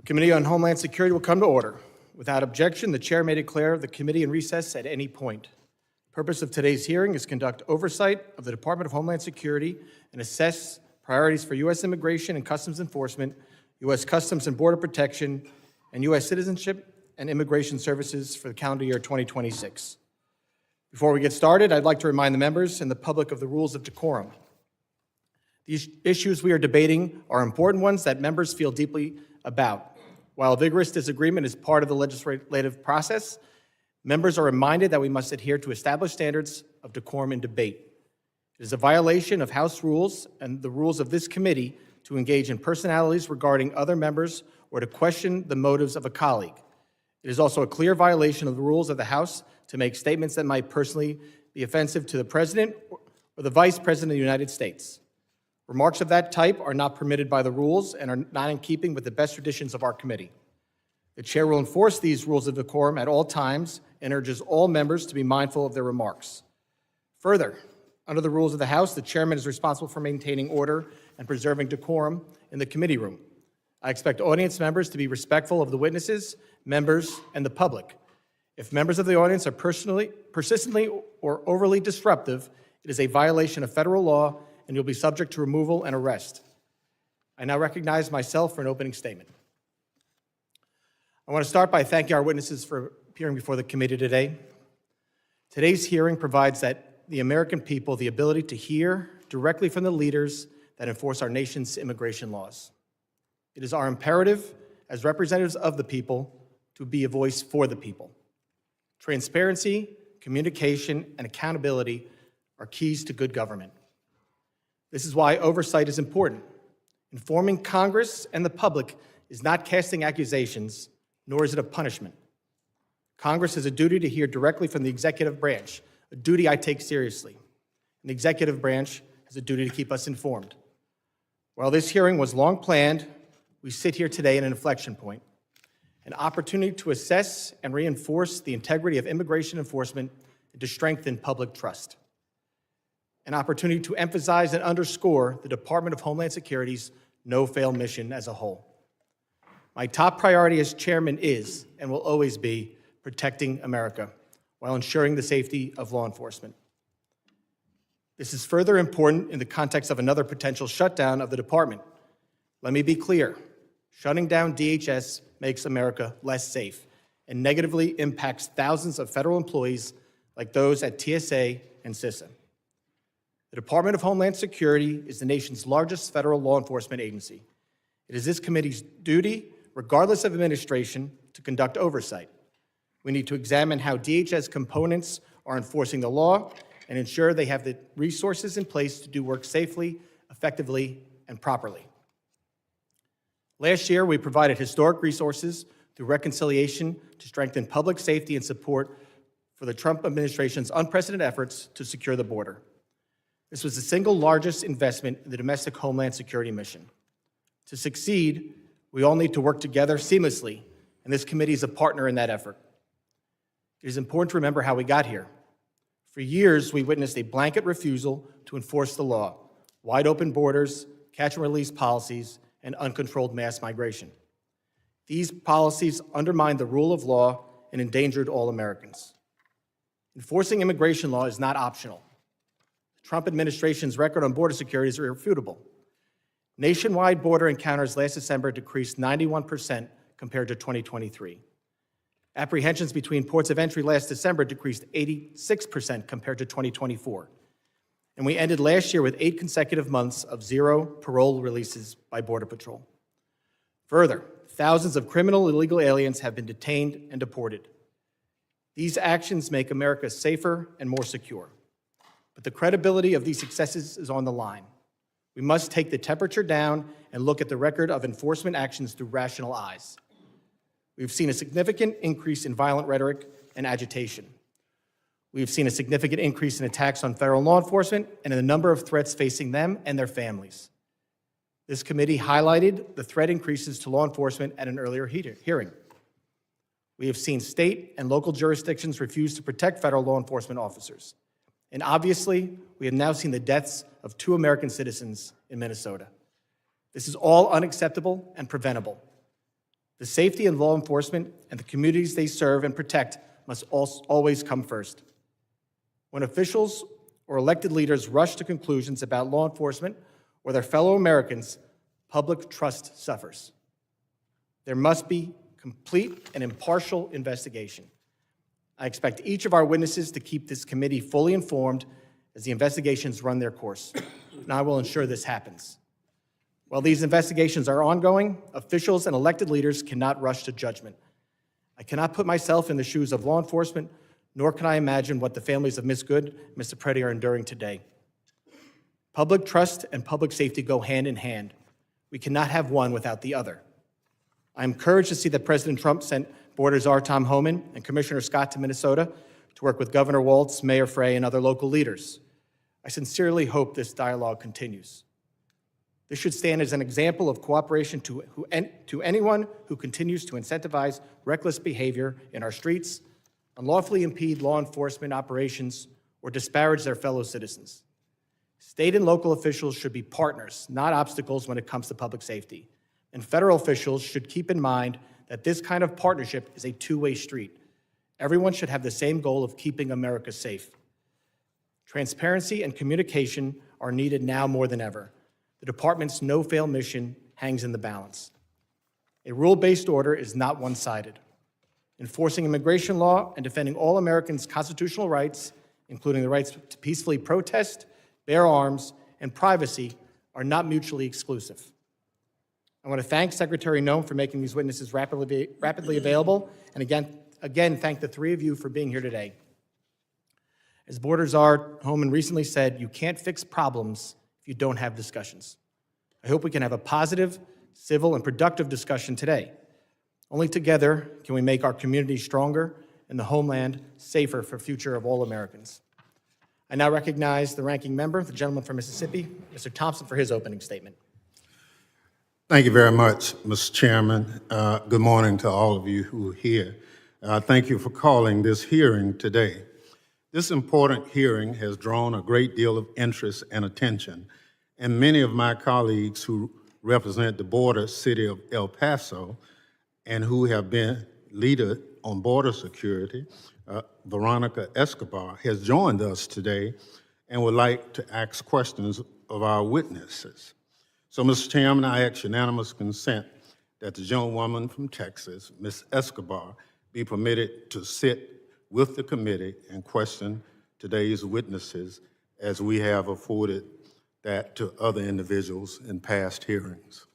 The Committee on Homeland Security will come to order. Without objection, the chair may declare the committee in recess at any point. The purpose of today's hearing is to conduct oversight of the Department of Homeland Security and assess priorities for U.S. Immigration and Customs Enforcement, U.S. Customs and Border Protection, and U.S. Citizenship and Immigration Services for the calendar year 2026. Before we get started, I'd like to remind the members and the public of the rules of decorum. These issues we are debating are important ones that members feel deeply about. While vigorous disagreement is part of the legislative process, members are reminded that we must adhere to established standards of decorum in debate. It is a violation of House rules and the rules of this committee to engage in personalities regarding other members or to question the motives of a colleague. It is also a clear violation of the rules of the House to make statements that might personally be offensive to the President or the Vice President of the United States. Remarks of that type are not permitted by the rules and are not in keeping with the best traditions of our committee. The chair will enforce these rules of decorum at all times and urges all members to be mindful of their remarks. Further, under the rules of the House, the chairman is responsible for maintaining order and preserving decorum in the committee room. I expect audience members to be respectful of the witnesses, members, and the public. If members of the audience are persistently or overly disruptive, it is a violation of federal law and you'll be subject to removal and arrest. I now recognize myself for an opening statement. I want to start by thanking our witnesses for appearing before the committee today. Today's hearing provides the American people the ability to hear directly from the leaders that enforce our nation's immigration laws. It is our imperative as representatives of the people to be a voice for the people. Transparency, communication, and accountability are keys to good government. This is why oversight is important. Informing Congress and the public is not casting accusations, nor is it a punishment. Congress has a duty to hear directly from the executive branch, a duty I take seriously. And the executive branch has a duty to keep us informed. While this hearing was long planned, we sit here today at an inflection point, an opportunity to assess and reinforce the integrity of immigration enforcement and to strengthen public trust. An opportunity to emphasize and underscore the Department of Homeland Security's no-fail mission as a whole. My top priority as chairman is, and will always be, protecting America while ensuring the safety of law enforcement. This is further important in the context of another potential shutdown of the department. Let me be clear, shutting down DHS makes America less safe and negatively impacts thousands of federal employees like those at TSA and CISA. The Department of Homeland Security is the nation's largest federal law enforcement agency. It is this committee's duty, regardless of administration, to conduct oversight. We need to examine how DHS components are enforcing the law and ensure they have the resources in place to do work safely, effectively, and properly. Last year, we provided historic resources through reconciliation to strengthen public safety and support for the Trump administration's unprecedented efforts to secure the border. This was the single largest investment in the domestic Homeland Security mission. To succeed, we all need to work together seamlessly, and this committee is a partner in that effort. It is important to remember how we got here. For years, we witnessed a blanket refusal to enforce the law, wide open borders, catch and release policies, and uncontrolled mass migration. These policies undermined the rule of law and endangered all Americans. Enforcing immigration law is not optional. The Trump administration's record on border security is irrefutable. Nationwide border encounters last December decreased 91% compared to 2023. Apprehensions between ports of entry last December decreased 86% compared to 2024. And we ended last year with 8 consecutive months of 0 parole releases by Border Patrol. Further, thousands of criminal illegal aliens have been detained and deported. These actions make America safer and more secure. But the credibility of these successes is on the line. We must take the temperature down and look at the record of enforcement actions through rational eyes. We've seen a significant increase in violent rhetoric and agitation. We've seen a significant increase in attacks on federal law enforcement and in the number of threats facing them and their families. This committee highlighted the threat increases to law enforcement at an earlier hearing. We have seen state and local jurisdictions refuse to protect federal law enforcement officers. And obviously, we have now seen the deaths of 2 American citizens in Minnesota. This is all unacceptable and preventable. The safety of law enforcement and the communities they serve and protect must always come first. When officials or elected leaders rush to conclusions about law enforcement or their fellow Americans, public trust suffers. There must be complete and impartial investigation. I expect each of our witnesses to keep this committee fully informed as the investigations run their course, and I will ensure this happens. While these investigations are ongoing, officials and elected leaders cannot rush to judgment. I cannot put myself in the shoes of law enforcement, nor can I imagine what the families of Ms. Good and Mr. Preddy are enduring today. Public trust and public safety go hand in hand. We cannot have one without the other. I'm encouraged to see that President Trump sent Board Czar Tom Homan and Commissioner Scott to Minnesota to work with Governor Walz, Mayor Frey, and other local leaders. I sincerely hope this dialogue continues. This should stand as an example of cooperation to anyone who continues to incentivize reckless behavior in our streets, unlawfully impede law enforcement operations, or disparage their fellow citizens. State and local officials should be partners, not obstacles when it comes to public safety. And federal officials should keep in mind that this kind of partnership is a two-way street. Everyone should have the same goal of keeping America safe. Transparency and communication are needed now more than ever. The department's no-fail mission hangs in the balance. A rule-based order is not one-sided. Enforcing immigration law and defending all Americans' constitutional rights, including the rights to peacefully protest, bear arms, and privacy, are not mutually exclusive. I want to thank Secretary Noem for making these witnesses rapidly available, and again, thank the three of you for being here today. As Board Czar Homan recently said, you can't fix problems if you don't have discussions. I hope we can have a positive, civil, and productive discussion today. Only together can we make our community stronger and the homeland safer for the future of all Americans. I now recognize the ranking member, the gentleman from Mississippi, Mr. Thompson, for his opening statement. Thank you very much, Mr. Chairman. Good morning to all of you who are here. Thank you for calling this hearing today. This important hearing has drawn a great deal of interest and attention, and many of my colleagues who represent the border city of El Paso and who have been leader on border security, Veronica Escobar, has joined us today and would like to ask questions of our witnesses. So, Mr. Chairman, I ask unanimous consent that the gentlewoman from Texas, Ms. Escobar, be permitted to sit with the committee and question today's witnesses as we have afforded that to other individuals in past hearings.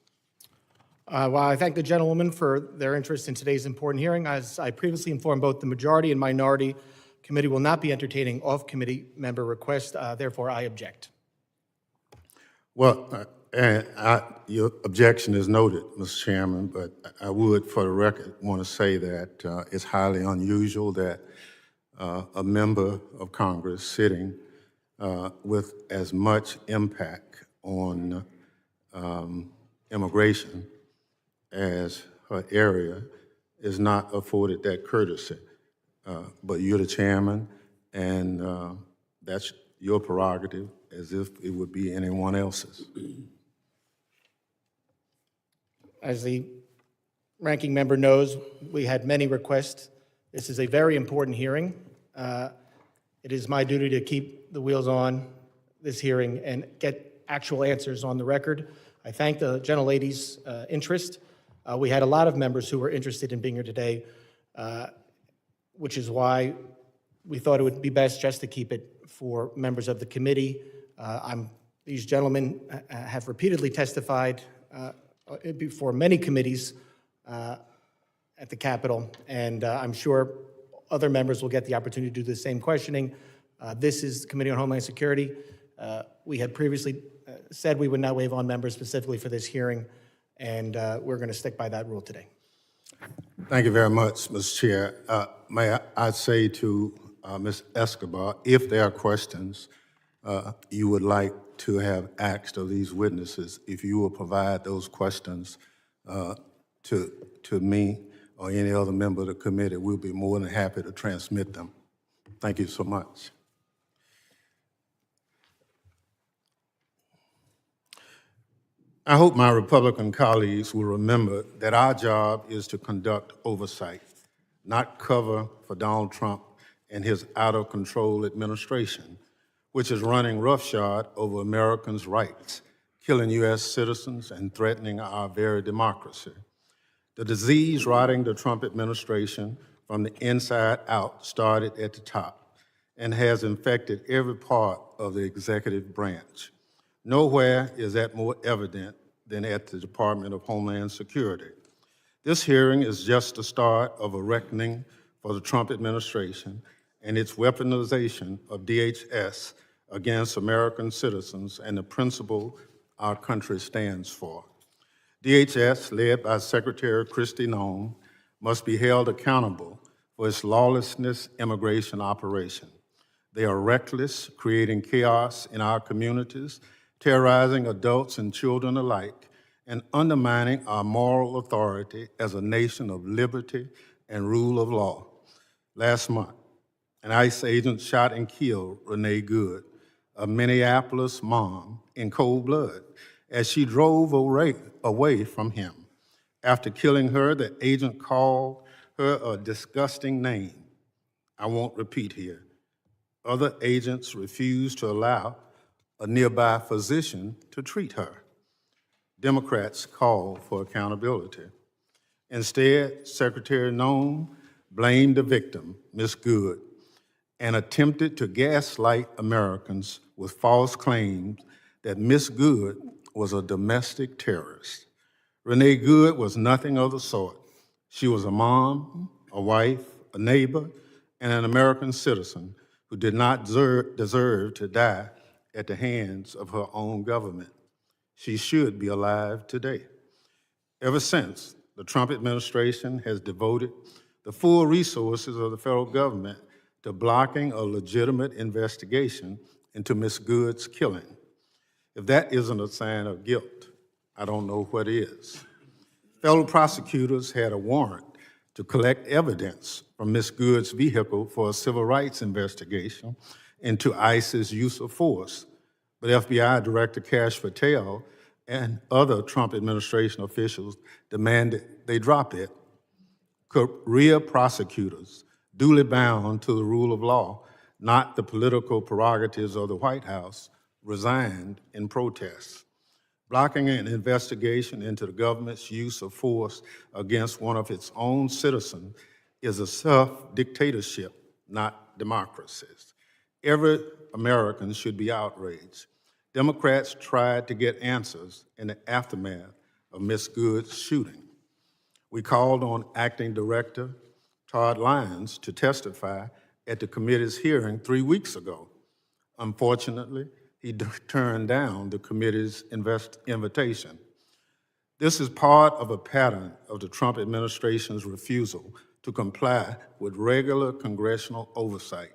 Well, I thank the gentlewoman for their interest in today's important hearing. As I previously informed both the majority and minority, committee will not be entertaining off-committee member requests. Therefore, I object. Well, your objection is noted, Mr. Chairman, but I would, for the record, want to say that it's highly unusual that a member of Congress sitting with as much impact on immigration as her area is not afforded that courtesy. But you're the chairman, and that's your prerogative, as if it would be anyone else's. As the ranking member knows, we had many requests. This is a very important hearing. It is my duty to keep the wheels on this hearing and get actual answers on the record. I thank the gentlelady's interest. We had a lot of members who were interested in being here today, which is why we thought it would be best just to keep it for members of the committee. These gentlemen have repeatedly testified before many committees at the Capitol, and I'm sure other members will get the opportunity to do the same questioning. This is the Committee on Homeland Security. We had previously said we would not waive on members specifically for this hearing, and we're going to stick by that rule today. Thank you very much, Mr. Chair. May I say to Ms. Escobar, if there are questions you would like to have asked of these witnesses, if you will provide those questions to me or any other member of the committee, we'll be more than happy to transmit them. Thank you so much. I hope my Republican colleagues will remember that our job is to conduct oversight, not cover for Donald Trump and his out-of-control administration, which is running roughshod over Americans' rights, killing U.S. citizens and threatening our very democracy. The disease rotting the Trump administration from the inside out started at the top and has infected every part of the executive branch. Nowhere is that more evident than at the Department of Homeland Security. This hearing is just the start of a reckoning for the Trump administration and its weaponization of DHS against American citizens and the principle our country stands for. DHS, led by Secretary Kristi Noem, must be held accountable for its lawlessness immigration operation. They are reckless, creating chaos in our communities, terrorizing adults and children alike, and undermining our moral authority as a nation of liberty and rule of law. Last month, an ICE agent shot and killed Renee Good, a Minneapolis mom, in cold blood as she drove away from him. After killing her, the agent called her a disgusting name I won't repeat here. Other agents refused to allow a nearby physician to treat her. Democrats called for accountability. Instead, Secretary Noem blamed the victim, Ms. Good, and attempted to gaslight Americans with false claims that Ms. Good was a domestic terrorist. Renee Good was nothing of the sort. She was a mom, a wife, a neighbor, and an American citizen who did not deserve to die at the hands of her own government. She should be alive today. Ever since, the Trump administration has devoted the full resources of the federal government to blocking a legitimate investigation into Ms. Good's killing. If that isn't a sign of guilt, I don't know what is. Federal prosecutors had a warrant to collect evidence from Ms. Good's vehicle for a civil rights investigation into ICE's use of force, but FBI Director Kash Patel and other Trump administration officials demanded they drop it. Career prosecutors, duly bound to the rule of law, not the political prerogatives of the White House, resigned in protest. Blocking an investigation into the government's use of force against one of its own citizens is a self-dictatorship, not democracies. Every American should be outraged. Democrats tried to get answers in the aftermath of Ms. Good's shooting. We called on Acting Director Todd Lyons to testify at the committee's hearing 3 weeks ago. Unfortunately, he turned down the committee's invitation. This is part of a pattern of the Trump administration's refusal to comply with regular congressional oversight.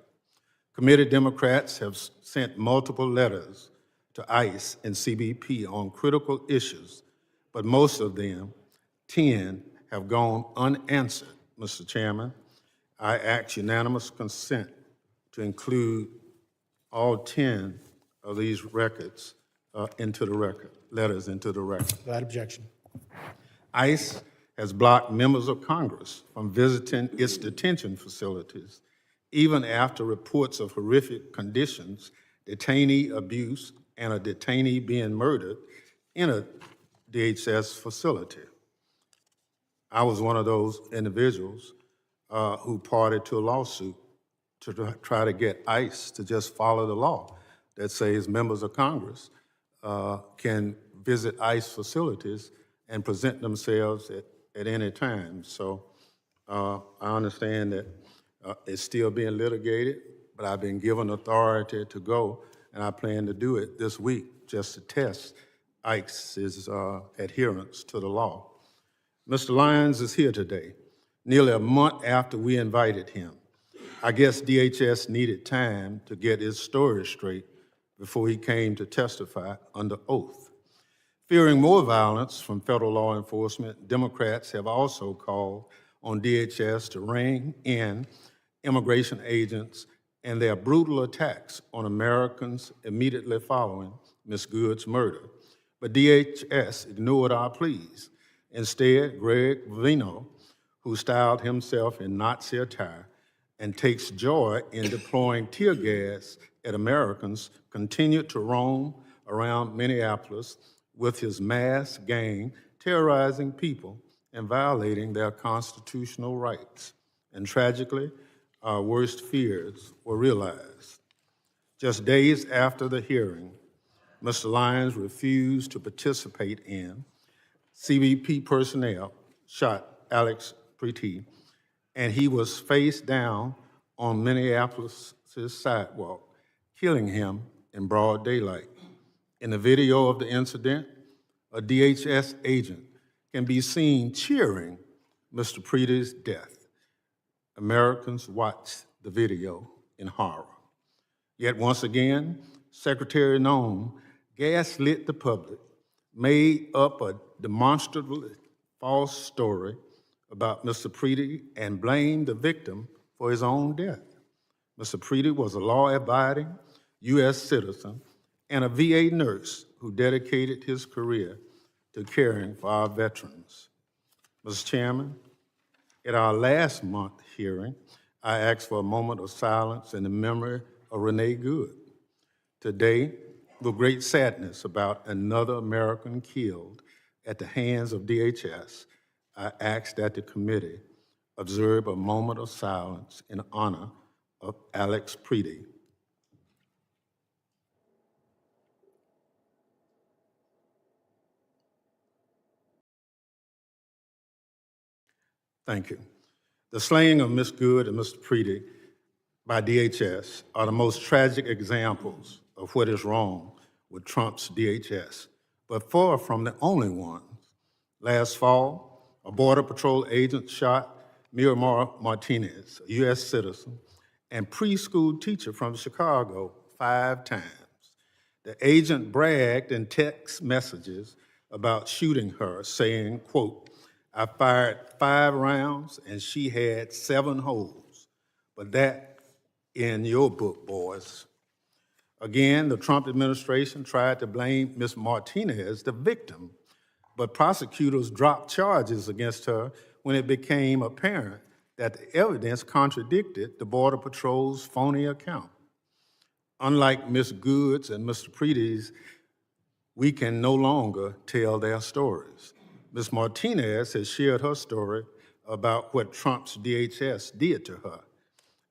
Committee Democrats have sent multiple letters to ICE and CBP on critical issues, but most of them, 10, have gone unanswered. Mr. Chairman, I ask unanimous consent to include all 10 of these records into the record, letters into the record. Without objection. ICE has blocked members of Congress from visiting its detention facilities, even after reports of horrific conditions, detainee abuse, and a detainee being murdered in a DHS facility. I was one of those individuals who parted to a lawsuit to try to get ICE to just follow the law that says members of Congress can visit ICE facilities and present themselves at any time. So I understand that it's still being litigated, but I've been given authority to go, and I plan to do it this week just to test ICE's adherence to the law. Mr. Lyons is here today, nearly a month after we invited him. I guess DHS needed time to get his story straight before he came to testify under oath. Fearing more violence from federal law enforcement, Democrats have also called on DHS to rein in immigration agents and their brutal attacks on Americans immediately following Ms. Good's murder. but DHS ignored our pleas. Instead, Greg Vino, who styled himself in Nazi attire and takes joy in deploying tear gas at Americans, continued to roam around Minneapolis with his masked gang, terrorizing people and violating their constitutional rights. And tragically, our worst fears were realized. Just days after the hearing, Mr. Lyons refused to participate in. CBP personnel shot Alex Preety, and he was face down on Minneapolis' sidewalk, killing him in broad daylight. In the video of the incident, a DHS agent can be seen cheering Mr. Preety's death. Americans watched the video in horror. Yet once again, Secretary Nome gaslit the public, made up a demonstrably false story about Mr. Preety and blamed the victim for his own death. Mr. Preety was a law-abiding U.S. citizen and a VA nurse who dedicated his career to caring for our veterans. Mr. Chairman, at our last month hearing, I asked for a moment of silence in the memory of Renee Good. Today, with great sadness about another American killed at the hands of DHS, I ask that the committee observe a moment of silence in honor of Alex Preety. Thank you. The slaying of Ms. Good and Mr. Preety by DHS are the most tragic examples of what is wrong with Trump's DHS, but far from the only ones. Last fall, a Border Patrol agent shot Miramar Martinez, a U.S. citizen and preschool teacher from Chicago, 5 times. The agent bragged in text messages about shooting her, saying, quote, "I fired 5 rounds and she had 7 holes, but that in your book, boys." Again, the Trump administration tried to blame Ms. Martinez, the victim, but prosecutors dropped charges against her when it became apparent that the evidence contradicted the Border Patrol's phony account. Unlike Ms. Good's and Mr. Preety's, we can no longer tell their stories. Ms. Martinez has shared her story about what Trump's DHS did to her.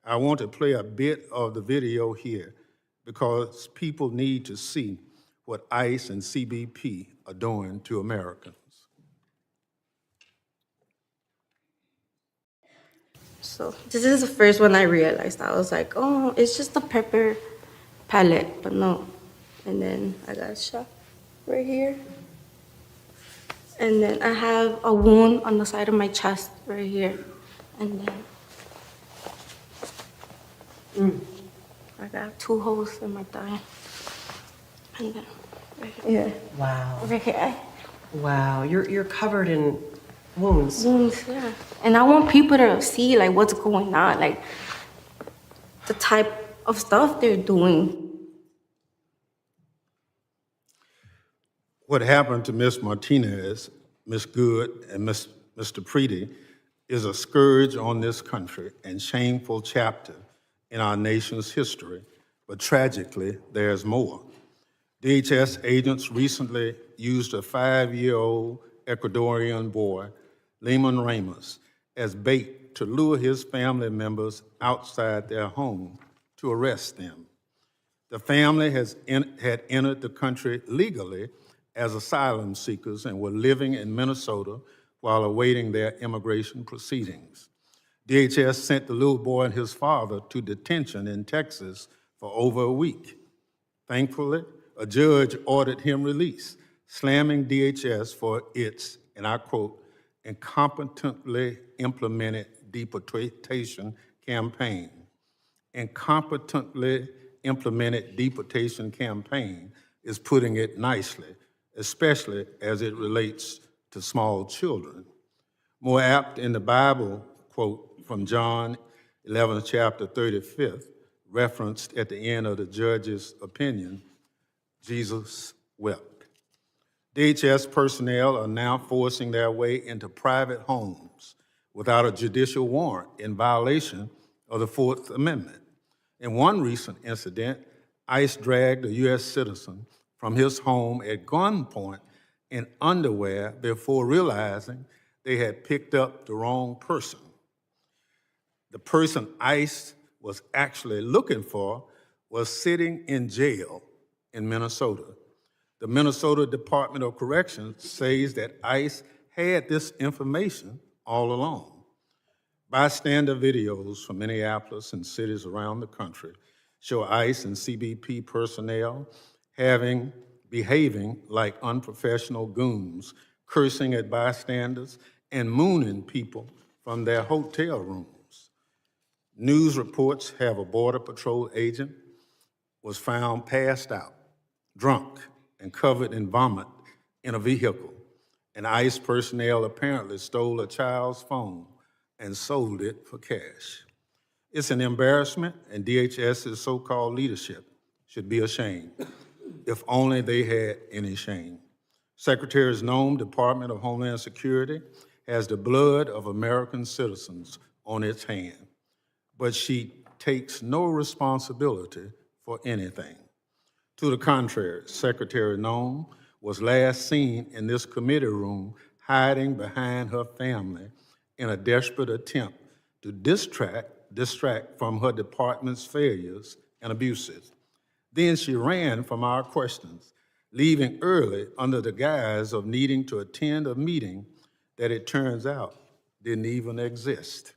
I want to play a bit of the video here because people need to see what ICE and CBP are doing to Americans. So this is the first one I realized. I was like, oh, it's just a pepper pellet, but no. And then I got shot right here. And then I have a wound on the side of my chest right here. And then I got 2 holes in my thigh. And then right here. Wow. Right here. Wow. You're covered in wounds. Wounds, yeah. And I want people to see like what's going on, like the type of stuff they're doing. What happened to Ms. Martinez, Ms. Good, and Mr. Preety is a scourge on this country and shameful chapter in our nation's history, but tragically, there's more. DHS agents recently used a 5-year-old Ecuadorian boy, Lehman Ramos, as bait to lure his family members outside their home to arrest them. The family had entered the country legally as asylum seekers and were living in Minnesota while awaiting their immigration proceedings. DHS sent the little boy and his father to detention in Texas for over a week. Thankfully, a judge ordered him released, slamming DHS for its, and I quote, incompetently implemented deportation campaign. Incompetently implemented deportation campaign is putting it nicely, especially as it relates to small children. More apt in the Bible, quote from John 11, chapter 35th, referenced at the end of the judge's opinion, Jesus wept. DHS personnel are now forcing their way into private homes without a judicial warrant in violation of the Fourth Amendment. In one recent incident, ICE dragged a U.S. citizen from his home at gunpoint in underwear before realizing they had picked up the wrong person. The person ICE was actually looking for was sitting in jail in Minnesota. The Minnesota Department of Corrections says that ICE had this information all along. Bystander videos from Minneapolis and cities around the country show ICE and CBP personnel behaving like unprofessional goons, cursing at bystanders and mooning people from their hotel rooms. News reports have a Border Patrol agent was found passed out, drunk, and covered in vomit in a vehicle. And ICE personnel apparently stole a child's phone and sold it for cash. It's an embarrassment, and DHS's so-called leadership should be ashamed, if only they had any shame. Secretary Noem, Department of Homeland Security, has the blood of American citizens on its hand, but she takes no responsibility for anything. To the contrary, Secretary Noem was last seen in this committee room hiding behind her family in a desperate attempt to distract from her department's failures and abuses. Then she ran from our questions, leaving early under the guise of needing to attend a meeting that it turns out didn't even exist.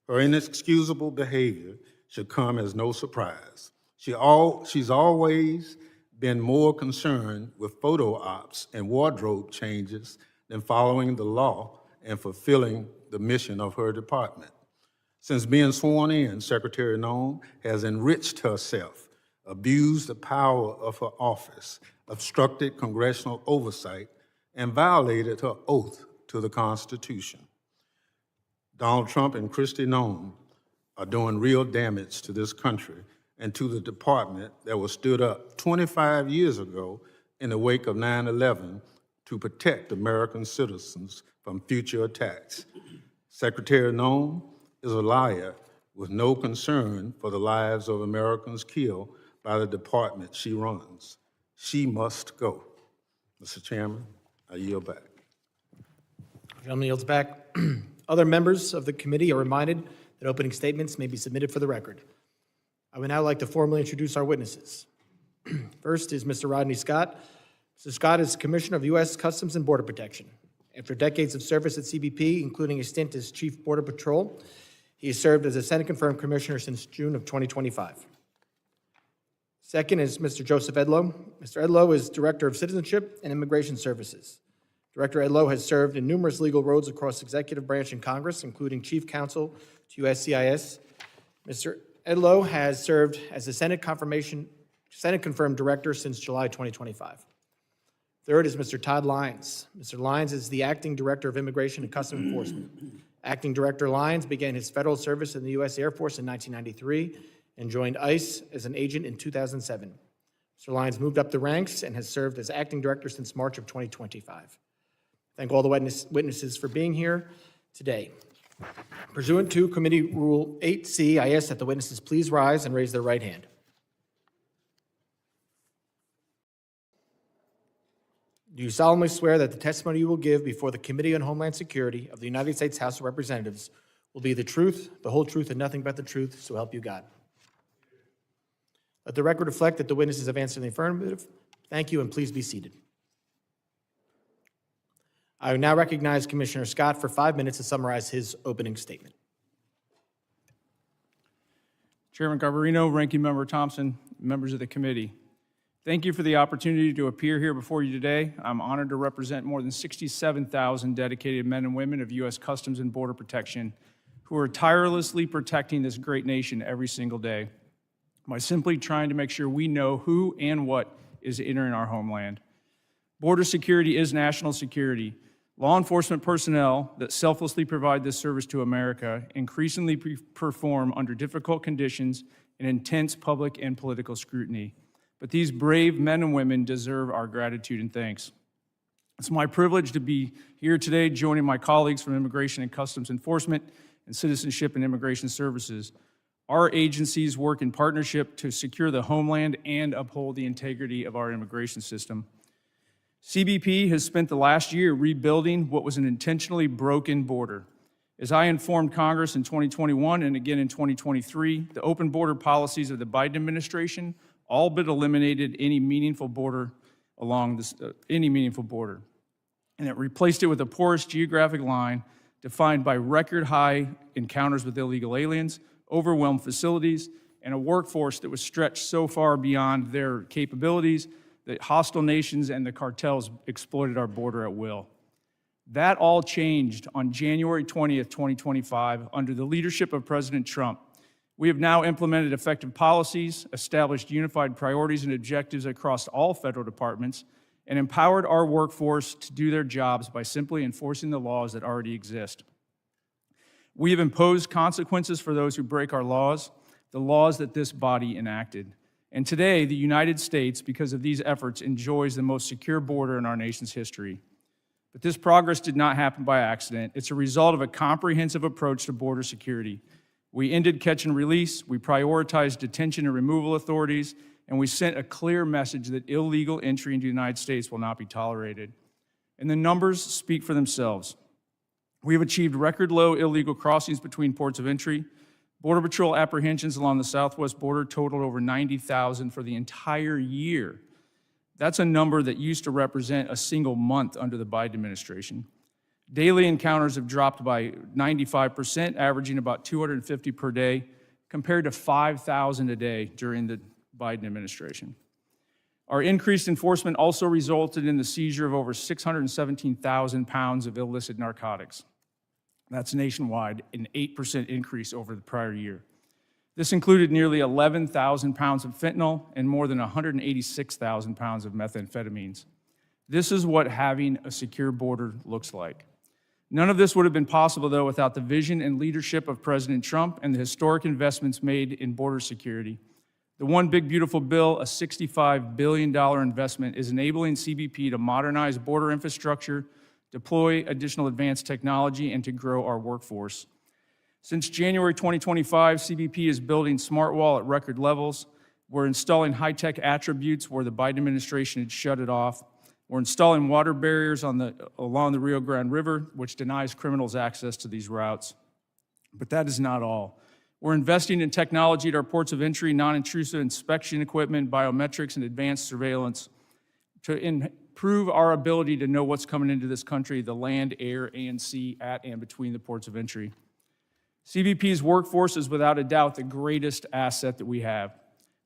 Her inexcusable behavior should come as no surprise. She's always been more concerned with photo ops and wardrobe changes than following the law and fulfilling the mission of her department. Since being sworn in, Secretary Noem has enriched herself, abused the power of her office, obstructed congressional oversight, and violated her oath to the Constitution. Donald Trump and Kristi Noem are doing real damage to this country and to the department that was stood up 25 years ago in the wake of 9/11 to protect American citizens from future attacks. Secretary Noem is a liar with no concern for the lives of Americans killed by the department she runs. She must go. Mr. Chairman, I yield back. Gentleman yields back. Other members of the committee are reminded that opening statements may be submitted for the record. I would now like to formally introduce our witnesses. First is Mr. Rodney Scott. Mr. Scott is Commissioner of U.S. Customs and Border Protection. After decades of service at CBP, including a stint as Chief Border Patrol, he has served as a Senate-confirmed commissioner since June of 2025. Second is Mr. Joseph Edlow. Mr. Edlow is Director of Citizenship and Immigration Services. Director Edlow has served in numerous legal roles across executive branch and Congress, including Chief Counsel to USCIS. Mr. Edlow has served as a Senate-confirmed director since July 2025. Third is Mr. Todd Lyons. Mr. Lyons is the Acting Director of Immigration and Customs Enforcement. Acting Director Lyons began his federal service in the U.S. Air Force in 1993 and joined ICE as an agent in 2007. Mr. Lyons moved up the ranks and has served as Acting Director since March of 2025. Thank all the witnesses for being here today. Pursuant to Committee Rule 8C, I ask that the witnesses please rise and raise their right hand. Do you solemnly swear that the testimony you will give before the Committee on Homeland Security of the United States House of Representatives will be the truth, the whole truth, and nothing but the truth, so help you God? Let the record reflect that the witnesses have answered in the affirmative. Thank you, and please be seated. I will now recognize Commissioner Scott for 5 minutes to summarize his opening statement. Chairman Garbarino, Ranking Member Thompson, members of the committee. Thank you for the opportunity to appear here before you today. I'm honored to represent more than 67,000 dedicated men and women of U.S. Customs and Border Protection who are tirelessly protecting this great nation every single day by simply trying to make sure we know who and what is entering our homeland. Border security is national security. Law enforcement personnel that selflessly provide this service to America increasingly perform under difficult conditions and intense public and political scrutiny. But these brave men and women deserve our gratitude and thanks. It's my privilege to be here today joining my colleagues from Immigration and Customs Enforcement and Citizenship and Immigration Services. Our agencies work in partnership to secure the homeland and uphold the integrity of our immigration system. CBP has spent the last year rebuilding what was an intentionally broken border. As I informed Congress in 2021 and again in 2023, the open border policies of the Biden administration all but eliminated any meaningful border along this, and it replaced it with a porous geographic line defined by record-high encounters with illegal aliens, overwhelmed facilities, and a workforce that was stretched so far beyond their capabilities that hostile nations and the cartels exploited our border at will. That all changed on January 20th, 2025, under the leadership of President Trump. We have now implemented effective policies, established unified priorities and objectives across all federal departments, and empowered our workforce to do their jobs by simply enforcing the laws that already exist. We have imposed consequences for those who break our laws, the laws that this body enacted. And today, the United States, because of these efforts, enjoys the most secure border in our nation's history. But this progress did not happen by accident. It's a result of a comprehensive approach to border security. We ended catch and release, we prioritized detention and removal authorities, and we sent a clear message that illegal entry into the United States will not be tolerated. And the numbers speak for themselves. We have achieved record low illegal crossings between ports of entry. Border Patrol apprehensions along the southwest border totaled over 90,000 for the entire year. That's a number that used to represent a single month under the Biden administration. Daily encounters have dropped by 95%, averaging about 250 per day, compared to 5,000 a day during the Biden administration. Our increased enforcement also resulted in the seizure of over 617,000 pounds of illicit narcotics. That's nationwide, an 8% increase over the prior year. This included nearly 11,000 pounds of fentanyl and more than 186,000 pounds of methamphetamines. This is what having a secure border looks like. None of this would have been possible, though, without the vision and leadership of President Trump and the historic investments made in border security. The One Big Beautiful Bill, a $65 billion investment, is enabling CBP to modernize border infrastructure, deploy additional advanced technology, and to grow our workforce. Since January 2025, CBP is building smart wall at record levels. We're installing high-tech attributes where the Biden administration had shut it off. We're installing water barriers along the Rio Grande River, which denies criminals access to these routes. But that is not all. We're investing in technology at our ports of entry, non-intrusive inspection equipment, biometrics, and advanced surveillance to improve our ability to know what's coming into this country, the land, air, and sea, at and between the ports of entry. CBP's workforce is without a doubt the greatest asset that we have.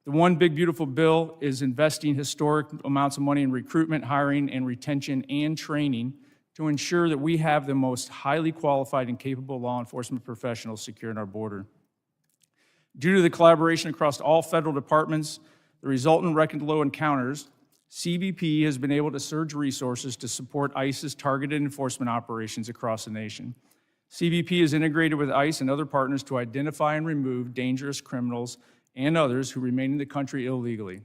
The One Big Beautiful Bill is investing historic amounts of money in recruitment, hiring, and retention and training to ensure that we have the most highly qualified and capable law enforcement professionals securing our border. Due to the collaboration across all federal departments, the resultant record low encounters, CBP has been able to surge resources to support ICE's targeted enforcement operations across the nation. CBP is integrated with ICE and other partners to identify and remove dangerous criminals and others who remain in the country illegally.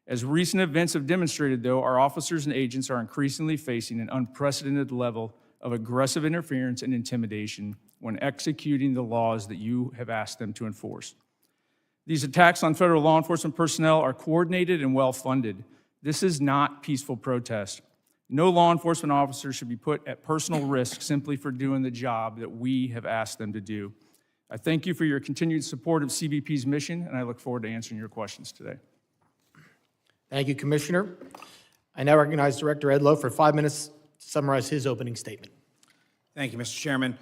As recent events have demonstrated, though, our officers and agents are increasingly facing an unprecedented level of aggressive interference and intimidation when executing the laws that you have asked them to enforce. These attacks on federal law enforcement personnel are coordinated and well-funded. This is not peaceful protest. No law enforcement officer should be put at personal risk simply for doing the job that we have asked them to do. I thank you for your continued support of CBP's mission, and I look forward to answering your questions today. Thank you, Commissioner. I now recognize Director Edlow for 5 minutes to summarize his opening statement. Thank you, Mr. Chairman.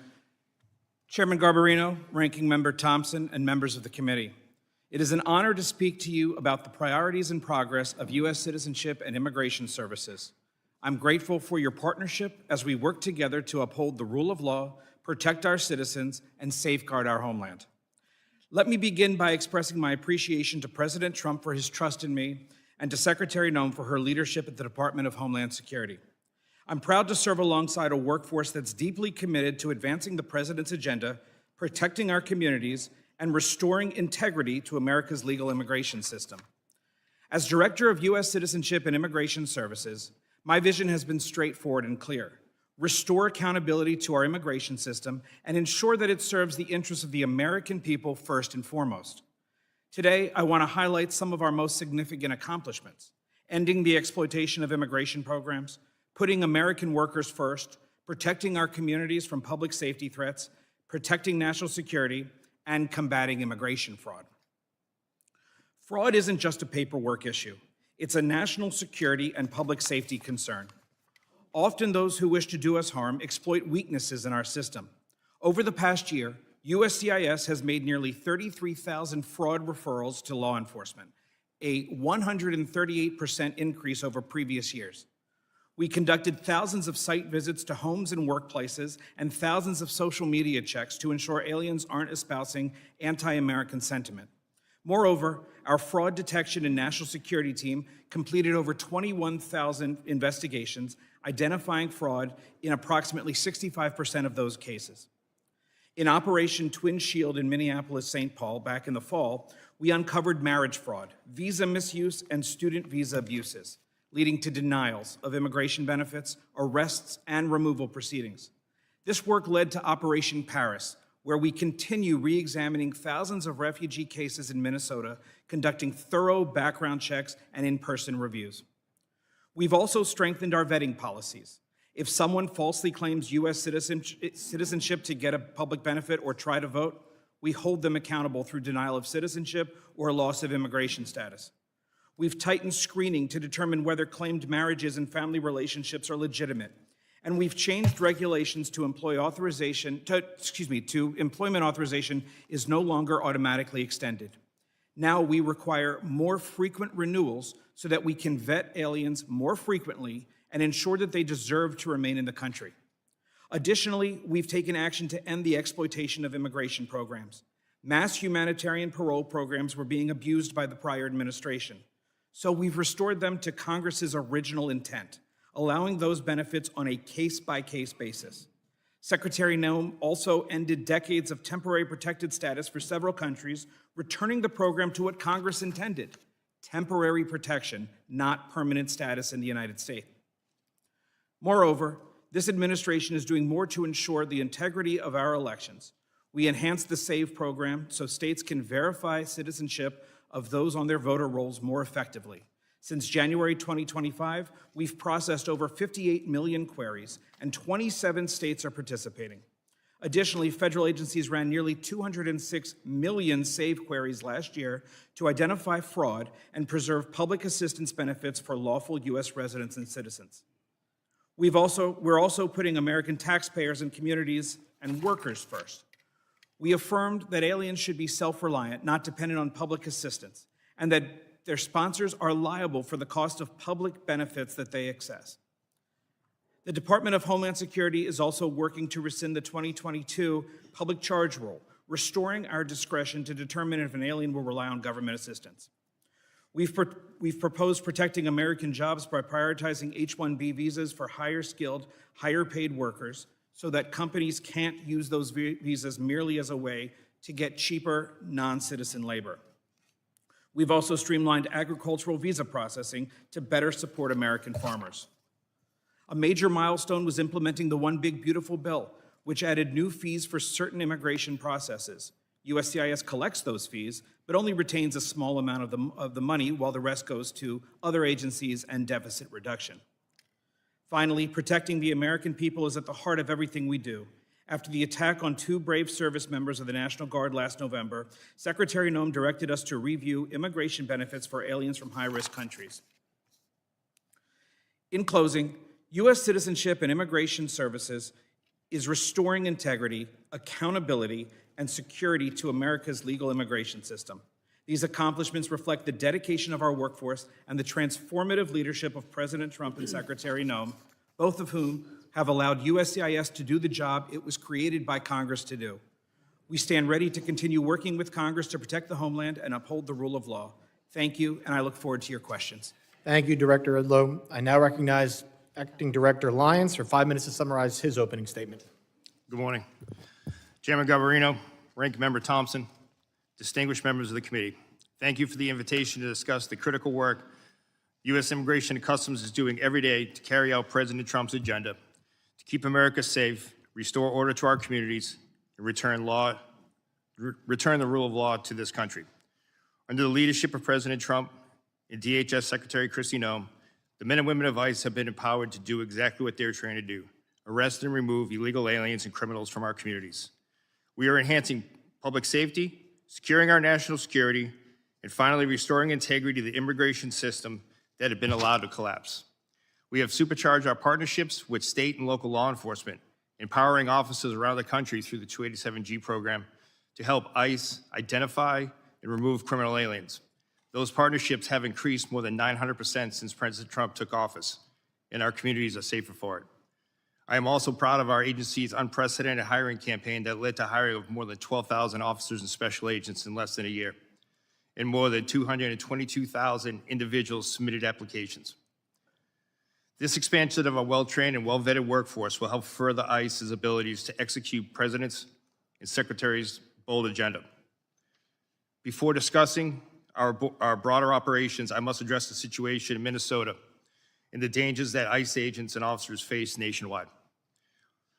Chairman Garbarino, Ranking Member Thompson, and members of the committee. It is an honor to speak to you about the priorities and progress of U.S. Citizenship and Immigration Services. I'm grateful for your partnership as we work together to uphold the rule of law, protect our citizens, and safeguard our homeland. Let me begin by expressing my appreciation to President Trump for his trust in me and to Secretary Noem for her leadership at the Department of Homeland Security. I'm proud to serve alongside a workforce that's deeply committed to advancing the President's agenda, protecting our communities, and restoring integrity to America's legal immigration system. As Director of U.S. Citizenship and Immigration Services, My vision has been straightforward and clear. Restore accountability to our immigration system and ensure that it serves the interests of the American people first and foremost. Today, I want to highlight some of our most significant accomplishments: ending the exploitation of immigration programs, putting American workers first, protecting our communities from public safety threats, protecting national security, and combating immigration fraud. Fraud isn't just a paperwork issue. It's a national security and public safety concern. Often those who wish to do us harm exploit weaknesses in our system. Over the past year, USCIS has made nearly 33,000 fraud referrals to law enforcement, a 138% increase over previous years. We conducted thousands of site visits to homes and workplaces and thousands of social media checks to ensure aliens aren't espousing anti-American sentiment. Moreover, our fraud detection and national security team completed over 21,000 investigations, identifying fraud in approximately 65% of those cases. In Operation Twin Shield in Minneapolis-St. Paul back in the fall, we uncovered marriage fraud, visa misuse, and student visa abuses, leading to denials of immigration benefits, arrests, and removal proceedings. This work led to Operation Paris, where we continue re-examining thousands of refugee cases in Minnesota, conducting thorough background checks and in-person reviews. We've also strengthened our vetting policies. If someone falsely claims U.S. citizenship to get a public benefit or try to vote, we hold them accountable through denial of citizenship or loss of immigration status. We've tightened screening to determine whether claimed marriages and family relationships are legitimate. And we've changed regulations to employment authorization is no longer automatically extended. Now we require more frequent renewals so that we can vet aliens more frequently and ensure that they deserve to remain in the country. Additionally, we've taken action to end the exploitation of immigration programs. Mass humanitarian parole programs were being abused by the prior administration. So we've restored them to Congress's original intent, allowing those benefits on a case-by-case basis. Secretary Noem also ended decades of temporary protected status for several countries, returning the program to what Congress intended: temporary protection, not permanent status in the United States. Moreover, this administration is doing more to ensure the integrity of our elections. We enhanced the SAVE program so states can verify citizenship of those on their voter rolls more effectively. Since January 2025, we've processed over 58 million queries, and 27 states are participating. Additionally, federal agencies ran nearly 206 million SAVE queries last year to identify fraud and preserve public assistance benefits for lawful U.S. residents and citizens. We're also putting American taxpayers and communities and workers first. We affirmed that aliens should be self-reliant, not dependent on public assistance, and that their sponsors are liable for the cost of public benefits that they access. The Department of Homeland Security is also working to rescind the 2022 public charge rule, restoring our discretion to determine if an alien will rely on government assistance. We've proposed protecting American jobs by prioritizing H-1B visas for higher skilled, higher paid workers so that companies can't use those visas merely as a way to get cheaper non-citizen labor. We've also streamlined agricultural visa processing to better support American farmers. A major milestone was implementing the One Big Beautiful Bill, which added new fees for certain immigration processes. USCIS collects those fees, but only retains a small amount of the money, while the rest goes to other agencies and deficit reduction. Finally, protecting the American people is at the heart of everything we do. After the attack on 2 brave service members of the National Guard last November, Secretary Noem directed us to review immigration benefits for aliens from high-risk countries. In closing, U.S. Citizenship and Immigration Services is restoring integrity, accountability, and security to America's legal immigration system. These accomplishments reflect the dedication of our workforce and the transformative leadership of President Trump and Secretary Noem, both of whom have allowed USCIS to do the job it was created by Congress to do. We stand ready to continue working with Congress to protect the homeland and uphold the rule of law. Thank you, and I look forward to your questions. Thank you, Director Udlow. I now recognize Acting Director Lyons for 5 minutes to summarize his opening statement. Good morning. Chairman Garbarino, Ranking Member Thompson, distinguished members of the committee, thank you for the invitation to discuss the critical work U.S. Immigration and Customs is doing every day to carry out President Trump's agenda to keep America safe, restore order to our communities, and return the rule of law to this country. Under the leadership of President Trump and DHS Secretary Kristi Noem, the men and women of ICE have been empowered to do exactly what they're trained to do: arrest and remove illegal aliens and criminals from our communities. We are enhancing public safety, securing our national security, and finally restoring integrity to the immigration system that had been allowed to collapse. We have supercharged our partnerships with state and local law enforcement, empowering officers around the country through the 287G program to help ICE identify and remove criminal aliens. Those partnerships have increased more than 900% since President Trump took office, and our communities are safer for it. I am also proud of our agency's unprecedented hiring campaign that led to hiring of more than 12,000 officers and special agents in less than a year, and more than 222,000 individuals submitted applications. This expansion of a well-trained and well-vetted workforce will help further ICE's abilities to execute President's and Secretary's bold agenda. Before discussing our broader operations, I must address the situation in Minnesota and the dangers that ICE agents and officers face nationwide.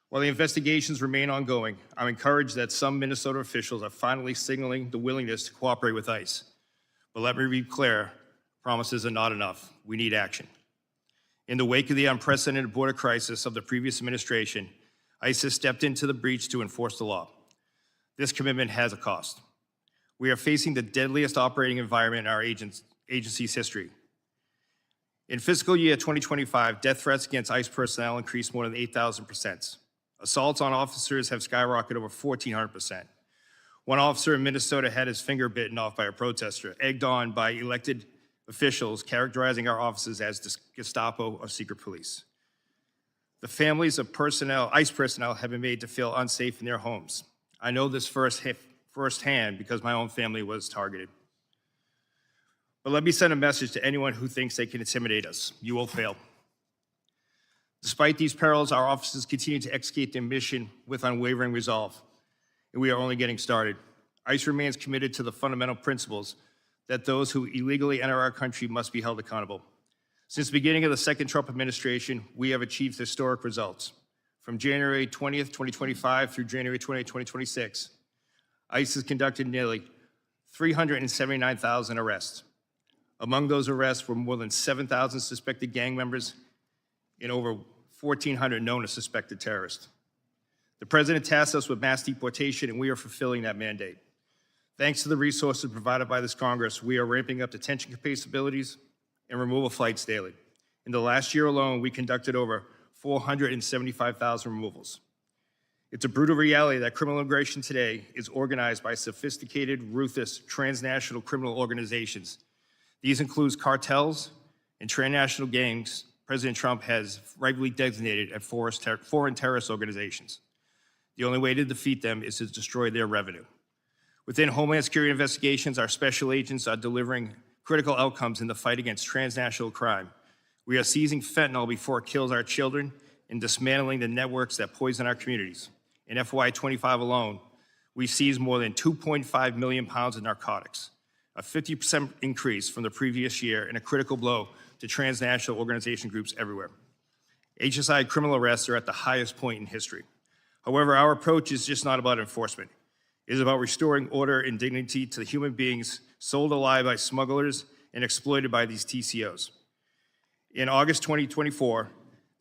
While the investigations remain ongoing, I'm encouraged that some Minnesota officials are finally signaling the willingness to cooperate with ICE. But let me be clear, promises are not enough. We need action. In the wake of the unprecedented border crisis of the previous administration, ICE has stepped into the breach to enforce the law. This commitment has a cost. We are facing the deadliest operating environment in our agency's history. In fiscal year 2025, death threats against ICE personnel increased more than 8,000%. Assaults on officers have skyrocketed over 1,400%. One officer in Minnesota had his finger bitten off by a protester, egged on by elected officials characterizing our officers as Gestapo or secret police. The families of ICE personnel have been made to feel unsafe in their homes. I know this firsthand because my own family was targeted. But let me send a message to anyone who thinks they can intimidate us. You will fail. Despite these perils, our officers continue to execute their mission with unwavering resolve, and we are only getting started. ICE remains committed to the fundamental principles that those who illegally enter our country must be held accountable. Since the beginning of the second Trump administration, we have achieved historic results. From January 20th, 2025 through January 20th, 2026, ICE has conducted nearly 379,000 arrests. Among those arrests were more than 7,000 suspected gang members and over 1,400 known or suspected terrorists. The president tasked us with mass deportation, and we are fulfilling that mandate. Thanks to the resources provided by this Congress, we are ramping up detention capabilities and removal flights daily. In the last year alone, we conducted over 475,000 removals. It's a brutal reality that criminal immigration today is organized by sophisticated, ruthless, transnational criminal organizations. These include cartels and transnational gangs President Trump has rightly designated as foreign terrorist organizations. The only way to defeat them is to destroy their revenue. Within Homeland Security investigations, our special agents are delivering critical outcomes in the fight against transnational crime. We are seizing fentanyl before it kills our children and dismantling the networks that poison our communities. In FY25 alone, we seized more than 2.5 million pounds of narcotics, a 50% increase from the previous year and a critical blow to transnational organization groups everywhere. HSI criminal arrests are at the highest point in history. However, our approach is just not about enforcement. It is about restoring order and dignity to the human beings sold alive by smugglers and exploited by these TCOs. In August 2024,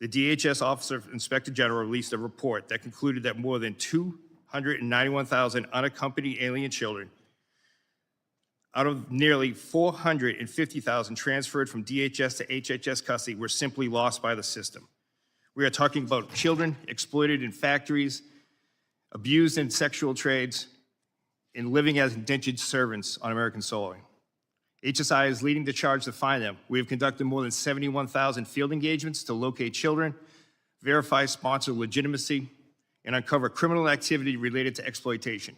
the DHS Office of Inspector General released a report that concluded that more than 291,000 unaccompanied alien children out of nearly 450,000 transferred from DHS to HHS custody were simply lost by the system. We are talking about children exploited in factories, abused in sexual trades, and living as indentured servants on American soil. HSI is leading the charge to find them. We have conducted more than 71,000 field engagements to locate children, verify sponsor legitimacy, and uncover criminal activity related to exploitation.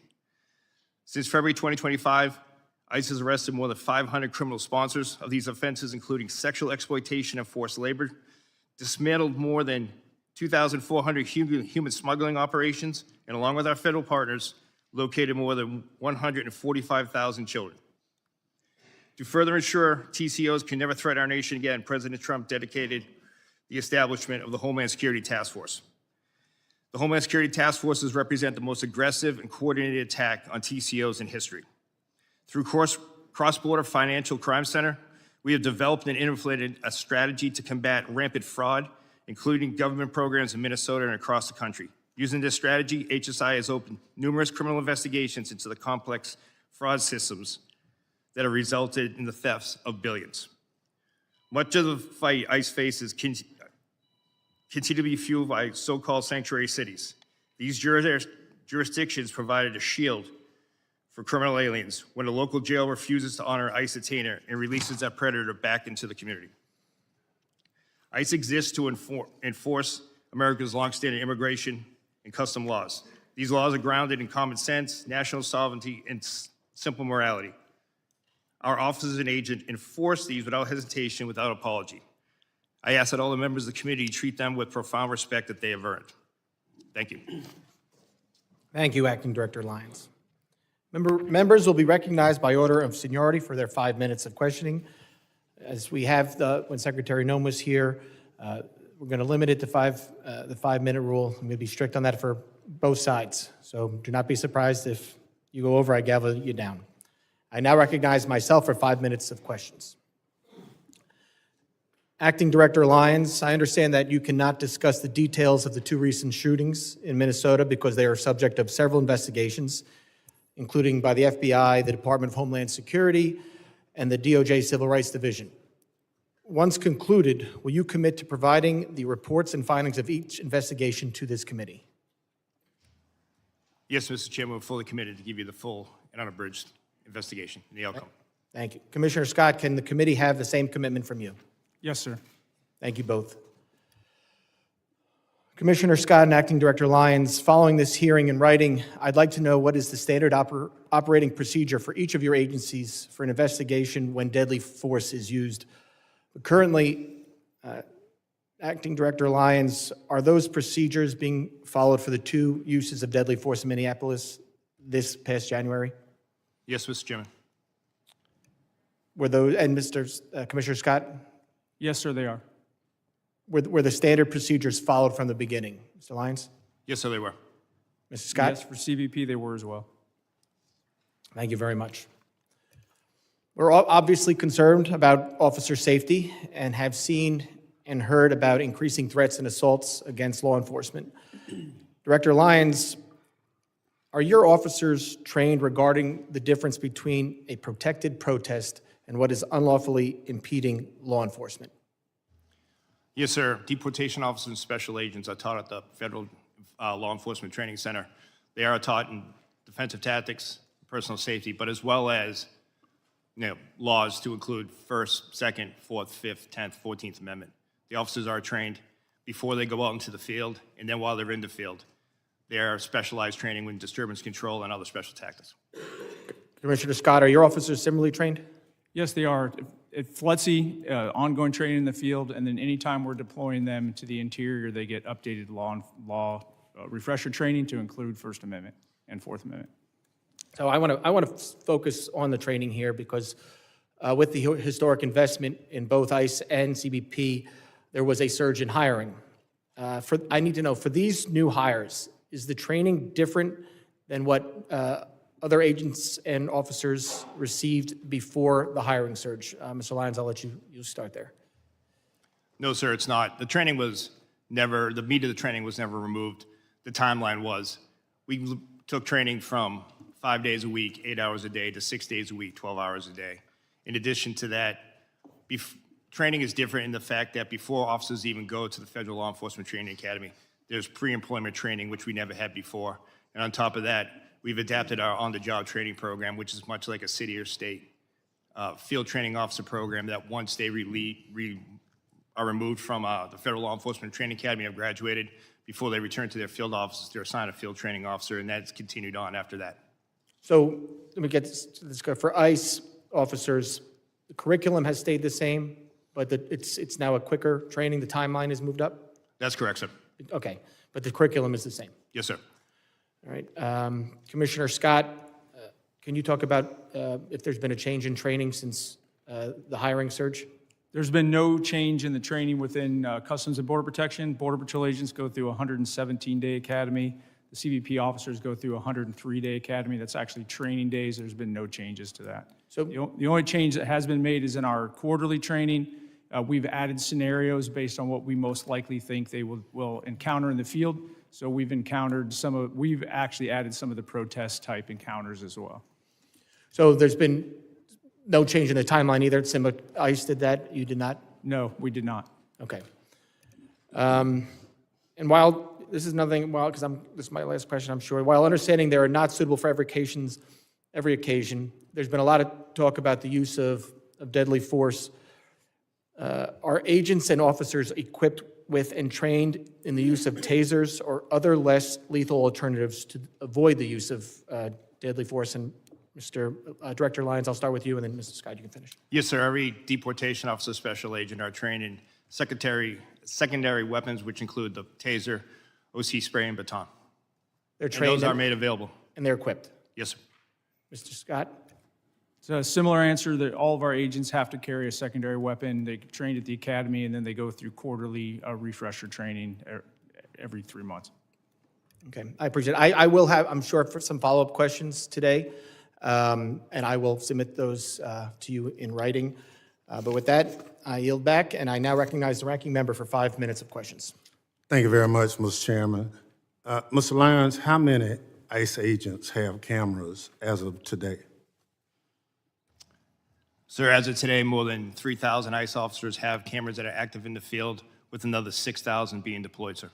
Since February 2025, ICE has arrested more than 500 criminal sponsors of these offenses, including sexual exploitation and forced labor, dismantled more than 2,400 human smuggling operations, and along with our federal partners, located more than 145,000 children. To further ensure TCOs can never threaten our nation again, President Trump dedicated the establishment of the Homeland Security Task Force. The Homeland Security Task Forces represent the most aggressive and coordinated attack on TCOs in history. Through Cross-Border Financial Crime Center, we have developed and implemented a strategy to combat rampant fraud, including government programs in Minnesota and across the country. Using this strategy, HSI has opened numerous criminal investigations into the complex fraud systems that have resulted in the thefts of billions. Much of the fight ICE faces continue to be fueled by so-called sanctuary cities. These jurisdictions provided a shield for criminal aliens when a local jail refuses to honor ICE detainer and releases that predator back into the community. ICE exists to enforce America's longstanding immigration and custom laws. These laws are grounded in common sense, national sovereignty, and simple morality. Our officers and agents enforce these without hesitation, without apology. I ask that all the members of the committee treat them with profound respect that they have earned. Thank you. Thank you, Acting Director Lyons. Members will be recognized by order of seniority for their 5 minutes of questioning. As we have when Secretary Noem was here, we're going to limit it to the 5-minute rule. I'm going to be strict on that for both sides. So do not be surprised if you go over, I gavel you down. I now recognize myself for 5 minutes of questions. Acting Director Lyons, I understand that you cannot discuss the details of the 2 recent shootings in Minnesota because they are subject of several investigations, including by the FBI, the Department of Homeland Security, and the DOJ Civil Rights Division. Once concluded, will you commit to providing the reports and findings of each investigation to this committee? Yes, Mr. Chairman, we're fully committed to give you the full and unabridged investigation and the outcome. Thank you. Commissioner Scott, can the committee have the same commitment from you? Yes, sir. Thank you both. Commissioner Scott and Acting Director Lyons, following this hearing in writing, I'd like to know what is the standard operating procedure for each of your agencies for an investigation when deadly force is used. Currently, Acting Director Lyons, are those procedures being followed for the 2 uses of deadly force in Minneapolis this past January? Yes, Mr. Chairman. Were those, and Commissioner Scott? Yes, sir, they are. Were the standard procedures followed from the beginning? Mr. Lyons? Yes, sir, they were. Mr. Scott? Yes, for CBP, they were as well. Thank you very much. We're obviously concerned about officer safety and have seen and heard about increasing threats and assaults against law enforcement. Director Lyons, are your officers trained regarding the difference between a protected protest and what is unlawfully impeding law enforcement? Yes, sir. Deportation officers and special agents are taught at the Federal Law Enforcement Training Center. They are taught in defensive tactics, personal safety, but as well as laws to include First, Second, Fourth, Fifth, 10th, 14th Amendment. The officers are trained before they go out into the field, and then while they're in the field. They are specialized training with disturbance control and other special tactics. Commissioner Scott, are your officers similarly trained? Yes, they are. At FLETC, ongoing training in the field, and then anytime we're deploying them to the interior, they get updated law refresher training to include First Amendment and Fourth Amendment. So I want to focus on the training here because with the historic investment in both ICE and CBP, there was a surge in hiring. I need to know, for these new hires, is the training different than what other agents and officers received before the hiring surge? Mr. Lyons, I'll let you start there. No, sir, it's not. The training was never, the meat of the training was never removed. The timeline was. We took training from 5 days a week, 8 hours a day, to 6 days a week, 12 hours a day. In addition to that, training is different in the fact that before officers even go to the Federal Law Enforcement Training Academy, there's pre-employment training, which we never had before. And on top of that, we've adapted our on-the-job training program, which is much like a city or state field training officer program that once they are removed from the Federal Law Enforcement Training Academy, have graduated, before they return to their field offices, they're assigned a field training officer, and that's continued on after that. So let me get this go. For ICE officers, the curriculum has stayed the same, but it's now a quicker training. The timeline has moved up? That's correct, sir. Okay, but the curriculum is the same. Yes, sir. All right. Commissioner Scott, can you talk about if there's been a change in training since the hiring surge? There's been no change in the training within Customs and Border Protection. Border Patrol agents go through a 117-day academy. The CBP officers go through a 103-day academy. That's actually training days. There's been no changes to that. So- The only change that has been made is in our quarterly training. We've added scenarios based on what we most likely think they will encounter in the field. So we've actually added some of the protest type encounters as well. So there's been no change in the timeline either? Similar, ICE did that, you did not? No, we did not. Okay. And while, this is nothing, well, because this is my last question, I'm sure. While understanding they are not suitable for every occasion, there's been a lot of talk about the use of deadly force. Are agents and officers equipped with and trained in the use of tasers or other less lethal alternatives to avoid the use of deadly force? And Mr. Director Lyons, I'll start with you, and then Mr. Scott, you can finish. Yes, sir. Every deportation officer special agent are trained in secondary weapons, which include the taser, OC spray, and baton. They're And trained those are made available. and they're equipped. Yes, sir. Mr. Scott? So a similar answer that all of our agents have to carry a secondary weapon. They trained at the academy, and then they go through quarterly refresher training every 3 months. Okay, I appreciate it. I will have, I'm sure, for some follow-up questions today, and I will submit those to you in writing. But with that, I yield back, and I now recognize the ranking member for 5 minutes of questions. Thank you very much, Mr. Chairman. Mr. Lyons, how many ICE agents have cameras as of today? Sir, as of today, more than 3,000 ICE officers have cameras that are active in the field, with another 6,000 being deployed, sir.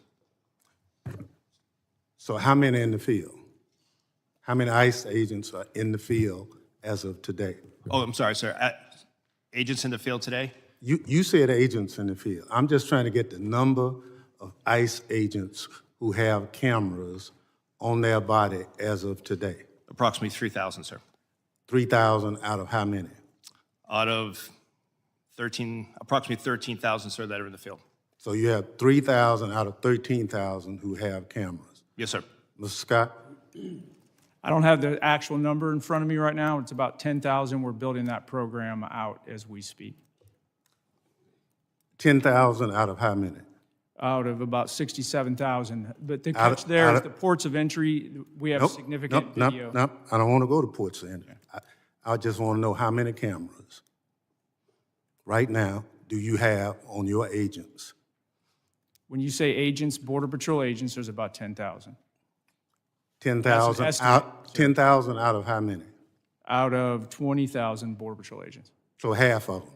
So how many in the field? How many ICE agents are in the field as of today? Oh, I'm sorry, sir. Agents in the field today? You said agents in the field. I'm just trying to get the number of ICE agents who have cameras on their body as of today. Approximately 3,000, sir. 3,000 out of how many? Out of approximately 13,000, sir, that are in the field. So you have 3,000 out of 13,000 who have cameras. Yes, sir. Mr. Scott? I don't have the actual number in front of me right now. It's about 10,000. We're building that program out as we speak. 10,000 out of how many? Out of about 67,000. But the Out catch of- there out is of- the ports of entry, we have significant video. Nope. I don't want to go to ports of entry. I just want to know how many cameras right now do you have on your agents? When you say agents, Border Patrol agents, there's about 10,000. 10,000 That's an out, estimate, 10,000 out of how many? Out of 20,000 Border Patrol agents. So half of them.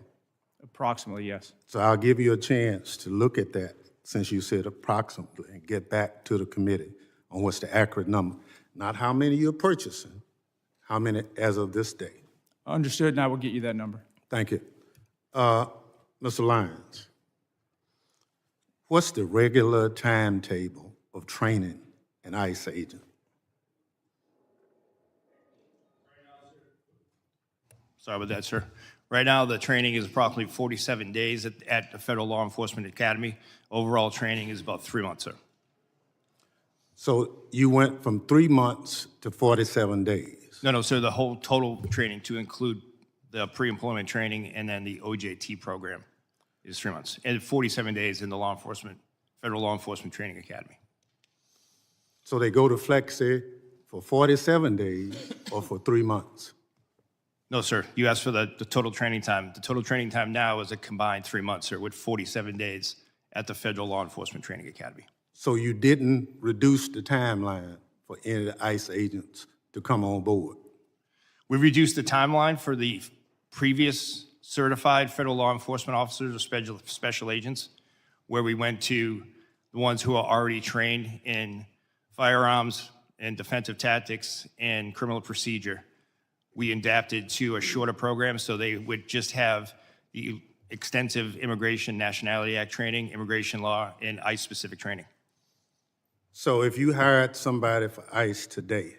Approximately, yes. So I'll give you a chance to look at that, since you said approximately, and get back to the committee on what's the accurate number. Not how many you're purchasing, how many as of this day. Understood, and I will get you that number. Thank you. Mr. Lyons, what's the regular timetable of training an ICE agent? Sorry about that, sir. Right now, the training is approximately 47 days at the Federal Law Enforcement Academy. Overall training is about 3 months, sir. So you went from 3 months to 47 days. No, sir, the whole total training, to include the pre-employment training and then the OJT program, is 3 months. And 47 days in the Federal Law Enforcement Training Academy. So they go to Flexi for 47 days or for 3 months? No, sir, you asked for the total training time. The total training time now is a combined 3 months, sir, with 47 days at the Federal Law Enforcement Training Academy. So you didn't reduce the timeline for any of the ICE agents to come on board? We reduced the timeline for the previous certified federal law enforcement officers or special agents, where we went to the ones who are already trained in firearms and defensive tactics and criminal procedure. We adapted to a shorter program so they would just have the extensive Immigration Nationality Act training, immigration law, and ICE-specific training. So if you hired somebody for ICE today,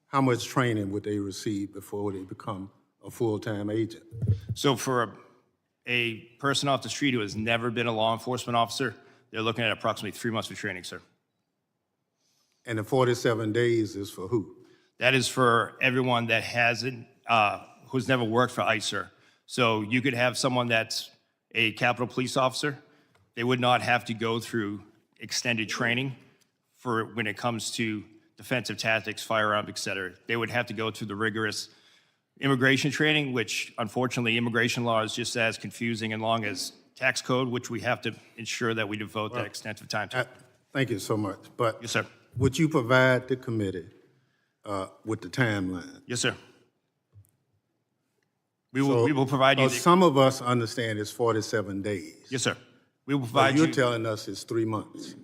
how much training would they receive before they become a full-time agent? So for a person off the street who has never been a law enforcement officer, they're looking at approximately 3 months of training, sir. And the 47 days is for who? That is for everyone that hasn't, who's never worked for ICE, sir. So you could have someone that's a Capitol Police officer. They would not have to go through extended training for when it comes to defensive tactics, firearms, et cetera. They would have to go through the rigorous immigration training, which unfortunately immigration law is just as confusing and long as tax code, which we have to ensure that we devote that extensive time to. Thank you so much. But Yes, sir. would you provide the committee with the timeline? Yes, sir. We will provide you. Some of us understand it's 47 days. Yes, sir. We will But provide you're you telling us it's 3 months.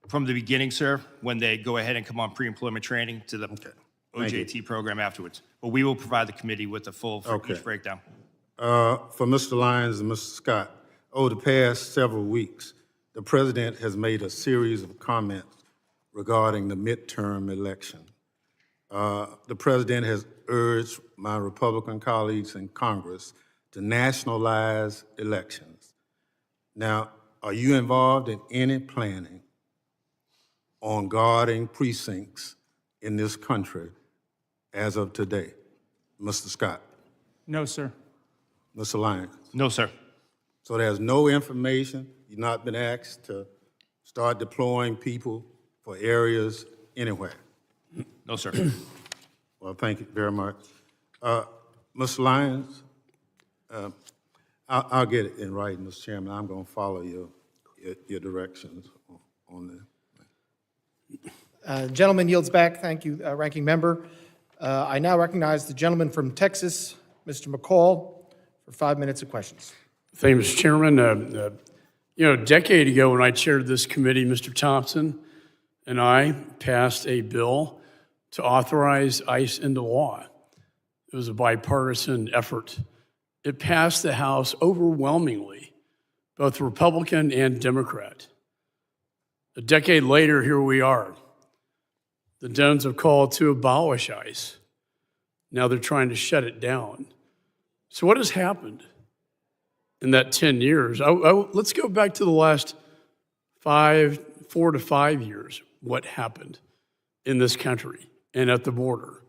from the beginning, sir, when they go ahead and come on pre-employment training to the Thank OJT program afterwards. But we will provide the committee with the full for Okay. each breakdown. For Mr. Lyons and Mr. Scott, over the past several weeks, the president has made a series of comments regarding the midterm election. The president has urged my Republican colleagues in Congress to nationalize elections. Now, are you involved in any planning on guarding precincts in this country as of today? Mr. Scott, No, sir. Mr. Lyons. No, sir. So there's no information, you've not been asked to start deploying people for areas anywhere? No, sir. Well, thank you very much. Mr. Lyons, I'll get it in writing, Mr. Chairman. I'm going to follow your directions on this. Gentleman yields back. Thank you, Ranking Member. I now recognize the gentleman from Texas, Mr. McCall, for 5 minutes of questions. Thank you, Mr. Chairman. A decade ago when I chaired this committee, Mr. Thompson and I passed a bill to authorize ICE into law. It was a bipartisan effort. It passed the House overwhelmingly, both Republican and Democrat. A decade later, here we are. The Dems have called to abolish ICE. Now they're trying to shut it down. So what has happened in that 10 years? Let's go back to the last 4 to 5 years. What happened in this country and at the border?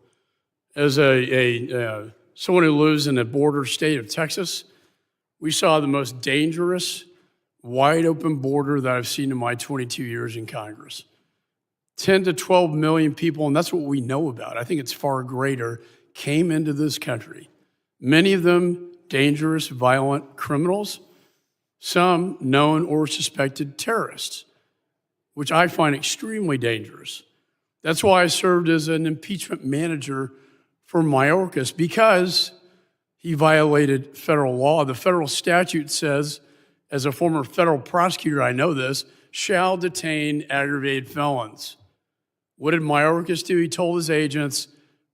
As someone who lives in the border state of Texas, we saw the most dangerous, wide open border that I've seen in my 22 years in Congress. 10 to 12 million people, and that's what we know about. I think it's far greater, came into this country. Many of them dangerous, violent criminals, some known or suspected terrorists, which I find extremely dangerous. That's why I served as an impeachment manager for Mayorkas, because he violated federal law. The federal statute says, as a former federal prosecutor, I know this, shall detain aggravated felons. What did Mayorkas do? He told his agents,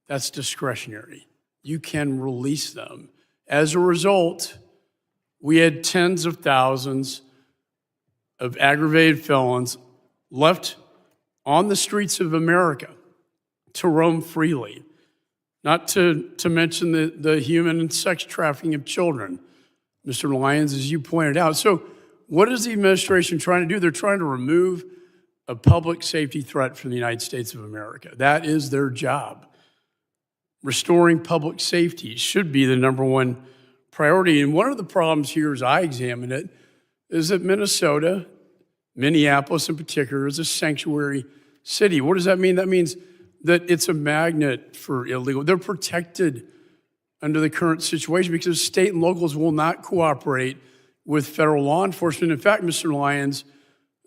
that's discretionary. You can release them. As a result, we had tens of thousands of aggravated felons left on the streets of America to roam freely, not to mention the human and sex trafficking of children, Mr. Lyons, as you pointed out. So what is the administration trying to do? They're trying to remove a public safety threat from the United States of America. That is their job. Restoring public safety should be the number one priority. And one of the problems here, as I examine it, is that Minnesota, Minneapolis in particular, is a sanctuary city. What does that mean? That means that it's a magnet for illegal. They're protected under the current situation because state and locals will not cooperate with federal law enforcement. In fact, Mr. Lyons,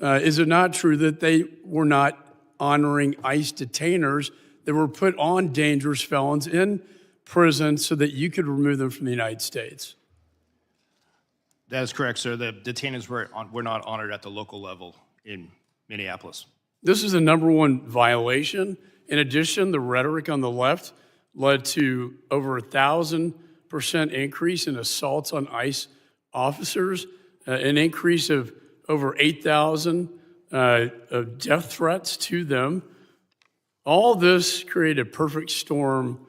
is it not true that they were not honoring ICE detainers that were put on dangerous felons in prison so that you could remove them from the United States? That is correct, sir. The detainees were not honored at the local level in Minneapolis. This is the number one violation. In addition, the rhetoric on the left led to over 1,000% increase in assaults on ICE officers, an increase of over 8,000 of death threats to them. All this created a perfect storm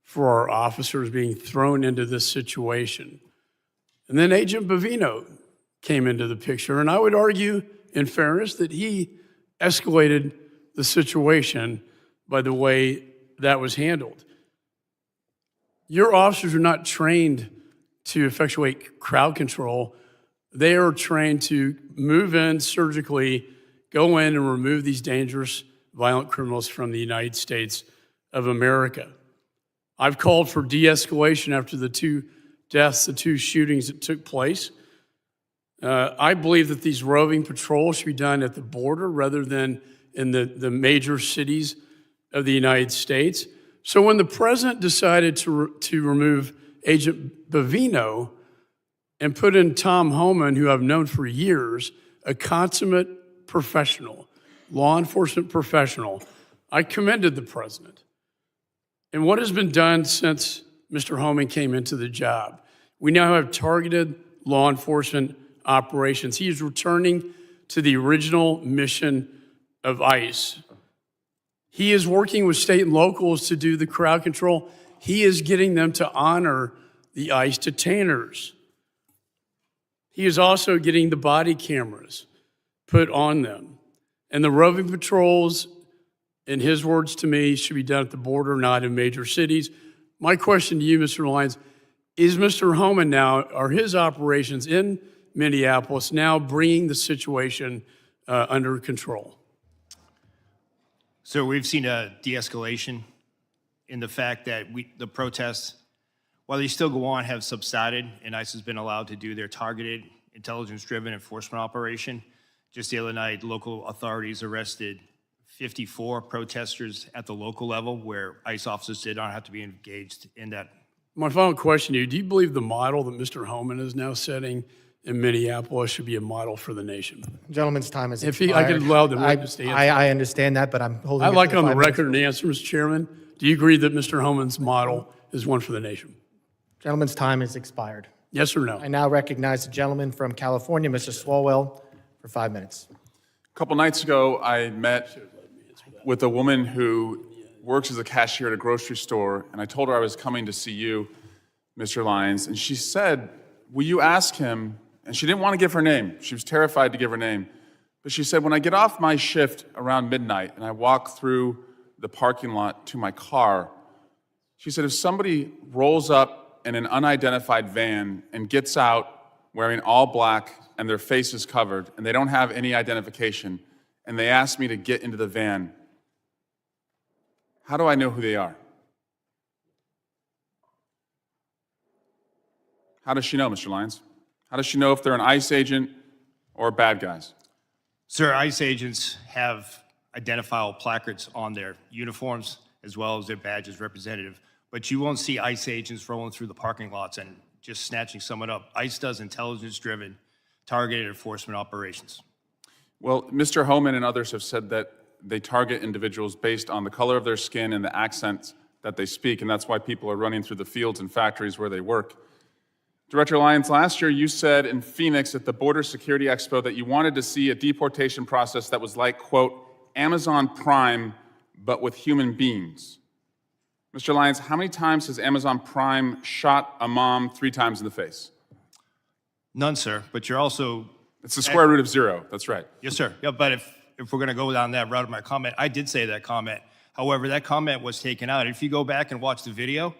for our officers being thrown into this situation. And then Agent Bovino came into the picture, and I would argue, in fairness, that he escalated the situation by the way that was handled. Your officers are not trained to effectuate crowd control. They are trained to move in surgically, go in and remove these dangerous, violent criminals from the United States of America. I've called for de-escalation after the 2 deaths, the 2 shootings that took place. I believe that these roving patrols should be done at the border rather than in the major cities of the United States. So when the president decided to remove Agent Bovino and put in Tom Homan, who I've known for years, a consummate professional, law enforcement professional, I commended the president. And what has been done since Mr. Homan came into the job? We now have targeted law enforcement operations. He is returning to the original mission of ICE. He is working with state and locals to do the crowd control. He is getting them to honor the ICE detainers. He is also getting the body cameras put on them. And the roving patrols, in his words to me, should be done at the border, not in major cities. My question to you, Mr. Lyons, is Mr. Homan now, are his operations in Minneapolis now bringing the situation under control? So we've seen a de-escalation in the fact that the protests, while they still go on, have subsided, and ICE has been allowed to do their targeted, intelligence-driven enforcement operation. Just the other night, local authorities arrested 54 protesters at the local level where ICE officers did not have to be engaged in that. My final question to you, do you believe the model that Mr. Homan is now setting in Minneapolis should be a model for the nation? Gentleman's time is If expired. I could allow the witness to answer. I understand that, but I'm holding. I'd it like to on the 5 minutes. record an answer, Mr. Chairman. Do you agree that Mr. Homan's model is one for the nation? Gentleman's time is expired. Yes or no? I now recognize the gentleman from California, Mr. Swalwell, for 5 minutes. A couple nights ago, I met with a woman who works as a cashier at a grocery store, and I told her I was coming to see you, Mr. Lyons, and she said, will you ask him, and she didn't want to give her name. She was terrified to give her name. But she said, when I get off my shift around midnight and I walk through the parking lot to my car, she said, if somebody rolls up in an unidentified van and gets out wearing all black and their face is covered and they don't have any identification and they ask me to get into the van, how do I know who they are? How does she know, Mr. Lyons? How does she know if they're an ICE agent or bad guys? Sir, ICE agents have identifiable placards on their uniforms as well as their badges representative, but you won't see ICE agents rolling through the parking lots and just snatching someone up. ICE does intelligence-driven, targeted enforcement operations. Well, Mr. Homan and others have said that they target individuals based on the color of their skin and the accents that they speak, and that's why people are running through the fields and factories where they work. Director Lyons, last year you said in Phoenix at the Border Security Expo that you wanted to see a deportation process that was like, quote, Amazon Prime, but with human beings. Mr. Lyons, how many times has Amazon Prime shot a mom 3 times in the face? None, sir, but you're also... It's the square root of 0, that's right. Yes, sir. Yeah, but if we're going to go down that route of my comment, I did say that comment. However, that comment was taken out. If you go back and watch the video,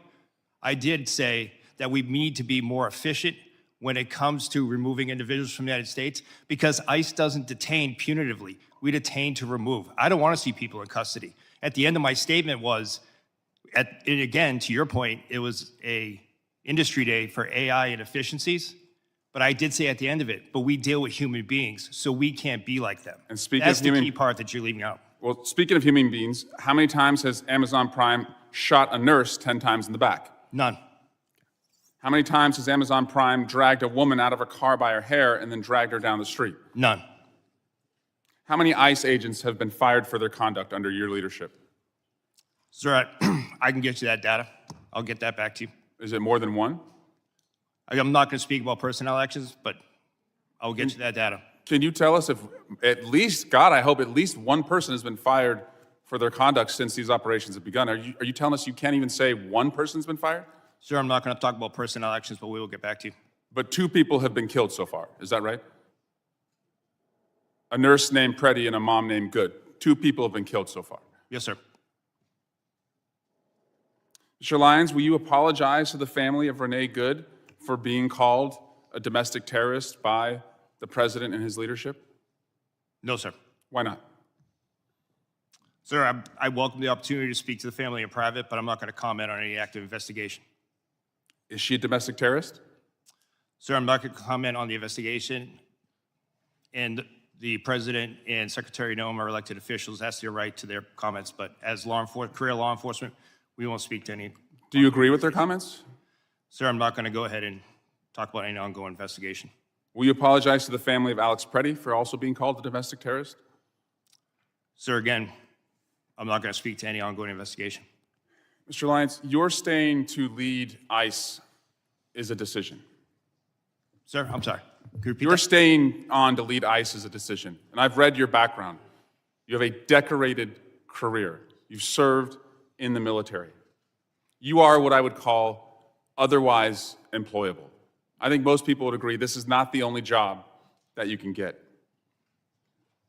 I did say that we need to be more efficient when it comes to removing individuals from the United States because ICE doesn't detain punitively. We detain to remove. I don't want to see people in custody. At the end of my statement was, again, to your point, it was a industry day for AI and efficiencies, but I did say at the end of it, but we deal with human beings, so we can't be like them. And speaking That's of the human- key part that you're leaving out. Well, speaking of human beings, how many times has Amazon Prime shot a nurse 10 times in the back? None. How many times has Amazon Prime dragged a woman out of her car by her hair and then dragged her down the street? None. How many ICE agents have been fired for their conduct under your leadership? Sir, I can get you that data. I'll get that back to you. Is it more than 1? I'm not going to speak about personnel actions, but I'll get you that data. Can you tell us if at least, God, I hope at least 1 person has been fired for their conduct since these operations have begun? Are you telling us you can't even say 1 person's been fired? Sir, I'm not going to talk about personnel actions, but we will get back to you. But 2 people have been killed so far. Is that right? A nurse named Preddy and a mom named Good. 2 people have been killed so far. Yes, sir. Mr. Lyons, will you apologize to the family of Renee Good for being called a domestic terrorist by the president and his leadership? No, sir. Why not? Sir, I welcome the opportunity to speak to the family in private, but I'm not going to comment on any active investigation. Is she a domestic terrorist? Sir, I'm not going to comment on the investigation, and the President and Secretary Noem are elected officials. That's their right to their comments, but as career law enforcement, we won't speak to any. Do you agree with their comments? Sir, I'm not going to go ahead and talk about any ongoing investigation. Will you apologize to the family of Alex Preddy for also being called a domestic terrorist? Sir, again, I'm not going to speak to any ongoing investigation. Mr. Lyons, your staying to lead ICE is a decision. Sir, I'm sorry. Could you repeat Your that? staying on to lead ICE is a decision. And I've read your background. You have a decorated career. You've served in the military. You are what I would call otherwise employable. I think most people would agree this is not the only job that you can get.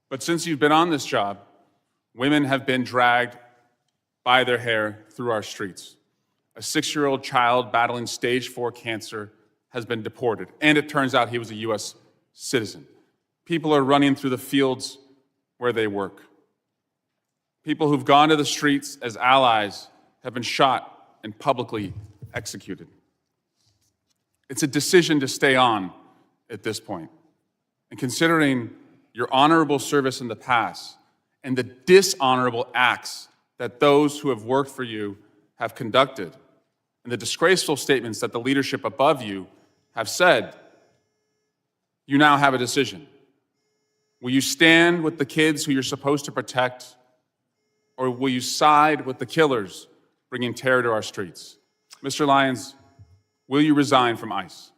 But since you've been on this job, women have been dragged by their hair through our streets. A 6-year-old child battling stage 4 cancer has been deported, and it turns out he was a U.S. citizen. People are running through the fields where they work. People who've gone to the streets as allies have been shot and publicly executed. It's a decision to stay on at this point. And considering your honorable service in the past and the dishonorable acts that those who have worked for you have conducted, and the disgraceful statements that the leadership above you have said, you now have a decision. Will you stand with the kids who you're supposed to protect, or will you side with the killers bringing terror to our streets? Mr. Lyons, will you resign from ICE?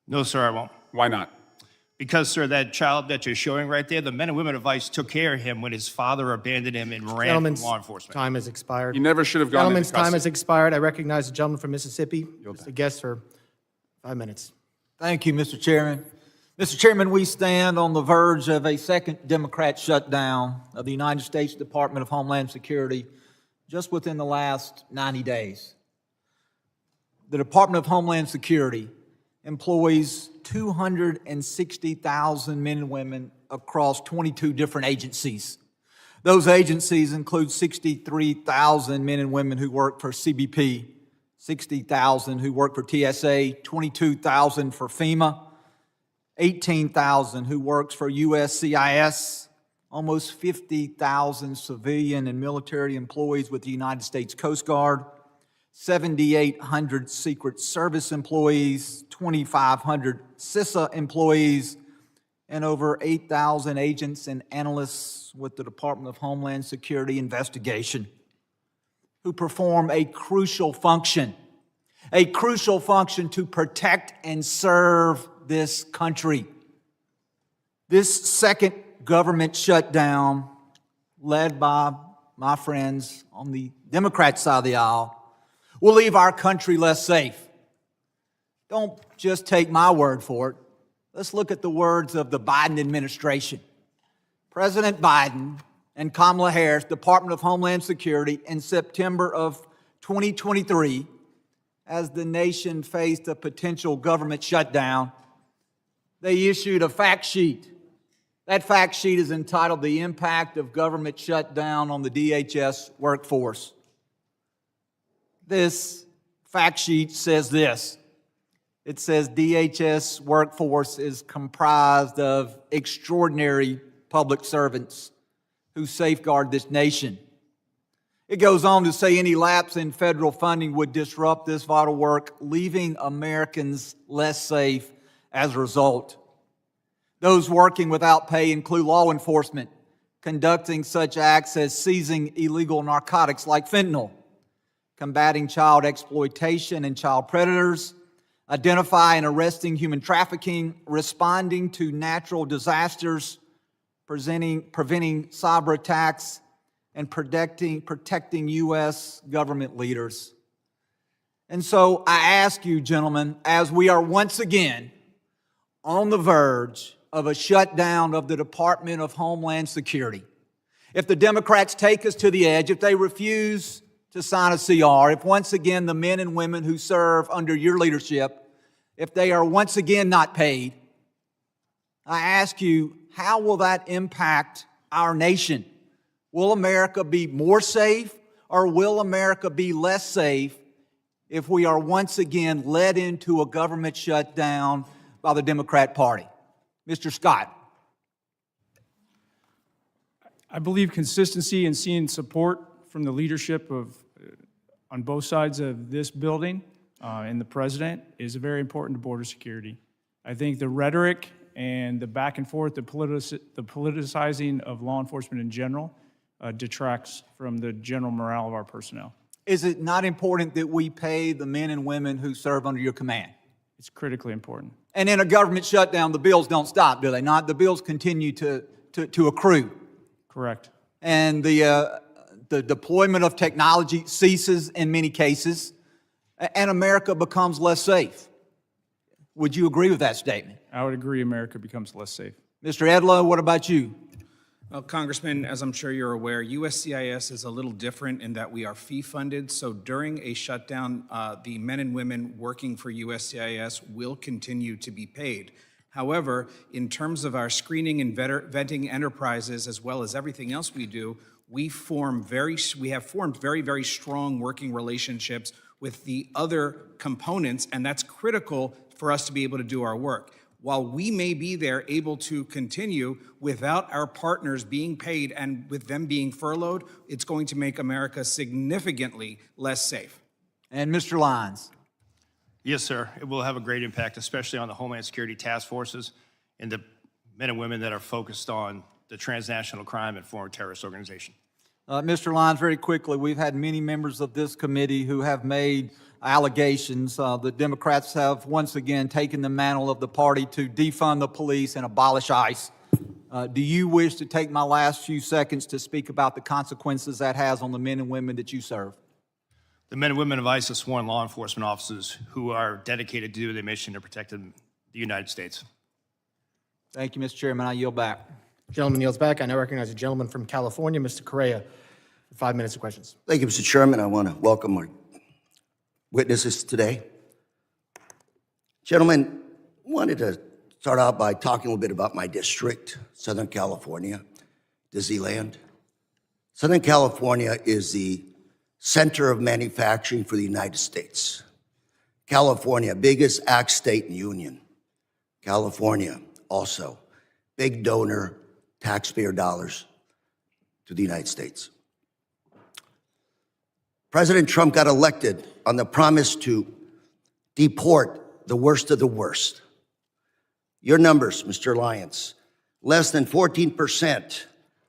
No, sir, I won't. Why not? Because, sir, that child that you're showing right there, the men and women of ICE took care of him when his father abandoned him and ran from Gentleman's law enforcement. time has expired. You never should have gone Gentleman's into time custody. has expired. I recognize the gentleman from Mississippi, Mr. Guest, for 5 minutes. Thank you, Mr. Chairman. Mr. Chairman, we stand on the verge of a second Democrat shutdown of the United States Department of Homeland Security just within the last 90 days. The Department of Homeland Security employs 260,000 men and women across 22 different agencies. Those agencies include 63,000 men and women who work for CBP, 60,000 who work for TSA, 22,000 for FEMA, 18,000 who works for USCIS, almost 50,000 civilian and military employees with the United States Coast Guard, 7,800 Secret Service employees, 2,500 CISA employees, and over 8,000 agents and analysts with the Department of Homeland Security investigation who perform a crucial function to protect and serve this country. This second government shutdown, led by my friends on the Democrat side of the aisle, will leave our country less safe. Don't just take my word for it. Let's look at the words of the Biden administration. President Biden and Kamala Harris, Department of Homeland Security, in September of 2023, as the nation faced a potential government shutdown, they issued a fact sheet. That fact sheet is entitled "The Impact of Government Shutdown on the DHS Workforce." This fact sheet says this. It says DHS workforce is comprised of extraordinary public servants who safeguard this nation. It goes on to say any lapse in federal funding would disrupt this vital work, leaving Americans less safe as a result. Those working without pay include law enforcement, conducting such acts as seizing illegal narcotics like fentanyl, combating child exploitation and child predators, identifying and arresting human trafficking, responding to natural disasters, preventing cyber attacks, and protecting U.S. government leaders. And so I ask you, gentlemen, as we are once again on the verge of a shutdown of the Department of Homeland Security, if the Democrats take us to the edge, if they refuse to sign a CR, if once again the men and women who serve under your leadership if they are once again not paid, I ask you, how will that impact our nation? Will America be more safe or will America be less safe if we are once again led into a government shutdown by the Democrat Party? Mr. Scott. I believe consistency and seeing support from the leadership of, on both sides of this building and the president is very important to border security. I think the rhetoric and the back and forth, the politicizing of law enforcement in general detracts from the general morale of our personnel. Is it not important that we pay the men and women who serve under your command? It's critically important. And in a government shutdown, the bills don't stop, do they not? The bills continue to accrue. Correct. And the deployment of technology ceases in many cases, and America becomes less safe. Would you agree with that statement? I would agree America becomes less safe. Mr. Edlow, what about you? Well, Congressman, as I'm sure you're aware, USCIS is a little different in that we are fee-funded. So during a shutdown, the men and women working for USCIS will continue to be paid. However, in terms of our screening and vetting enterprises, as well as everything else we do, we have formed very, very strong working relationships with the other components, and that's critical for us to be able to do our work. While we may be there able to continue without our partners being paid and with them being furloughed, it's going to make America significantly less safe. And Mr. Lyons. Yes, sir. It will have a great impact, especially on the Homeland Security task forces and the men and women that are focused on the transnational crime and foreign terrorist organization. Mr. Lyons, very quickly, we've had many members of this committee who have made allegations. The Democrats have once again taken the mantle of the party to defund the police and abolish ICE. Do you wish to take my last few seconds to speak about the consequences that has on the men and women that you serve? The men and women of ICE are sworn law enforcement officers who are dedicated to do their mission to protect the United States. Thank you, Mr. Chairman. I yield back. Gentleman yields back. I now recognize a gentleman from California, Mr. Correa, for 5 minutes of questions. Thank you, Mr. Chairman. I want to welcome our witnesses today. Gentlemen, wanted to start out by talking a little bit about my district, Southern California, Disneyland. Southern California is the center of manufacturing for the United States. California, biggest ag state in the Union. California, also, big donor, taxpayer dollars to the United States. President Trump got elected on the promise to deport the worst of the worst. Your numbers, Mr. Lyons, less than 14%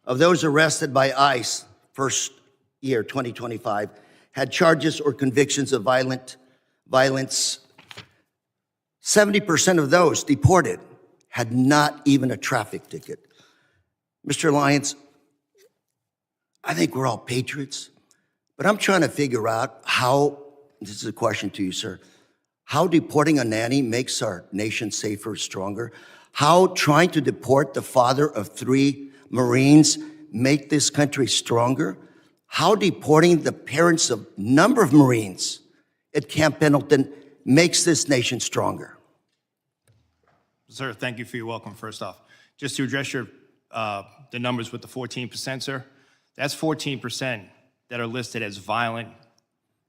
of those arrested by ICE first year, 2025, had charges or convictions of violence. 70% of those deported had not even a traffic ticket. Mr. Lyons, I think we're all patriots, but I'm trying to figure out how, this is a question to you, sir, how deporting a nanny makes our nation safer, stronger, how trying to deport the father of 3 Marines make this country stronger, how deporting the parents of a number of Marines at Camp Pendleton makes this nation stronger. Sir, thank you for your welcome, first off. Just to address your, the numbers with the 14%, sir, that's 14% that are listed as violent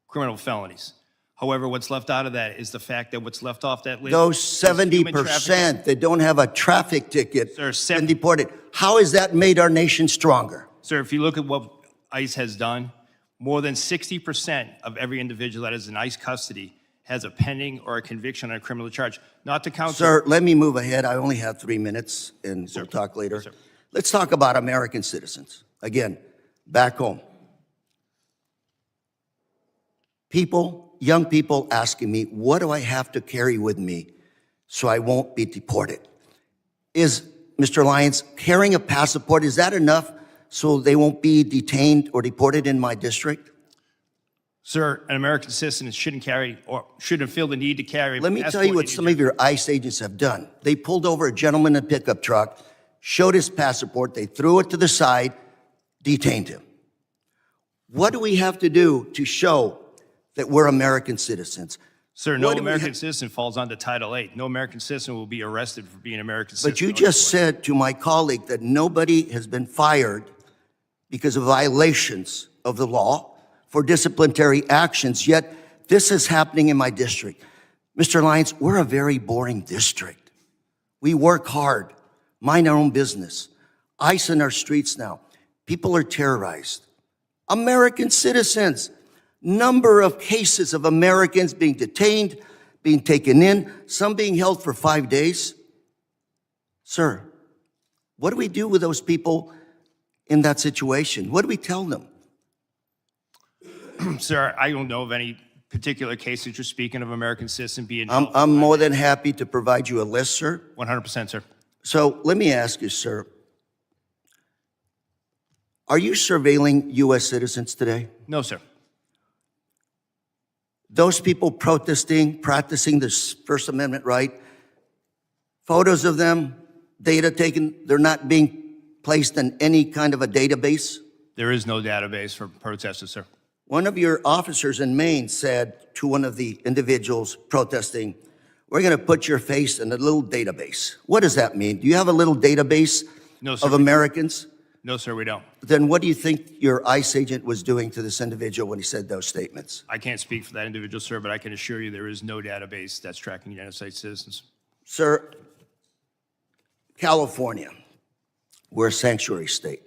criminal felonies. However, what's left out of that is the fact that what's left off that list. Those is human 70% that don't have a traffic ticket Sir, and deported, how has that made our nation stronger? Sir, if you look at what ICE has done, more than 60% of every individual that is in ICE custody has a pending or a conviction on a criminal charge. Not to count. Sir, let me move ahead. I only have 3 minutes, and we'll talk later. Sir. Let's talk about American citizens. Again, back home. People, young people asking me, what do I have to carry with me so I won't be deported? Is, Mr. Lyons, carrying a passport, is that enough so they won't be detained or deported in my district? Sir, an American citizen shouldn't carry or shouldn't feel the need to carry. Let me tell you what some of your ICE agents have done. They pulled over a gentleman in a pickup truck, showed his passport, they threw it to the side, detained him. What do we have to do to show that we're American citizens? Sir, no What do we American ha- citizen falls under Title VIII. No American citizen will be arrested for being an American citizen. But you or just deported. said to my colleague that nobody has been fired because of violations of the law for disciplinary actions, yet this is happening in my district. Mr. Lyons, we're a very boring district. We work hard, mind our own business. ICE in our streets now. People are terrorized. American citizens. Number of cases of Americans being detained, being taken in, some being held for 5 days. Sir, what do we do with those people in that situation? What do we tell them? Sir, I don't know of any particular case that you're speaking of American citizen being held. I'm more than happy to provide you a list, sir. 100%, sir. So let me ask you, sir, are you surveilling U.S. citizens today? No, sir. Those people protesting, practicing this First Amendment right, photos of them, data taken, they're not being placed in any kind of a database? There is no database for protesters, sir. One of your officers in Maine said to one of the individuals protesting, we're going to put your face in a little database. What does that mean? Do you have a little database No, sir. of Americans? No, sir, we don't. Then what do you think your ICE agent was doing to this individual when he said those statements? I can't speak for that individual, sir, but I can assure you there is no database that's tracking United States citizens. Sir, California, we're a sanctuary state.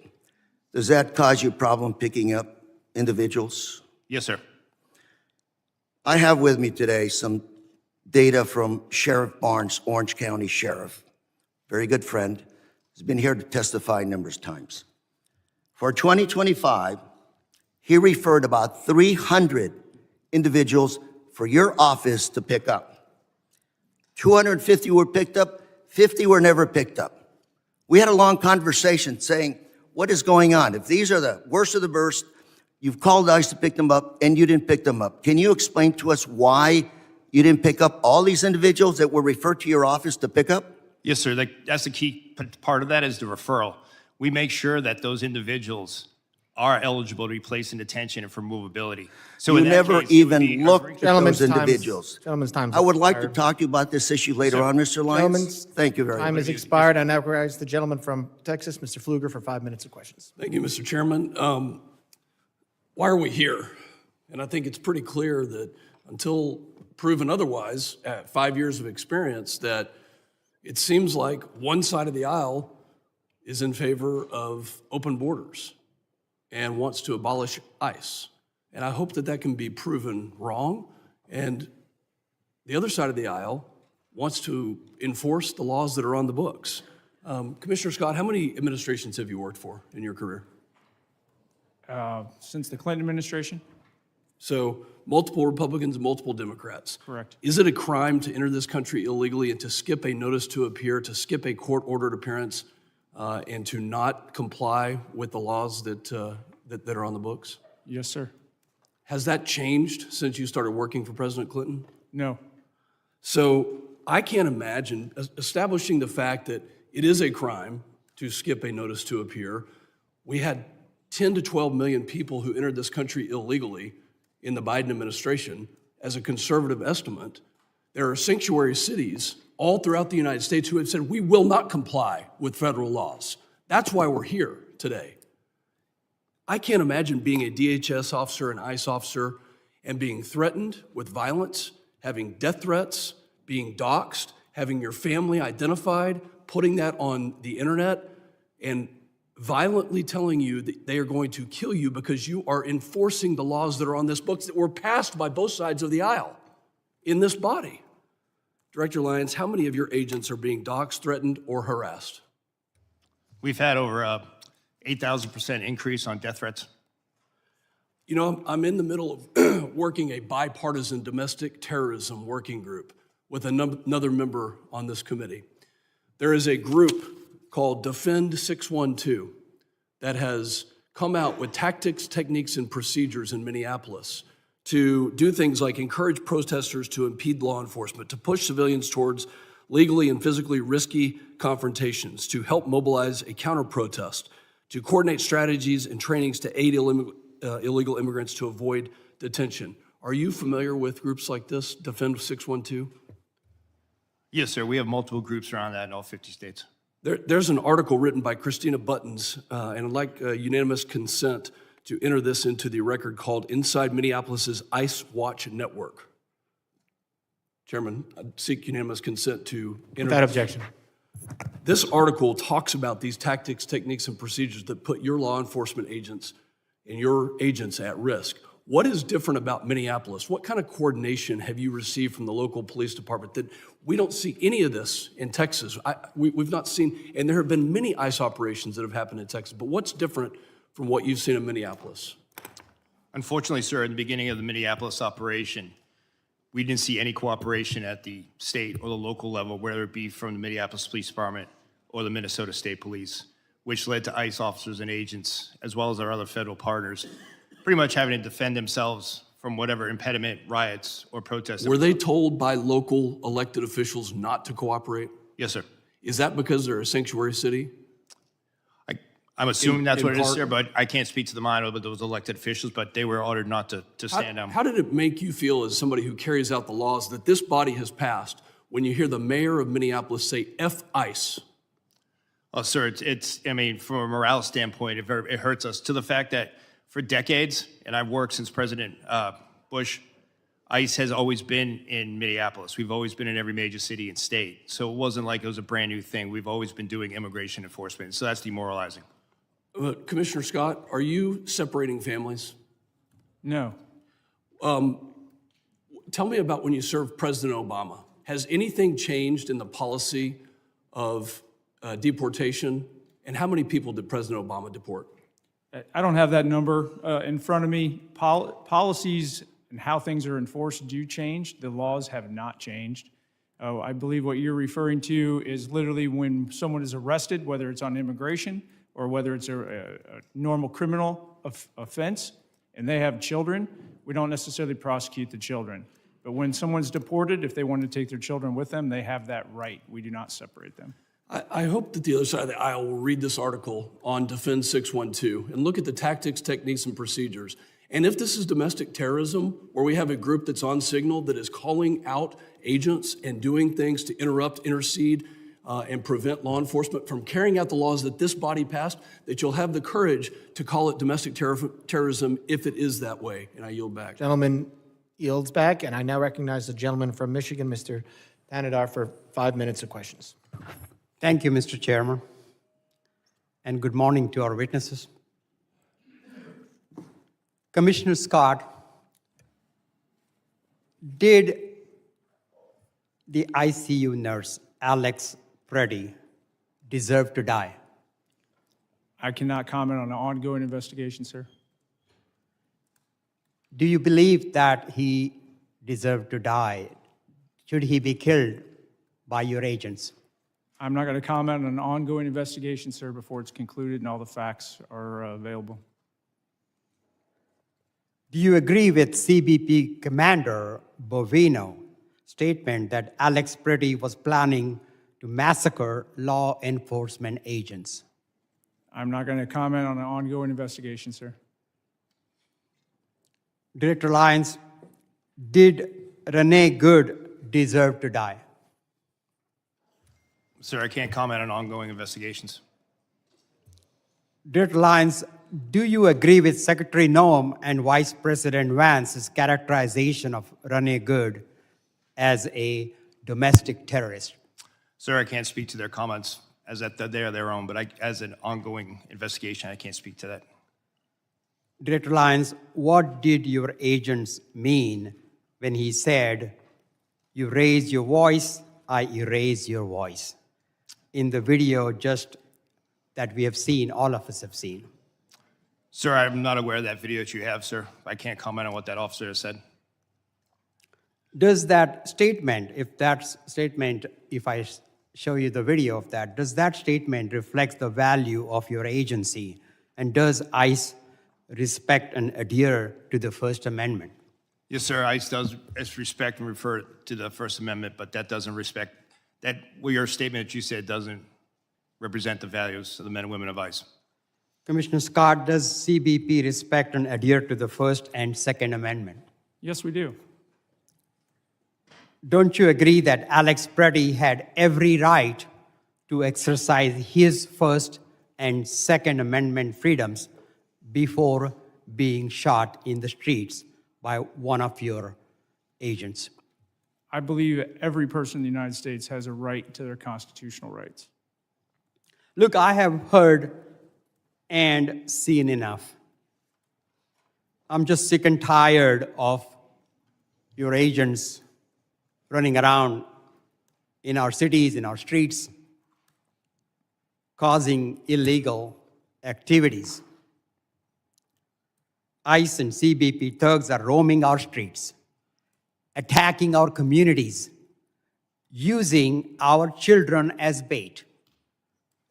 Does that cause you a problem picking up individuals? Yes, sir. I have with me today some data from Sheriff Barnes, Orange County Sheriff. Very good friend. He's been here to testify numerous times. For 2025, he referred about 300 individuals for your office to pick up. 250 were picked up, 50 were never picked up. We had a long conversation saying, what is going on? If these are the worst of the worst, you've called ICE to pick them up and you didn't pick them up. Can you explain to us why you didn't pick up all these individuals that were referred to your office to pick up? Yes, sir. That's the key part of that is the referral. We make sure that those individuals are eligible to be placed in detention and for movability. So You in that never case, it would be even a looked breach- at Gentlemen's those time's- individuals. Gentlemen's time's I would like to expired. talk to you about this issue later Sir. on, Mr. Lyons. Gentlemen's Thank you very Time much. has expired. I now recognize the gentleman from Texas, Mr. Pfluger, for 5 minutes of questions. Thank you, Mr. Chairman. Why are we here? And I think it's pretty clear that until proven otherwise, at 5 years of experience, that it seems like one side of the aisle is in favor of open borders and wants to abolish ICE. And I hope that that can be proven wrong. And the other side of the aisle wants to enforce the laws that are on the books. Commissioner Scott, how many administrations have you worked for in your career? Since the Clinton administration? So multiple Republicans, multiple Democrats. Correct. Is it a crime to enter this country illegally and to skip a notice to appear, to skip a court-ordered appearance, and to not comply with the laws that are on the books? Yes, sir. Has that changed since you started working for President Clinton? No. So I can't imagine establishing the fact that it is a crime to skip a notice to appear. We had 10 to 12 million people who entered this country illegally in the Biden administration. As a conservative estimate, there are sanctuary cities all throughout the United States who have said, we will not comply with federal laws. That's why we're here today. I can't imagine being a DHS officer, an ICE officer, and being threatened with violence, having death threats, being doxxed, having your family identified, putting that on the internet, and violently telling you that they are going to kill you because you are enforcing the laws that are on this book that were passed by both sides of the aisle in this body. Director Lyons, how many of your agents are being doxxed, threatened, or harassed? We've had over 8,000% increase on death threats. You know, I'm in the middle of working a bipartisan domestic terrorism working group with another member on this committee. There is a group called Defend 612 that has come out with tactics, techniques, and procedures in Minneapolis to do things like encourage protesters to impede law enforcement, to push civilians towards legally and physically risky confrontations, to help mobilize a counter-protest, to coordinate strategies and trainings to aid illegal immigrants to avoid detention. Are you familiar with groups like this, Defend 612? Yes, sir. We have multiple groups around that in all 50 states. There's an article written by Christina Buttons, and I'd like unanimous consent to enter this into the record called Inside Minneapolis's ICE Watch Network. Chairman, I seek unanimous consent to enter. Without objection. This article talks about these tactics, techniques, and procedures that put your law enforcement agents and your agents at risk. What is different about Minneapolis? What kind of coordination have you received from the local police department that we don't see any of this in Texas? We've not seen, and there have been many ICE operations that have happened in Texas, but what's different from what you've seen in Minneapolis? Unfortunately, sir, in the beginning of the Minneapolis operation, we didn't see any cooperation at the state or the local level, whether it be from the Minneapolis Police Department or the Minnesota State Police, which led to ICE officers and agents, as well as our other federal partners, pretty much having to defend themselves from whatever impediment, riots, or protests. Were they told by local elected officials not to cooperate? Yes, sir. Is that because they're a sanctuary city? I'm assuming that's in what it is, part- sir, but I can't speak to the mind of those elected officials, but they were ordered not to stand down. How did it make you feel as somebody who carries out the laws that this body has passed when you hear the mayor of Minneapolis say F ICE? Oh, sir, I mean, from a morale standpoint, it hurts us to the fact that for decades, and I've worked since President Bush, ICE has always been in Minneapolis. We've always been in every major city and state. So it wasn't like it was a brand new thing. We've always been doing immigration enforcement. So that's demoralizing. Commissioner Scott, are you separating families? No. Tell me about when you served President Obama. Has anything changed in the policy of deportation? And how many people did President Obama deport? I don't have that number in front of me. Policies and how things are enforced do change. The laws have not changed. I believe what you're referring to is literally when someone is arrested, whether it's on immigration or whether it's a normal criminal offense, and they have children, we don't necessarily prosecute the children. But when someone's deported, if they want to take their children with them, they have that right. We do not separate them. I hope that the other side of the aisle will read this article on Defend 612 and look at the tactics, techniques, and procedures. And if this is domestic terrorism, where we have a group that's on signal that is calling out agents and doing things to interrupt, intercede, and prevent law enforcement from carrying out the laws that this body passed, that you'll have the courage to call it domestic terrorism if it is that way. And I yield back. Gentleman yields back, and I now recognize the gentleman from Michigan, Mr. Danadar, for 5 minutes of questions. Thank you, Mr. Chairman, and good morning to our witnesses. Commissioner Scott, did the ICU nurse, Alex Preddy, deserve to die? I cannot comment on an ongoing investigation, sir. Do you believe that he deserved to die? Should he be killed by your agents? I'm not going to comment on an ongoing investigation, sir, before it's concluded and all the facts are available. Do you agree with CBP Commander Bovino's statement that Alex Preddy was planning to massacre law enforcement agents? I'm not going to comment on an ongoing investigation, sir. Director Lyons, did Renee Good deserve to die? Sir, I can't comment on ongoing investigations. Director Lyons, do you agree with Secretary Noem and Vice President Vance's characterization of Renee Good as a domestic terrorist? Sir, I can't speak to their comments as that they are their own, but as an ongoing investigation, I can't speak to that. Director Lyons, what did your agents mean when he said, "You raise your voice, I erase your voice"? In the video just that we have seen, all of us have seen. Sir, I'm not aware of that video that you have, sir. I can't comment on what that officer has said. Does that statement, if I show you the video of that, does that statement reflect the value of your agency? And does ICE respect and adhere to the First Amendment? Yes, sir, ICE does respect and refer to the First Amendment, but that doesn't respect, your statement that you said doesn't represent the values of the men and women of ICE. Commissioner Scott, does CBP respect and adhere to the First and Second Amendment? Yes, we do. Don't you agree that Alex Preddy had every right to exercise his First and Second Amendment freedoms before being shot in the streets by one of your agents? I believe every person in the United States has a right to their constitutional rights. Look, I have heard and seen enough. I'm just sick and tired of your agents running around in our cities, in our streets, causing illegal activities. ICE and CBP thugs are roaming our streets, attacking our communities, using our children as bait,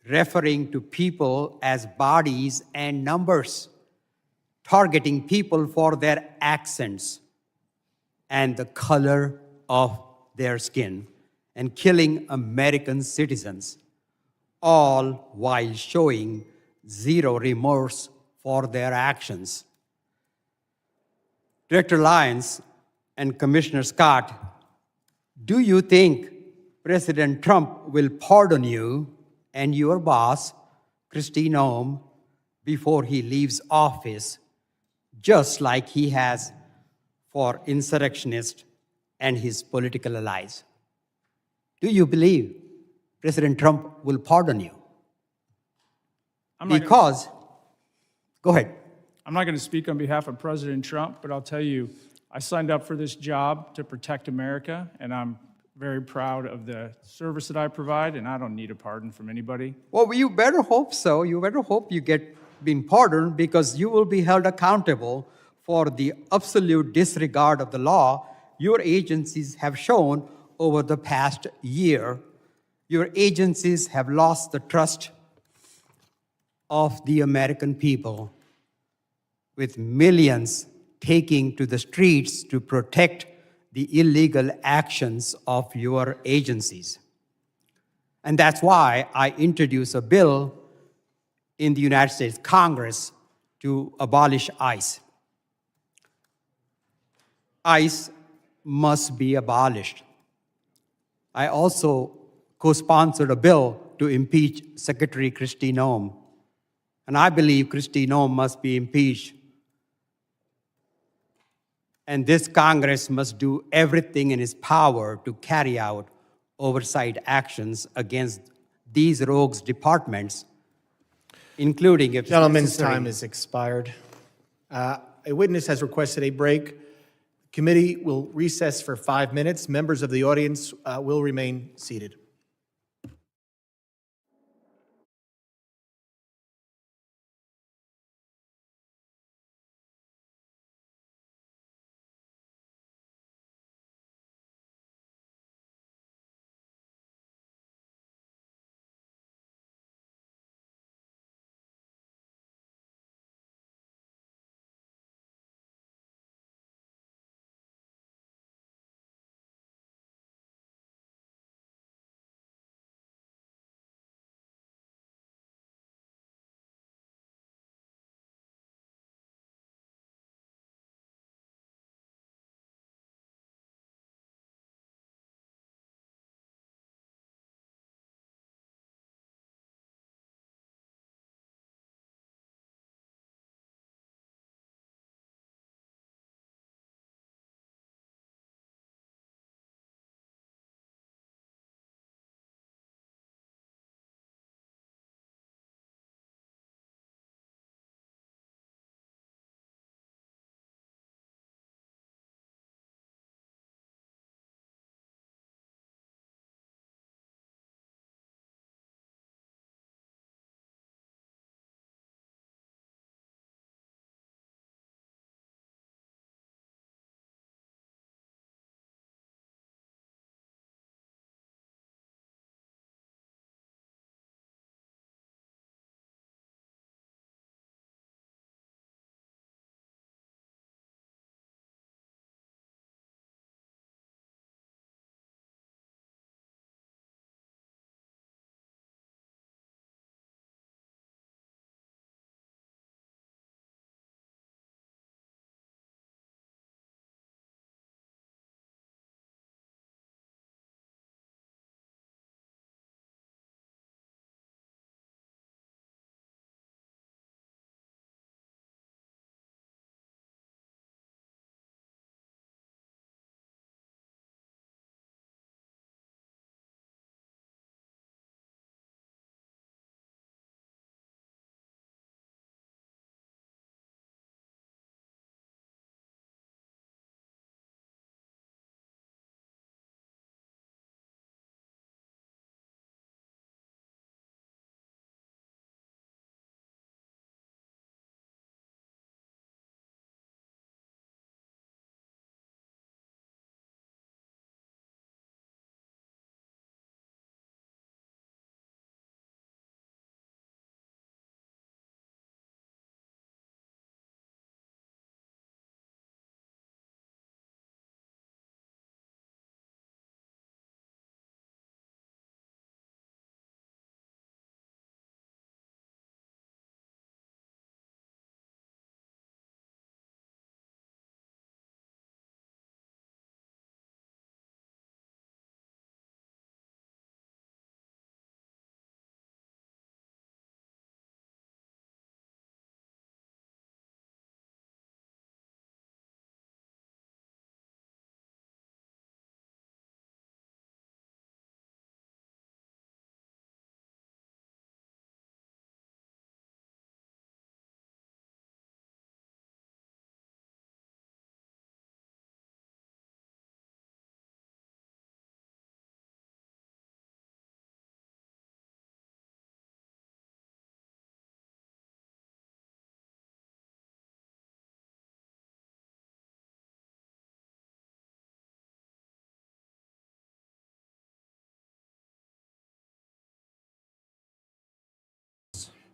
referring to people as bodies and numbers, targeting people for their accents and the color of their skin, and killing American citizens, all while showing zero remorse for their actions. Director Lyons and Commissioner Scott, do you think President Trump will pardon you and your boss, Kristi Noem, before he leaves office, just like he has for insurrectionists and his political allies? Do you believe President Trump will pardon you? Because, go ahead. I'm not going to speak on behalf of President Trump, but I'll tell you, I signed up for this job to protect America, and I'm very proud of the service that I provide, and I don't need a pardon from anybody. Well, you better hope so. You better hope you get been pardoned, because you will be held accountable for the absolute disregard of the law your agencies have shown over the past year. Your agencies have lost the trust of the American people, with millions taking to the streets to protect the illegal actions of your agencies. And that's why I introduced a bill in the United States Congress to abolish ICE. ICE must be abolished. I also co-sponsored a bill to impeach Secretary Kristi Noem. And I believe Kristi Noem must be impeached. And this Congress must do everything in its power to carry out oversight actions against these rogues departments, including if Gentleman's necessary. time has expired. A witness has requested a break. Committee will recess for 5 minutes. Members of the audience will remain seated.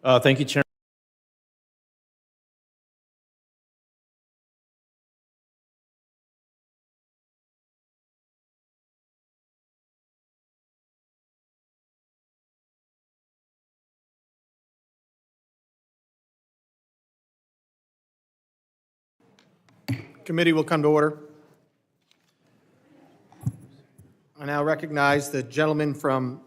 Thank you, Chairman. Committee will come to order. I now recognize the gentleman from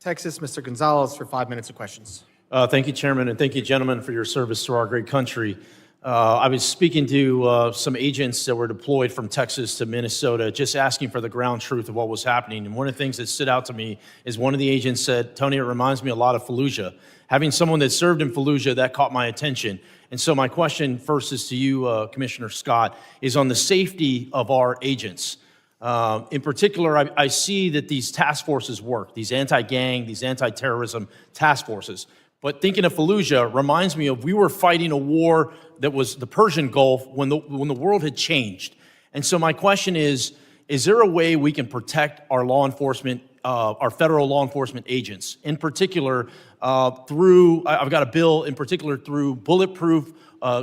Texas, Mr. Gonzalez, for 5 minutes of questions. Thank you, Chairman, and thank you, gentlemen, for your service to our great country. I was speaking to some agents that were deployed from Texas to Minnesota, just asking for the ground truth of what was happening. And one of the things that stood out to me is one of the agents said, Tony, it reminds me a lot of Fallujah. Having someone that served in Fallujah, that caught my attention. And so my question first is to you, Commissioner Scott, is on the safety of our agents. In particular, I see that these task forces work, these anti-gang, these anti-terrorism task forces. But thinking of Fallujah reminds me of we were fighting a war that was the Persian Gulf when the world had changed. And so my question is there a way we can protect our law enforcement, our federal law enforcement agents, in particular through, I've got a bill in particular through bulletproof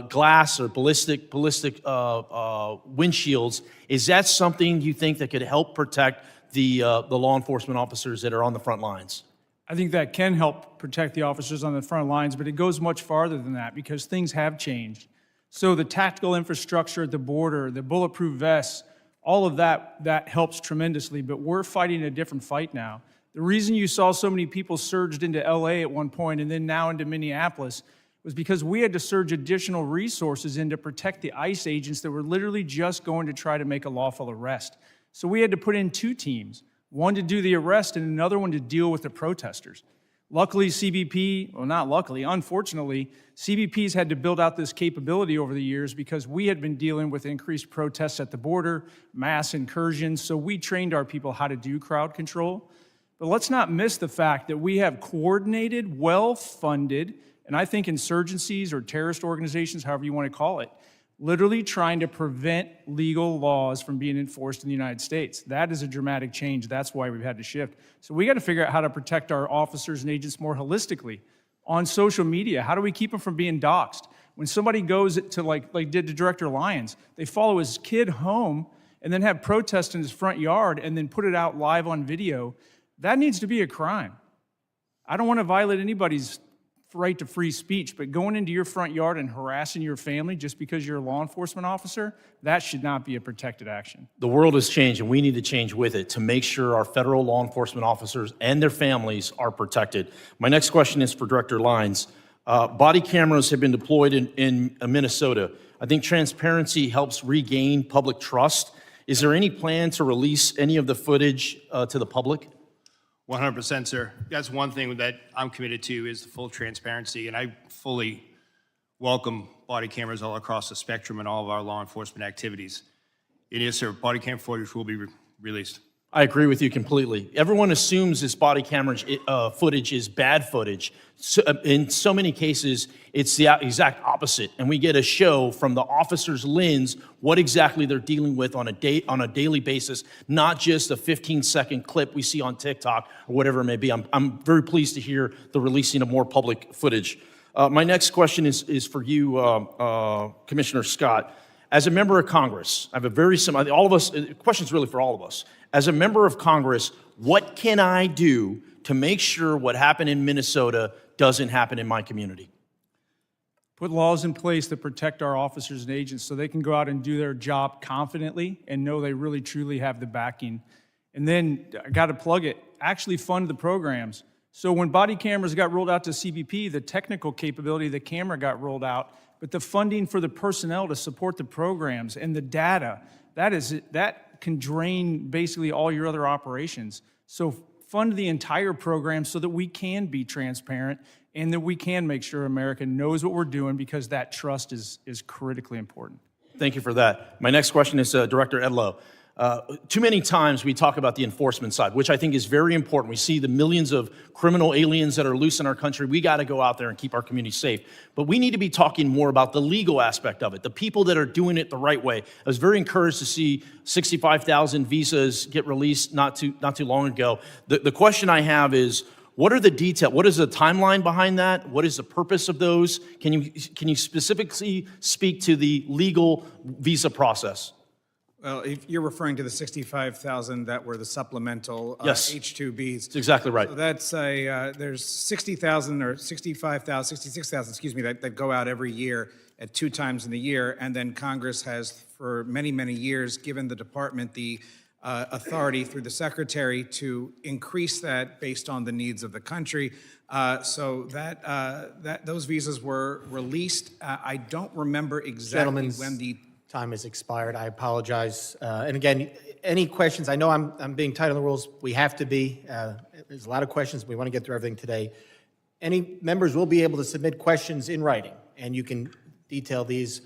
glass or ballistic windshields. Is that something you think that could help protect the law enforcement officers that are on the front lines? I think that can help protect the officers on the front lines, but it goes much farther than that because things have changed. So the tactical infrastructure at the border, the bulletproof vests, all of that helps tremendously, but we're fighting a different fight now. The reason you saw so many people surged into LA at one point and then now into Minneapolis was because we had to surge additional resources in to protect the ICE agents that were literally just going to try to make a lawful arrest. So we had to put in 2 teams, one to do the arrest and another one to deal with the protesters. Luckily, CBP, well, not luckily, unfortunately, CBP's had to build out this capability over the years because we had been dealing with increased protests at the border, mass incursions, so we trained our people how to do crowd control. But let's not miss the fact that we have coordinated, well-funded, and I think insurgencies or terrorist organizations, however you want to call it, literally trying to prevent legal laws from being enforced in the United States. That is a dramatic change. That's why we've had to shift. So we got to figure out how to protect our officers and agents more holistically. On social media, how do we keep them from being doxxed? When somebody goes to like did to Director Lyons, they follow his kid home and then have protests in his front yard and then put it out live on video. That needs to be a crime. I don't want to violate anybody's right to free speech, but going into your front yard and harassing your family just because you're a law enforcement officer, that should not be a protected action. The world has changed, and we need to change with it to make sure our federal law enforcement officers and their families are protected. My next question is for Director Lyons. Body cameras have been deployed in Minnesota. I think transparency helps regain public trust. Is there any plan to release any of the footage to the public? 100%, sir. That's one thing that I'm committed to is the full transparency, and I fully welcome body cameras all across the spectrum in all of our law enforcement activities. And yes, sir, body cam footage will be released. I agree with you completely. Everyone assumes this body camera footage is bad footage. So, in so many cases, it's the exact opposite. And we get a show from the officer's lens what exactly they're dealing with on a daily basis, not just a 15-second clip we see on TikTok or whatever it may be. I'm very pleased to hear the releasing of more public footage. My next question is for you, Commissioner Scott. As a member of Congress, I have a very similar, all of us, the question's really for all of us. As a member of Congress, what can I do to make sure what happened in Minnesota doesn't happen in my community? Put laws in place that protect our officers and agents so they can go out and do their job confidently and know they really truly have the backing. And then, I got to plug it, actually fund the programs. So when body cameras got rolled out to CBP, the technical capability of the camera got rolled out, but the funding for the personnel to support the programs and the data, that can drain basically all your other operations. So fund the entire program so that we can be transparent and that we can make sure America knows what we're doing because that trust is critically important. Thank you for that. My next question is Director Edlow. Too many times we talk about the enforcement side, which I think is very important. We see the millions of criminal aliens that are loose in our country. We got to go out there and keep our community safe. But we need to be talking more about the legal aspect of it, the people that are doing it the right way. I was very encouraged to see 65,000 visas get released not too long ago. The question I have is, What are the details? What is the timeline behind that? What is the purpose of those? Can you specifically speak to the legal visa process? Well, if you're referring to the 65,000 that were the supplemental Yes. H-2Bs. That's exactly right. So that's there's 60,000 or 65,000, 66,000, excuse me, that go out every year at 2 times in the year. And then Congress has, for many, many years, given the department the authority through the secretary to increase that based on the needs of the country. So those visas were released. I don't remember exactly Gentlemen's when the time has expired. I apologize. And again, any questions? I know I'm being tight on the rules. We have to be. There's a lot of questions. We want to get through everything today. Any members will be able to submit questions in writing, and you can detail these.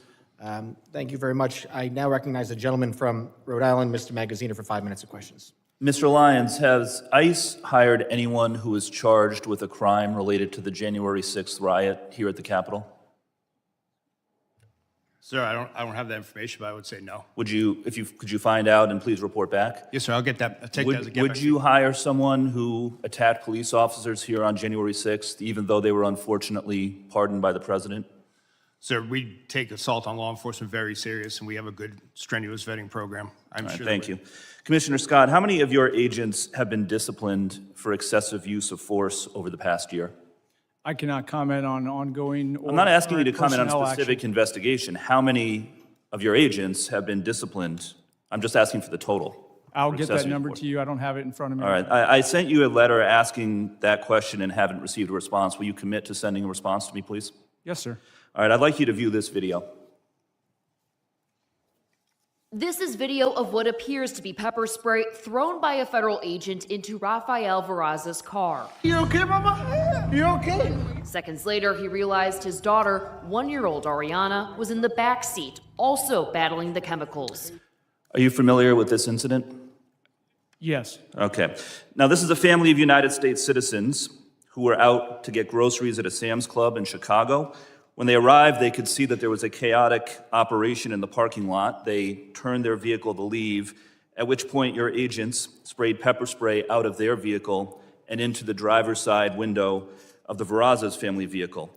Thank you very much. I now recognize the gentleman from Rhode Island, Mr. Magaziner, for 5 minutes of questions. Mr. Lyons, has ICE hired anyone who is charged with a crime related to the January 6th riot here at the Capitol? Sir, I don't have that information, but I would say no. Could you find out and please report back? Yes, sir, I'll get that. I'll take that as a get Would back. you hire someone who attacked police officers here on January 6th, even though they were unfortunately pardoned by the president? Sir, we take assault on law enforcement very serious, and we have a good, strenuous vetting program. I'm All right, sure. thank you. Commissioner Scott, how many of your agents have been disciplined for excessive use of force over the past year? I cannot comment on ongoing or I'm not asking you to current comment on personnel specific action. investigation. How many of your agents have been disciplined? I'm just asking for the total. I'll for get that excessive number force. to you. I don't have it in front of me. All right. I sent you a letter asking that question and haven't received a response. Will you commit to sending a response to me, please? Yes, sir. All right. I'd like you to view this video. This is video of what appears to be pepper spray thrown by a federal agent into Rafael Veraza's car. You okay, Mama? You okay? Seconds later, he realized his daughter, 1-year-old Ariana, was in the back seat, also battling the chemicals. Are you familiar with this incident? Yes. Okay. Now, this is a family of United States citizens who were out to get groceries at a Sam's Club in Chicago. When they arrived, they could see that there was a chaotic operation in the parking lot. They turned their vehicle to leave, at which point your agents sprayed pepper spray out of their vehicle and into the driver's side window of the Veraza's family vehicle.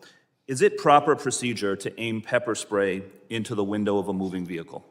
Is it proper procedure to aim pepper spray into the window of a moving vehicle?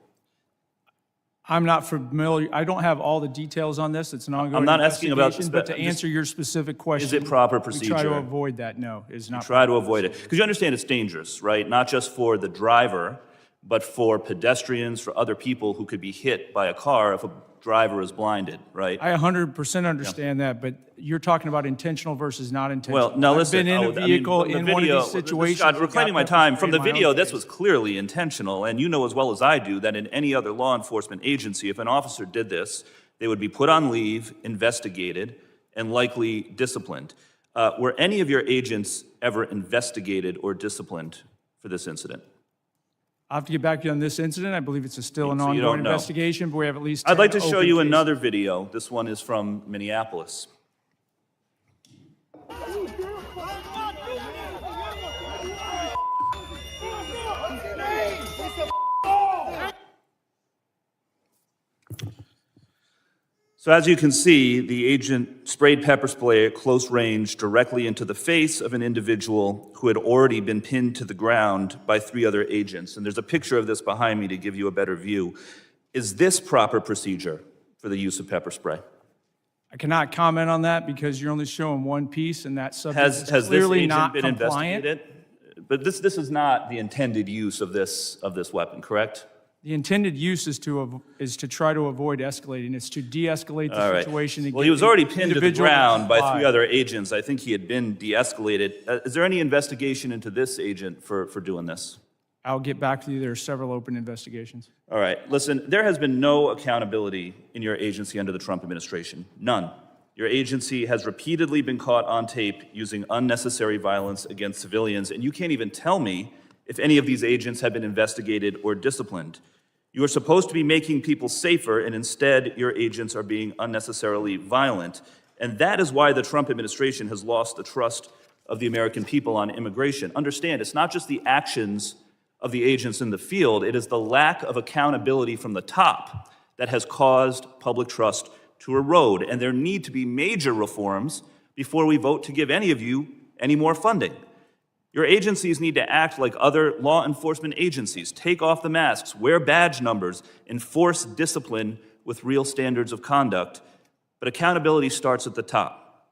I'm not familiar. I don't have all the details on this. It's an ongoing I'm not asking about investigation, but to answer your specific question, Is it proper we try to procedure? avoid that. No, it's not. Try to avoid it. Because you understand it's dangerous, right? Not just for the driver, but for pedestrians, for other people who could be hit by a car if a driver is blinded, right? I 100% understand that, but you're talking about intentional versus not intentional. Well, now listen. I've been in a vehicle from the in video, one of these situations. Scott, that reclaiming got my pepper time. spray From the in my own video, this face. was clearly intentional, and you know as well as I do that in any other law enforcement agency, if an officer did this, they would be put on leave, investigated, and likely disciplined. Were any of your agents ever investigated or disciplined for this incident? I'll have to get back to you on this incident. I believe it's still an So you ongoing don't know. investigation, but we have at least 10 I'd like to show open you cases. another video. This one is from Minneapolis. So as you can see, the agent sprayed pepper spray at close range directly into the face of an individual who had already been pinned to the ground by 3 other agents. And there's a picture of this behind me to give you a better view. Is this proper procedure for the use of pepper spray? I cannot comment on that because you're only showing one piece, and that subject Has is this clearly agent not been compliant. investigated? But this is not the intended use of this weapon, correct? The intended use is to try to avoid escalating. It's to de-escalate All the right. situation. And Well, get he was the already pinned to the individual ground by comply. 3 other agents. I think he had been de-escalated. Is there any investigation into this agent for doing this? I'll get back to you. There are several open investigations. All right, listen, there has been no accountability in your agency under the Trump administration. None. Your agency has repeatedly been caught on tape using unnecessary violence against civilians, and you can't even tell me if any of these agents have been investigated or disciplined. You are supposed to be making people safer, and instead, your agents are being unnecessarily violent. And that is why the Trump administration has lost the trust of the American people on immigration. Understand, it's not just the actions of the agents in the field, it is the lack of accountability from the top that has caused public trust to erode. And there need to be major reforms before we vote to give any of you any more funding. Your agencies need to act like other law enforcement agencies, take off the masks, wear badge numbers, enforce discipline with real standards of conduct. But accountability starts at the top.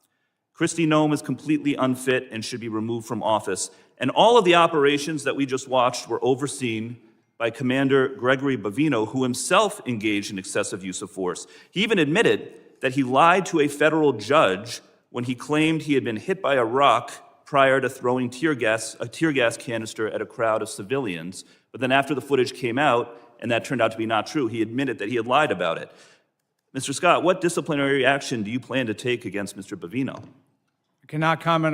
Kristi Noem is completely unfit and should be removed from office. And all of the operations that we just watched were overseen by Commander Gregory Bavino, who himself engaged in excessive use of force. He even admitted that he lied to a federal judge when he claimed he had been hit by a rock prior to throwing a tear gas canister at a crowd of civilians. But then after the footage came out, and that turned out to be not true, he admitted that he had lied about it. Mr. Scott, what disciplinary action do you plan to take against Mr. Bavino? I cannot comment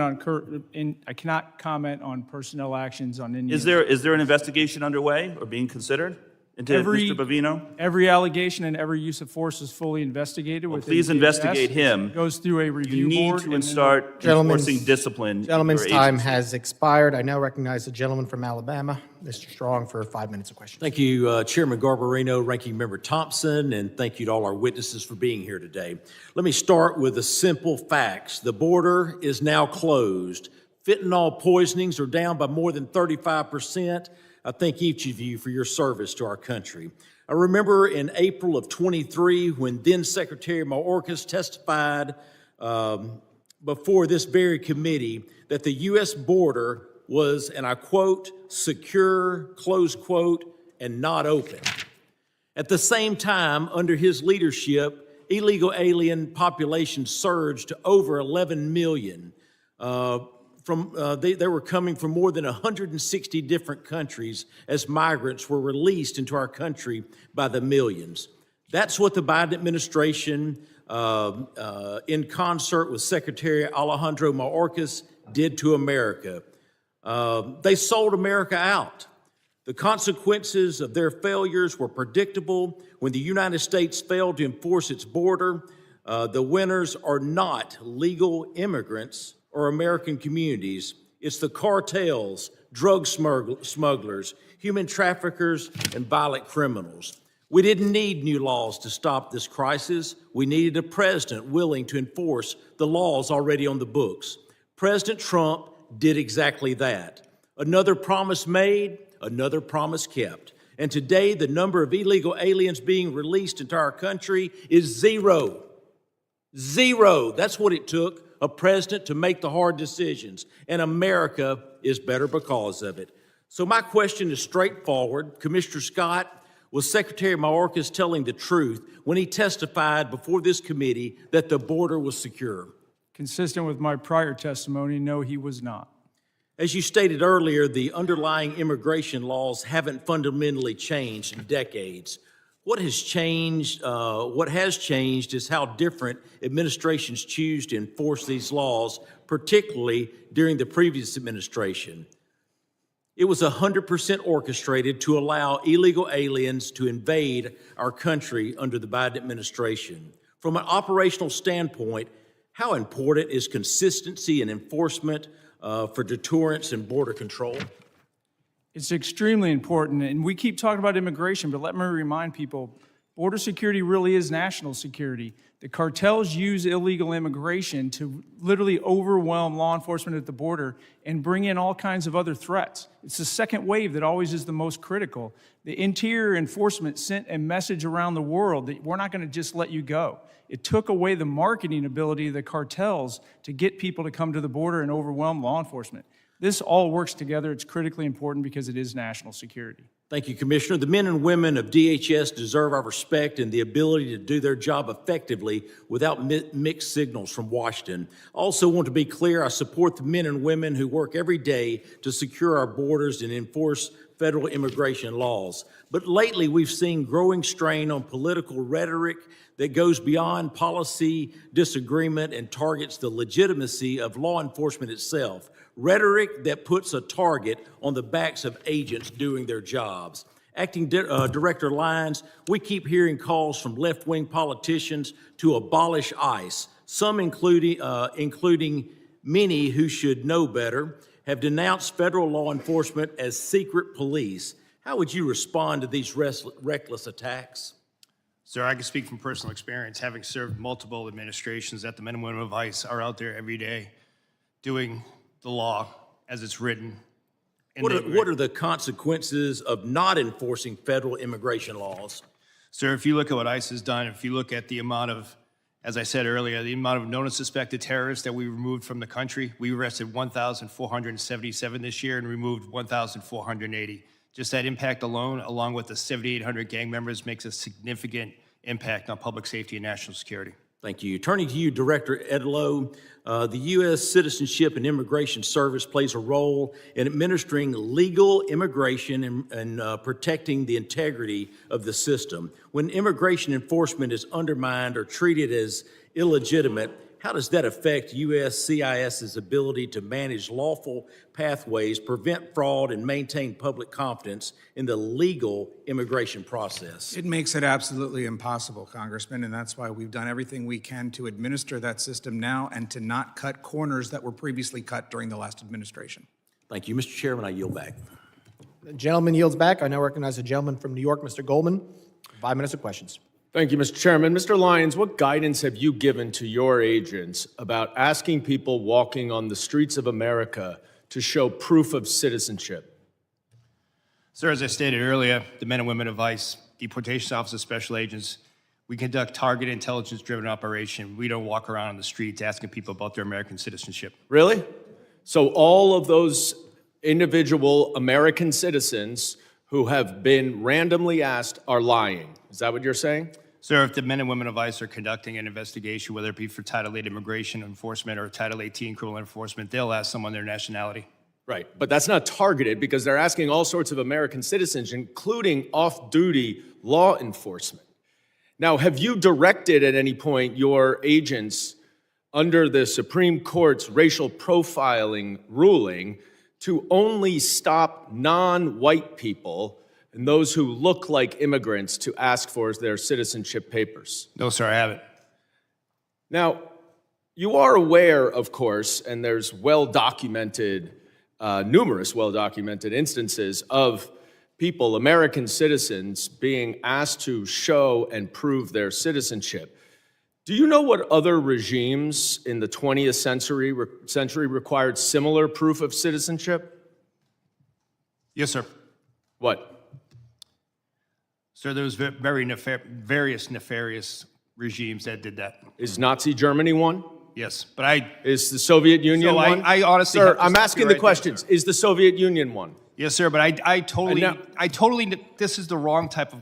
on personnel actions on Indians. Is there an investigation underway or being considered into Mr. Bavino? Every allegation and every use of force is fully investigated. Well, within please DHS. investigate him. It goes through a review You need board. to and start enforcing discipline. in Gentleman's your time agency. has expired. I now recognize the gentleman from Alabama, Mr. Strong, for 5 minutes of questions. Thank you, Chairman Garbarino, Ranking Member Thompson, and thank you to all our witnesses for being here today. Let me start with the simple facts. The border is now closed. Fentanyl poisonings are down by more than 35%. I thank each of you for your service to our country. I remember in April of 23 when then Secretary Mayorkas testified before this very committee that the U.S. border was, and I quote, secure, close quote, and not open. At the same time, under his leadership, illegal alien population surged to over 11 million. They were coming from more than 160 different countries as migrants were released into our country by the millions. That's what the Biden administration, in concert with Secretary Alejandro Mayorkas, did to America. They sold America out. The consequences of their failures were predictable. When the United States failed to enforce its border, the winners are not legal immigrants or American communities. It's the cartels, drug smugglers, human traffickers, and violent criminals. We didn't need new laws to stop this crisis. We needed a president willing to enforce the laws already on the books. President Trump did exactly that. Another promise made, another promise kept. And today, the number of illegal aliens being released into our country is zero. Zero. That's what it took a president to make the hard decisions, and America is better because of it. So my question is straightforward. Commissioner Scott, was Secretary Mayorkas telling the truth when he testified before this committee that the border was secure? Consistent with my prior testimony, no, he was not. As you stated earlier, the underlying immigration laws haven't fundamentally changed in decades. What has changed is how different administrations choose to enforce these laws, particularly during the previous administration. It was 100% orchestrated to allow illegal aliens to invade our country under the Biden administration. From an operational standpoint, how important is consistency and enforcement for deterrence and border control? It's extremely important, and we keep talking about immigration, but let me remind people, border security really is national security. The cartels use illegal immigration to literally overwhelm law enforcement at the border and bring in all kinds of other threats. It's the second wave that always is the most critical. The Interior Enforcement sent a message around the world that we're not going to just let you go. It took away the marketing ability of the cartels to get people to come to the border and overwhelm law enforcement. This all works together. It's critically important because it is national security. Thank you, Commissioner. The men and women of DHS deserve our respect and the ability to do their job effectively without mixed signals from Washington. I also want to be clear, I support the men and women who work every day to secure our borders and enforce federal immigration laws. But lately, we've seen growing strain on political rhetoric that goes beyond policy disagreement and targets the legitimacy of law enforcement itself. Rhetoric that puts a target on the backs of agents doing their jobs. Acting Director Lyons, we keep hearing calls from left-wing politicians to abolish ICE. Some, including many who should know better, have denounced federal law enforcement as secret police. How would you respond to these reckless attacks? Sir, I can speak from personal experience, having served multiple administrations, that the men and women of ICE are out there every day doing the law as it's written. What are the consequences of not enforcing federal immigration laws? Sir, if you look at what ICE has done, if you look at the amount of, as I said earlier, the amount of known and suspected terrorists that we removed from the country, we arrested 1,477 this year and removed 1,480. Just that impact alone, along with the 7,800 gang members, makes a significant impact on public safety and national security. Thank you. Turning to you, Director Edlow, the U.S. Citizenship and Immigration Service plays a role in administering legal immigration and protecting the integrity of the system. When immigration enforcement is undermined or treated as illegitimate, how does that affect USCIS's ability to manage lawful pathways, prevent fraud, and maintain public confidence in the legal immigration process? It makes it absolutely impossible, Congressman, and that's why we've done everything we can to administer that system now and to not cut corners that were previously cut during the last administration. Thank you. Mr. Chairman, I yield back. The gentleman yields back. I now recognize the gentleman from New York, Mr. Goldman. 5 minutes of questions. Thank you, Mr. Chairman. Mr. Lyons, what guidance have you given to your agents about asking people walking on the streets of America to show proof of citizenship? Sir, as I stated earlier, the men and women of ICE, deportation officers, special agents, we conduct targeted intelligence-driven operation. We don't walk around on the streets asking people about their American citizenship. Really? So all of those individual American citizens who have been randomly asked are lying. Is that what you're saying? Sir, if the men and women of ICE are conducting an investigation, whether it be for Title 8 immigration enforcement or Title 18 criminal enforcement, they'll ask someone their nationality. Right, but that's not targeted because they're asking all sorts of American citizens, including off-duty law enforcement. Now, have you directed at any point your agents under the Supreme Court's racial profiling ruling to only stop non-white people and those who look like immigrants to ask for their citizenship papers? No, sir, I haven't. Now, you are aware, of course, and there's well-documented, numerous well-documented instances of people, American citizens, being asked to show and prove their citizenship. Do you know what other regimes in the 20th century required similar proof of citizenship? Yes, sir. What? Sir, there was various nefarious regimes that did that. Is Nazi Germany one? Yes, but Is the Soviet Union one? I honestly, Sir, I'm asking the questions. Is the Soviet Union one? Yes, sir, but I totally, this is the wrong type of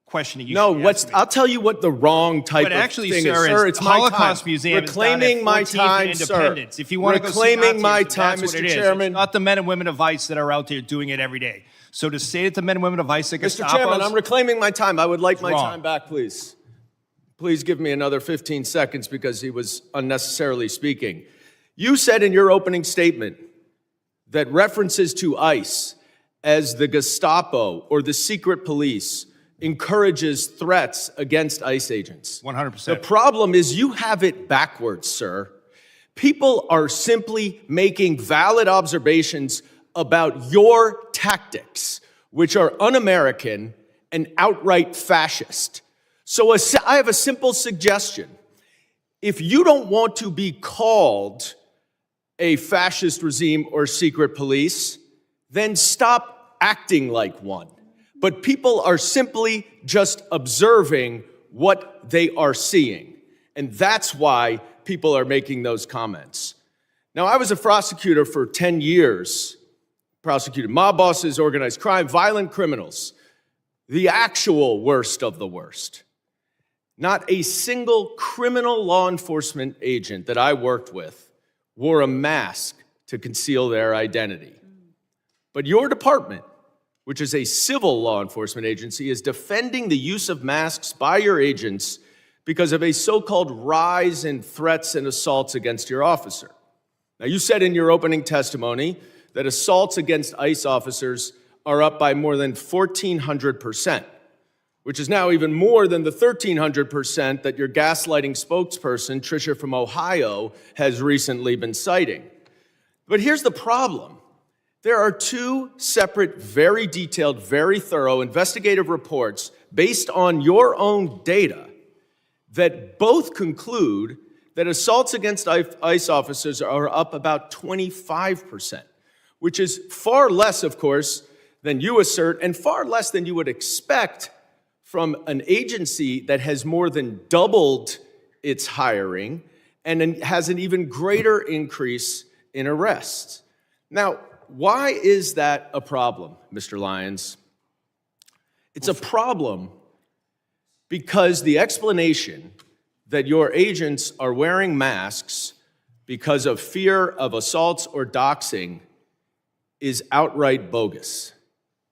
questioning. I'll tell you what the wrong type of actually, thing sir, is. Sir, it's it's my Holocaust time. Museum is Reclaiming down my at 14th time, and sir. Independence. If you want to go see Reclaiming my Nazism, time, that's what Mr. it is. Chairman. It's not the men and women of ICE that are out there doing it every day. So to say that the men and women of ICE are Mr. Chairman, I'm reclaiming my time. I would like my wrong. time back, please. Please give me another 15 seconds because he was unnecessarily speaking. You said in your opening statement that references to ICE as the Gestapo or the secret police encourages threats against ICE agents. 100%. The problem is you have it backwards, sir. People are simply making valid observations about your tactics, which are un-American and outright fascist. So I have a simple suggestion. If you don't want to be called a fascist regime or secret police, then stop acting like one. But people are simply just observing what they are seeing. And that's why people are making those comments. Now, I was a prosecutor for 10 years, prosecuted mob bosses, organized crime, violent criminals, the actual worst of the worst. Not a single criminal law enforcement agent that I worked with wore a mask to conceal their identity. But your department, which is a civil law enforcement agency, is defending the use of masks by your agents because of a so-called rise in threats and assaults against your officer. Now, you said in your opening testimony that assaults against ICE officers are up by more than 1,400%, which is now even more than the 1,300% that your gaslighting spokesperson, Tricia from Ohio, has recently been citing. But here's the problem. There are two separate, very detailed, very thorough investigative reports based on your own data, that both conclude that assaults against ICE officers are up about 25%, which is far less, of course, than you assert, and far less than you would expect from an agency that has more than doubled its hiring and has an even greater increase in arrests. Now, why is that a problem, Mr. Lyons? It's a problem because the explanation that your agents are wearing masks because of fear of assaults or doxing is outright bogus.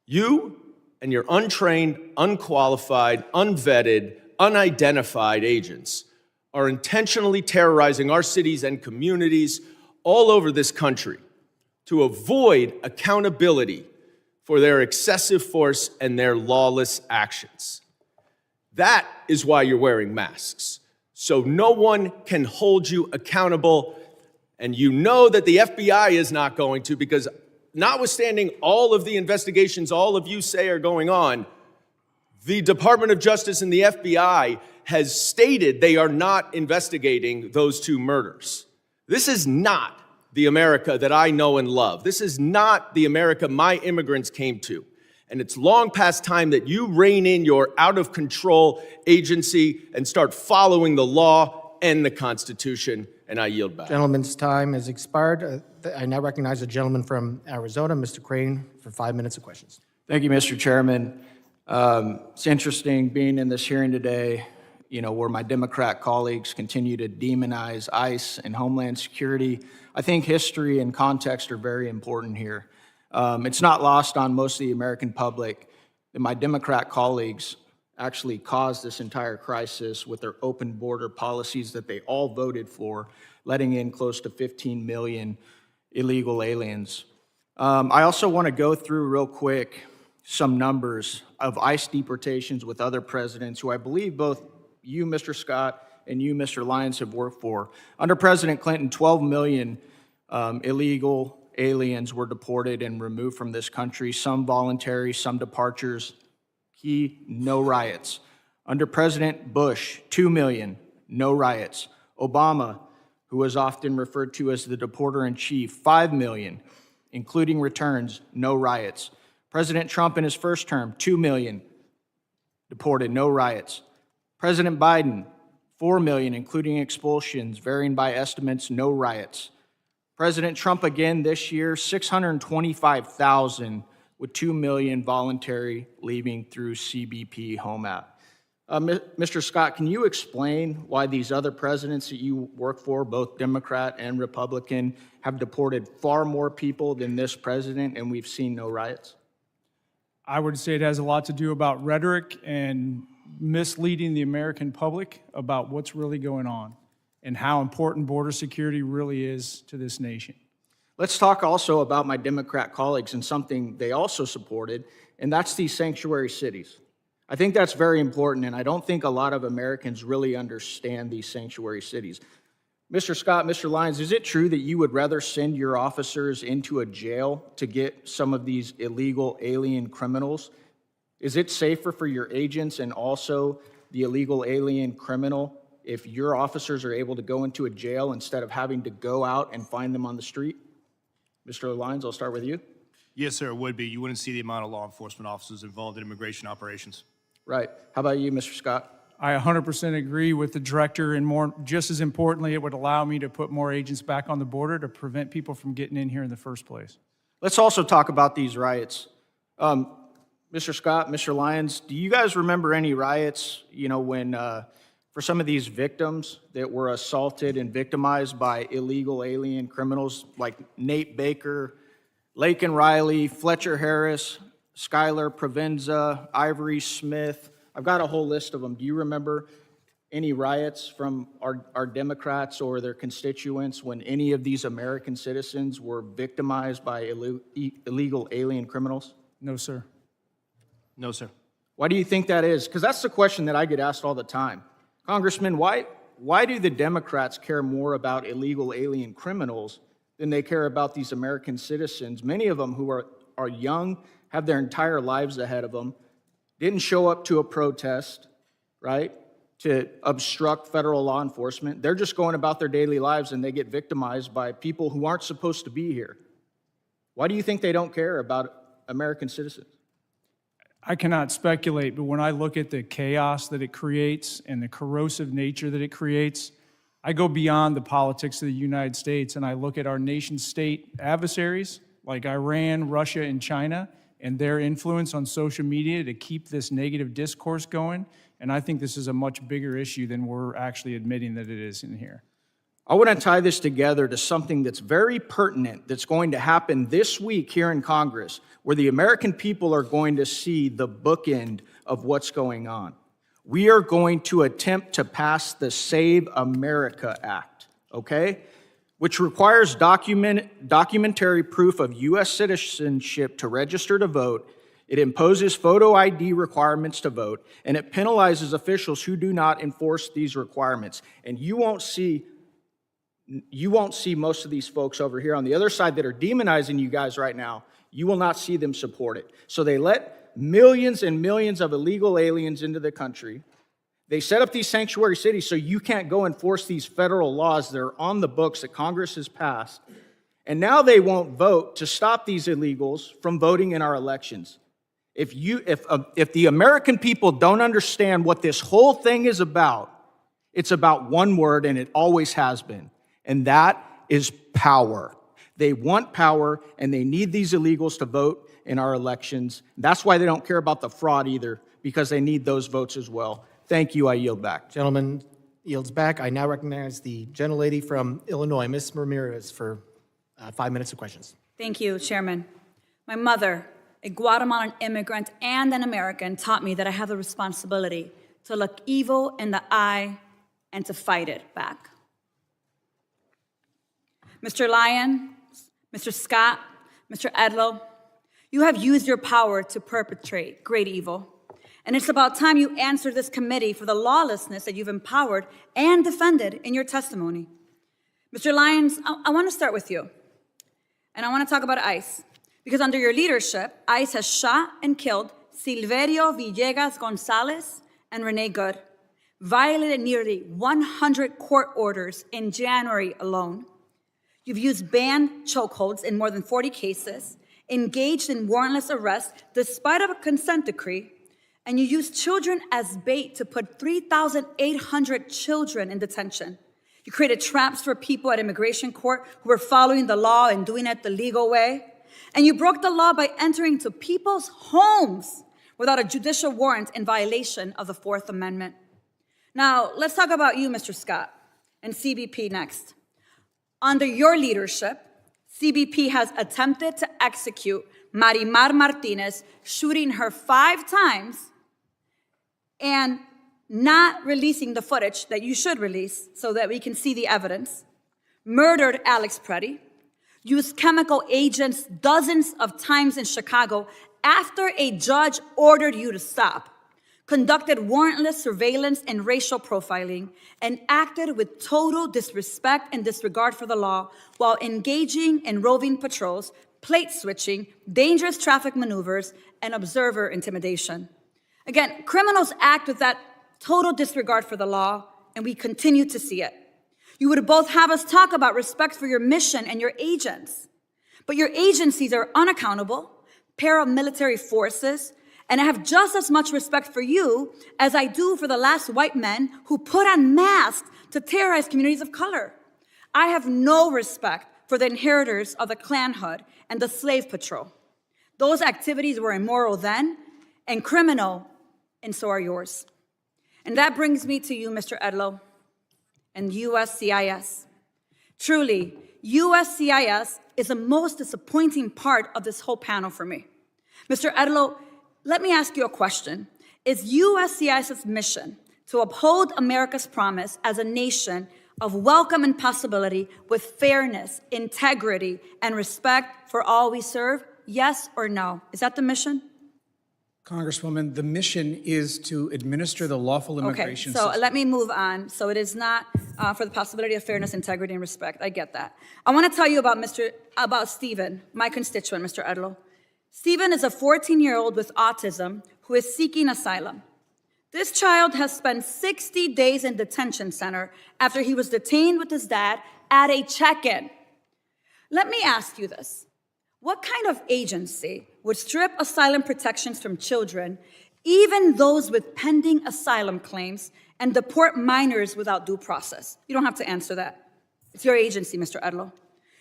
You and your untrained, unqualified, unvetted, unidentified agents are intentionally terrorizing our cities and communities all over this country to avoid accountability for their excessive force and their lawless actions. That is why you're wearing masks, so no one can hold you accountable, and you know that the FBI is not going to, because notwithstanding all of the investigations all of you say are going on, the Department of Justice and the FBI has stated they are not investigating those two murders. This is not the America that I know and love. This is not the America my immigrants came to. And it's long past time that you rein in your out-of-control agency and start following the law and the Constitution, and I yield back. Gentleman's time has expired. I now recognize the gentleman from Arizona, Mr. Crane, for 5 minutes of questions. Thank you, Mr. Chairman. It's interesting being in this hearing today, where my Democrat colleagues continue to demonize ICE and Homeland Security. I think history and context are very important here. It's not lost on most of the American public that my Democrat colleagues actually caused this entire crisis with their open border policies that they all voted for, letting in close to 15 million illegal aliens. I also want to go through real quick some numbers of ICE deportations with other presidents who I believe both you, Mr. Scott, and you, Mr. Lyons, have worked for. Under President Clinton, 12 million illegal aliens were deported and removed from this country, some voluntary, some departures. Key, no riots. Under President Bush, 2 million, no riots. Obama, who was often referred to as the deporter-in-chief, 5 million, including returns, no riots. President Trump in his first term, 2 million deported, no riots. President Biden, 4 million, including expulsions, varying by estimates, no riots. President Trump again this year, 625,000 with 2 million voluntary leaving through CBP Home App. Mr. Scott, can you explain why these other presidents that you work for, both Democrat and Republican, have deported far more people than this president and we've seen no riots? I would say it has a lot to do about rhetoric and misleading the American public about what's really going on and how important border security really is to this nation. Let's talk also about my Democrat colleagues and something they also supported, and that's these sanctuary cities. I think that's very important, and I don't think a lot of Americans really understand these sanctuary cities. Mr. Scott, Mr. Lyons, is it true that you would rather send your officers into a jail to get some of these illegal alien criminals? Is it safer for your agents and also the illegal alien criminal if your officers are able to go into a jail instead of having to go out and find them on the street? Mr. Lyons, I'll start with you. Yes, sir, it would be. You wouldn't see the amount of law enforcement officers involved in immigration operations. Right. How about you, Mr. Scott? I 100% agree with the director, and just as importantly, it would allow me to put more agents back on the border to prevent people from getting in here in the first place. Let's also talk about these riots. Mr. Scott, Mr. Lyons, do you guys remember any riots, when for some of these victims that were assaulted and victimized by illegal alien criminals like Nate Baker, Laken Riley, Fletcher Harris, Skylar Provenza, Ivory Smith? I've got a whole list of them. Do you remember any riots from our Democrats or their constituents when any of these American citizens were victimized by illegal alien criminals? No, sir. No, sir. Why do you think that is? Because that's the question that I get asked all the time. Congressman, why do the Democrats care more about illegal alien criminals than they care about these American citizens, many of them who are young, have their entire lives ahead of them? didn't show up to a protest, right, to obstruct federal law enforcement. They're just going about their daily lives and they get victimized by people who aren't supposed to be here. Why do you think they don't care about American citizens? I cannot speculate, but when I look at the chaos that it creates and the corrosive nature that it creates, I go beyond the politics of the United States and I look at our nation-state adversaries like Iran, Russia, and China and their influence on social media to keep this negative discourse going. And I think this is a much bigger issue than we're actually admitting that it is in here. I want to tie this together to something that's very pertinent that's going to happen this week here in Congress, where the American people are going to see the bookend of what's going on. We are going to attempt to pass the Save America Act, okay? Which requires documentary proof of U.S. citizenship to register to vote. It imposes photo ID requirements to vote, and it penalizes officials who do not enforce these requirements. And you won't see most of these folks over here on the other side that are demonizing you guys right now. You will not see them support it. So they let millions and millions of illegal aliens into the country. They set up these sanctuary cities so you can't go enforce these federal laws that are on the books that Congress has passed. And now they won't vote to stop these illegals from voting in our elections. If the American people don't understand what this whole thing is about, it's about one word, and it always has been, and that is power. They want power, and they need these illegals to vote in our elections. That's why they don't care about the fraud either, because they need those votes as well. Thank you. I yield back. Gentleman yields back. I now recognize the gentlelady from Illinois, Ms. Ramirez, for 5 minutes of questions. Thank you, Chairman. My mother, a Guatemalan immigrant and an American, taught me that I have the responsibility to look evil in the eye and to fight it back. Mr. Lyon, Mr. Scott, Mr. Edlow, you have used your power to perpetrate great evil. And it's about time you answer this committee for the lawlessness that you've empowered and defended in your testimony. Mr. Lyons, I want to start with you. And I want to talk about ICE. Because under your leadership, ICE has shot and killed Silverio Villegas Gonzalez and Renee Good, violated nearly 100 court orders in January alone. You've used banned chokeholds in more than 40 cases, engaged in warrantless arrests despite of a consent decree, and you used children as bait to put 3,800 children in detention. You created traps for people at immigration court who were following the law and doing it the legal way. And you broke the law by entering into people's homes without a judicial warrant in violation of the Fourth Amendment. Now, let's talk about you, Mr. Scott, and CBP next. Under your leadership, CBP has attempted to execute Marimar Martinez, shooting her 5 times and not releasing the footage that you should release so that we can see the evidence, murdered Alex Preddy, used chemical agents dozens of times in Chicago after a judge ordered you to stop, conducted warrantless surveillance and racial profiling, and acted with total disrespect and disregard for the law while engaging in roving patrols, plate switching, dangerous traffic maneuvers, and observer intimidation. Again, criminals act with that total disregard for the law, and we continue to see it. You would both have us talk about respect for your mission and your agents. But your agencies are unaccountable, paramilitary forces, and I have just as much respect for you as I do for the last white men who put on masks to terrorize communities of color. I have no respect for the inheritors of the Klan Hood and the Slave Patrol. Those activities were immoral then and criminal, and so are yours. And that brings me to you, Mr. Edlow, and USCIS. Truly, USCIS is the most disappointing part of this whole panel for me. Mr. Edlow, let me ask you a question. Is USCIS's mission to uphold America's promise as a nation of welcome and possibility with fairness, integrity, and respect for all we serve? Yes or no? Is that the mission? Congresswoman, the mission is to administer the lawful immigration system. Okay, so let me move on. So it is not for the possibility of fairness, integrity, and respect. I get that. I want to tell you about Stephen, my constituent, Mr. Edlow. Stephen is a 14-year-old with autism who is seeking asylum. This child has spent 60 days in detention center after he was detained with his dad at a check-in. Let me ask you this. What kind of agency would strip asylum protections from children, even those with pending asylum claims, and deport minors without due process? You don't have to answer that. It's your agency, Mr. Edlow.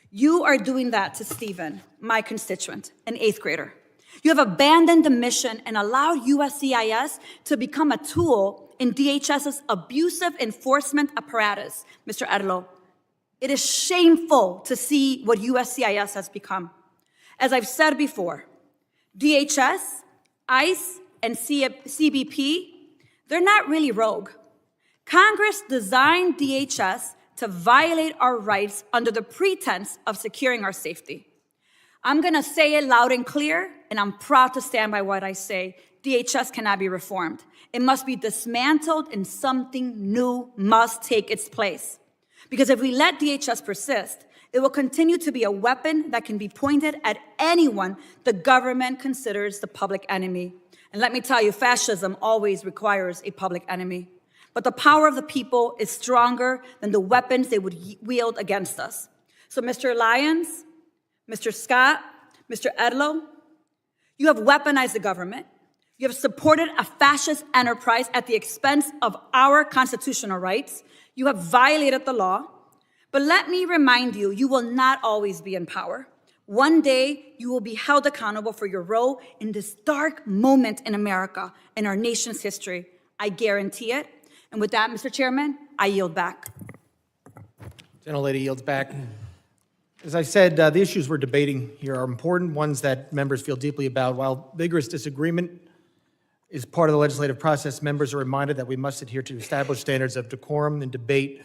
You are doing that to Stephen, my constituent, an 8th grader. You have abandoned the mission and allowed USCIS to become a tool in DHS's abusive enforcement apparatus, Mr. Edlow. It is shameful to see what USCIS has become. As I've said before, DHS, ICE, and CBP, they're not really rogue. Congress designed DHS to violate our rights under the pretense of securing our safety. I'm gonna say it loud and clear, and I'm proud to stand by what I say. DHS cannot be reformed. It must be dismantled and something new must take its place. Because if we let DHS persist, it will continue to be a weapon that can be pointed at anyone the government considers the public enemy. And let me tell you, fascism always requires a public enemy. But the power of the people is stronger than the weapons they would wield against us. So Mr. Lyons, Mr. Scott, Mr. Edlow, you have weaponized the government. You have supported a fascist enterprise at the expense of our constitutional rights. You have violated the law. But let me remind you, you will not always be in power. One day, you will be held accountable for your role in this dark moment in America, in our nation's history. I guarantee it. And with that, Mr. Chairman, I yield back. Gentlelady yields back. As I said, the issues we're debating here are important, ones that members feel deeply about. While vigorous disagreement is part of the legislative process, members are reminded that we must adhere to established standards of decorum and debate.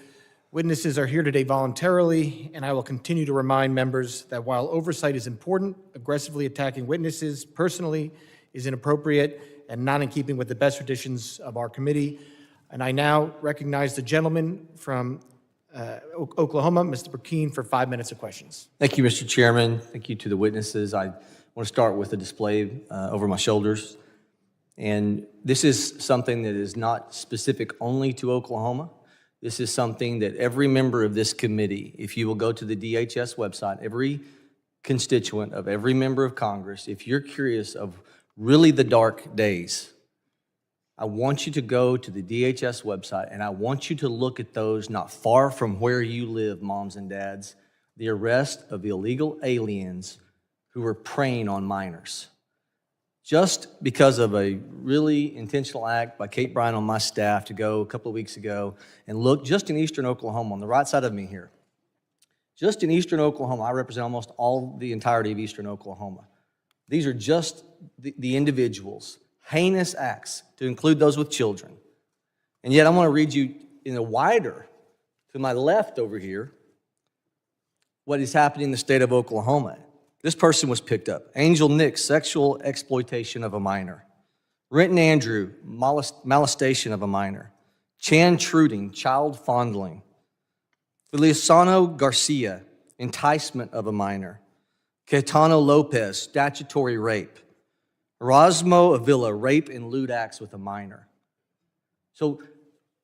Witnesses are here today voluntarily, and I will continue to remind members that while oversight is important, aggressively attacking witnesses personally is inappropriate and not in keeping with the best traditions of our committee. And I now recognize the gentleman from Oklahoma, Mr. Burkeen, for 5 minutes of questions. Thank you, Mr. Chairman. Thank you to the witnesses. I want to start with a display over my shoulders. And this is something that is not specific only to Oklahoma. This is something that every member of this committee, if you will go to the DHS website, every constituent of every member of Congress, if you're curious of really the dark days, I want you to go to the DHS website and I want you to look at those not far from where you live, moms and dads, the arrest of illegal aliens who were preying on minors. Just because of a really intentional act by Kate Bryan on my staff to go a couple of weeks ago and look just in eastern Oklahoma, on the right side of me here. Just in eastern Oklahoma, I represent almost all the entirety of eastern Oklahoma. These are just the individuals, heinous acts, to include those with children. And yet I want to read you in a wider, to my left over here, what is happening in the state of Oklahoma. This person was picked up. Angel Nick, sexual exploitation of a minor. Renton Andrew, molestation of a minor. Chan Truding, child fondling. Feliciano Garcia, enticement of a minor. Caetano Lopez, statutory rape. Erasmo Avila, rape and lewd acts with a minor. So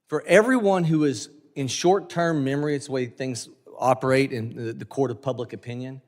for everyone who is in short-term memory, it's the way things operate in the court of public opinion.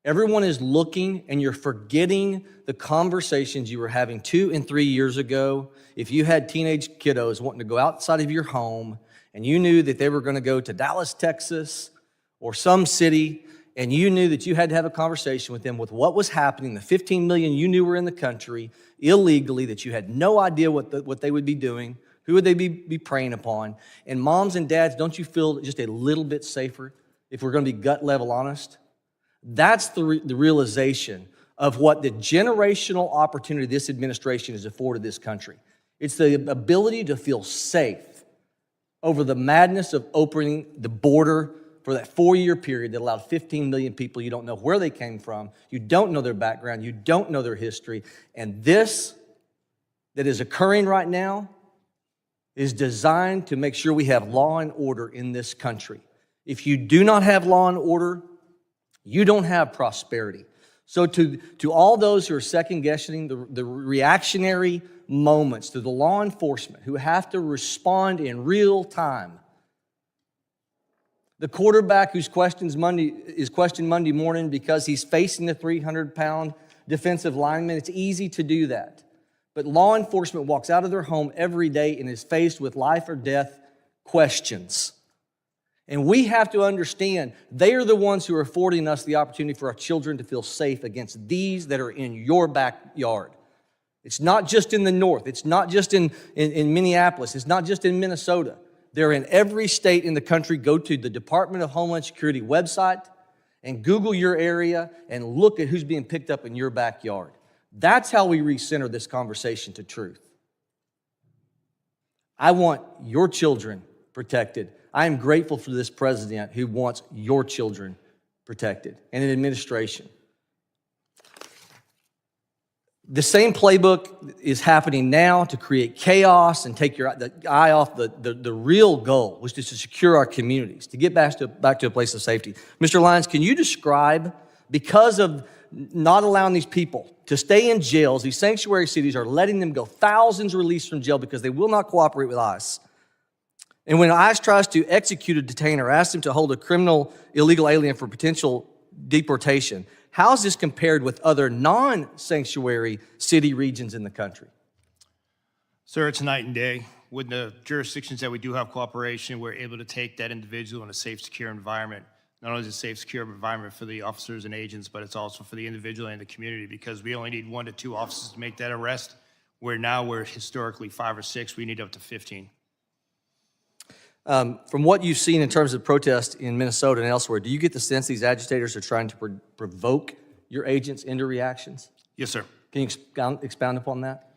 Everyone is looking and you're forgetting the conversations you were having 2 and 3 years ago. If you had teenage kiddos wanting to go outside of your home and you knew that they were going to go to Dallas, Texas, or some city, and you knew that you had to have a conversation with them with what was happening, the 15 million you knew were in the country illegally, that you had no idea what they would be doing, who would they be preying upon. And moms and dads, don't you feel just a little bit safer if we're going to be gut level honest? That's the realization of what the generational opportunity this administration has afforded this country. It's the ability to feel safe over the madness of opening the border for that 4-year period that allowed 15 million people. You don't know where they came from. You don't know their background. You don't know their history. And this that is occurring right now is designed to make sure we have law and order in this country. If you do not have law and order, you don't have prosperity. So to all those who are second-guessing the reactionary moments, to the law enforcement who have to respond in real time, the quarterback who's questioned Monday morning because he's facing a 300-pound defensive lineman, it's easy to do that. But law enforcement walks out of their home every day and is faced with life or death questions. And we have to understand they are the ones who are affording us the opportunity for our children to feel safe against these that are in your backyard. It's not just in the north. It's not just in Minneapolis. It's not just in Minnesota. They're in every state in the country. Go to the Department of Homeland Security website and Google your area and look at who's being picked up in your backyard. That's how we recenter this conversation to truth. I want your children protected. I am grateful for this president who wants your children protected and an administration. The same playbook is happening now to create chaos and take your eye off the real goal, which is to secure our communities, to get back to a place of safety. Mr. Lyons, can you describe, because of not allowing these people to stay in jails, these sanctuary cities are letting them go, thousands released from jail because they will not cooperate with ICE. And when ICE tries to execute a detainer, ask them to hold a criminal illegal alien for potential deportation, how is this compared with other non-sanctuary city regions in the country? Sir, it's night and day. With the jurisdictions that we do have cooperation, we're able to take that individual in a safe, secure environment. Not only is it a safe, secure environment for the officers and agents, but it's also for the individual and the community, because we only need 1 to 2 officers to make that arrest, where now we're historically 5 or 6, we need up to 15. From what you've seen in terms of protests in Minnesota and elsewhere, do you get the sense these agitators are trying to provoke your agents into reactions? Yes, sir. Can you expound upon that?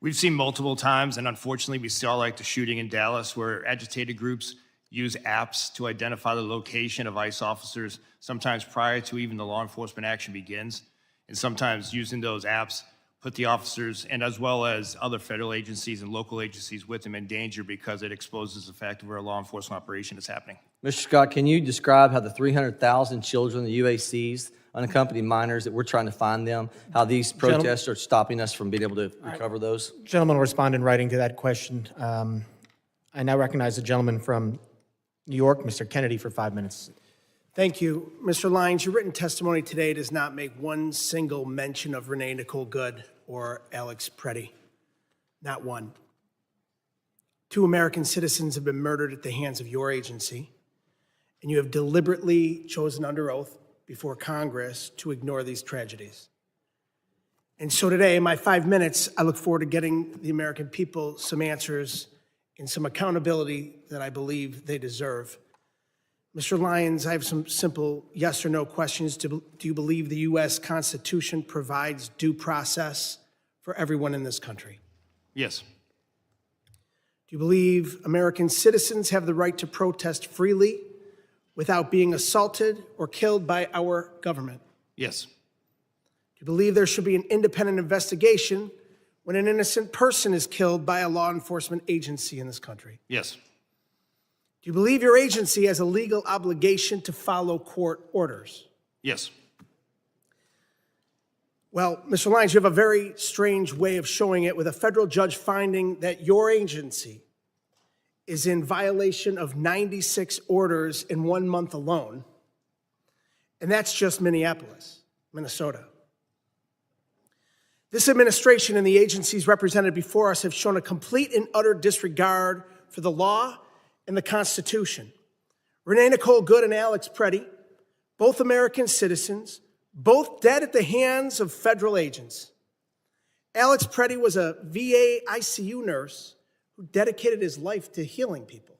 We've seen multiple times, and unfortunately, we saw like the shooting in Dallas, where agitated groups use apps to identify the location of ICE officers, sometimes prior to even the law enforcement action begins, and sometimes using those apps put the officers and as well as other federal agencies and local agencies with them in danger because it exposes the fact of where a law enforcement operation is happening. Mr. Scott, can you describe how the 300,000 children, the UACs, unaccompanied minors, that we're trying to find them, how these protests are stopping us from being able to recover those? Gentleman will respond in writing to that question. I now recognize the gentleman from New York, Mr. Kennedy, for 5 minutes. Thank you. Mr. Lyons, your written testimony today does not make one single mention of Renee Nicole Good or Alex Preddy. Not one. 2 American citizens have been murdered at the hands of your agency, and you have deliberately chosen under oath before Congress to ignore these tragedies. And so today, in my 5 minutes, I look forward to getting the American people some answers and some accountability that I believe they deserve. Mr. Lyons, I have some simple yes or no questions. Do you believe the U.S. Constitution provides due process for everyone in this country? Yes. Do you believe American citizens have the right to protest freely without being assaulted or killed by our government? Yes. Do you believe there should be an independent investigation when an innocent person is killed by a law enforcement agency in this country? Yes. Do you believe your agency has a legal obligation to follow court orders? Yes. Well, Mr. Lyons, you have a very strange way of showing it, with a federal judge finding that your agency is in violation of 96 orders in 1 month alone, and that's just Minneapolis, Minnesota. This administration and the agencies represented before us have shown a complete and utter disregard for the law and the Constitution. Renee Nicole Good and Alex Preddy, both American citizens, both dead at the hands of federal agents. Alex Preddy was a VA ICU nurse who dedicated his life to healing people,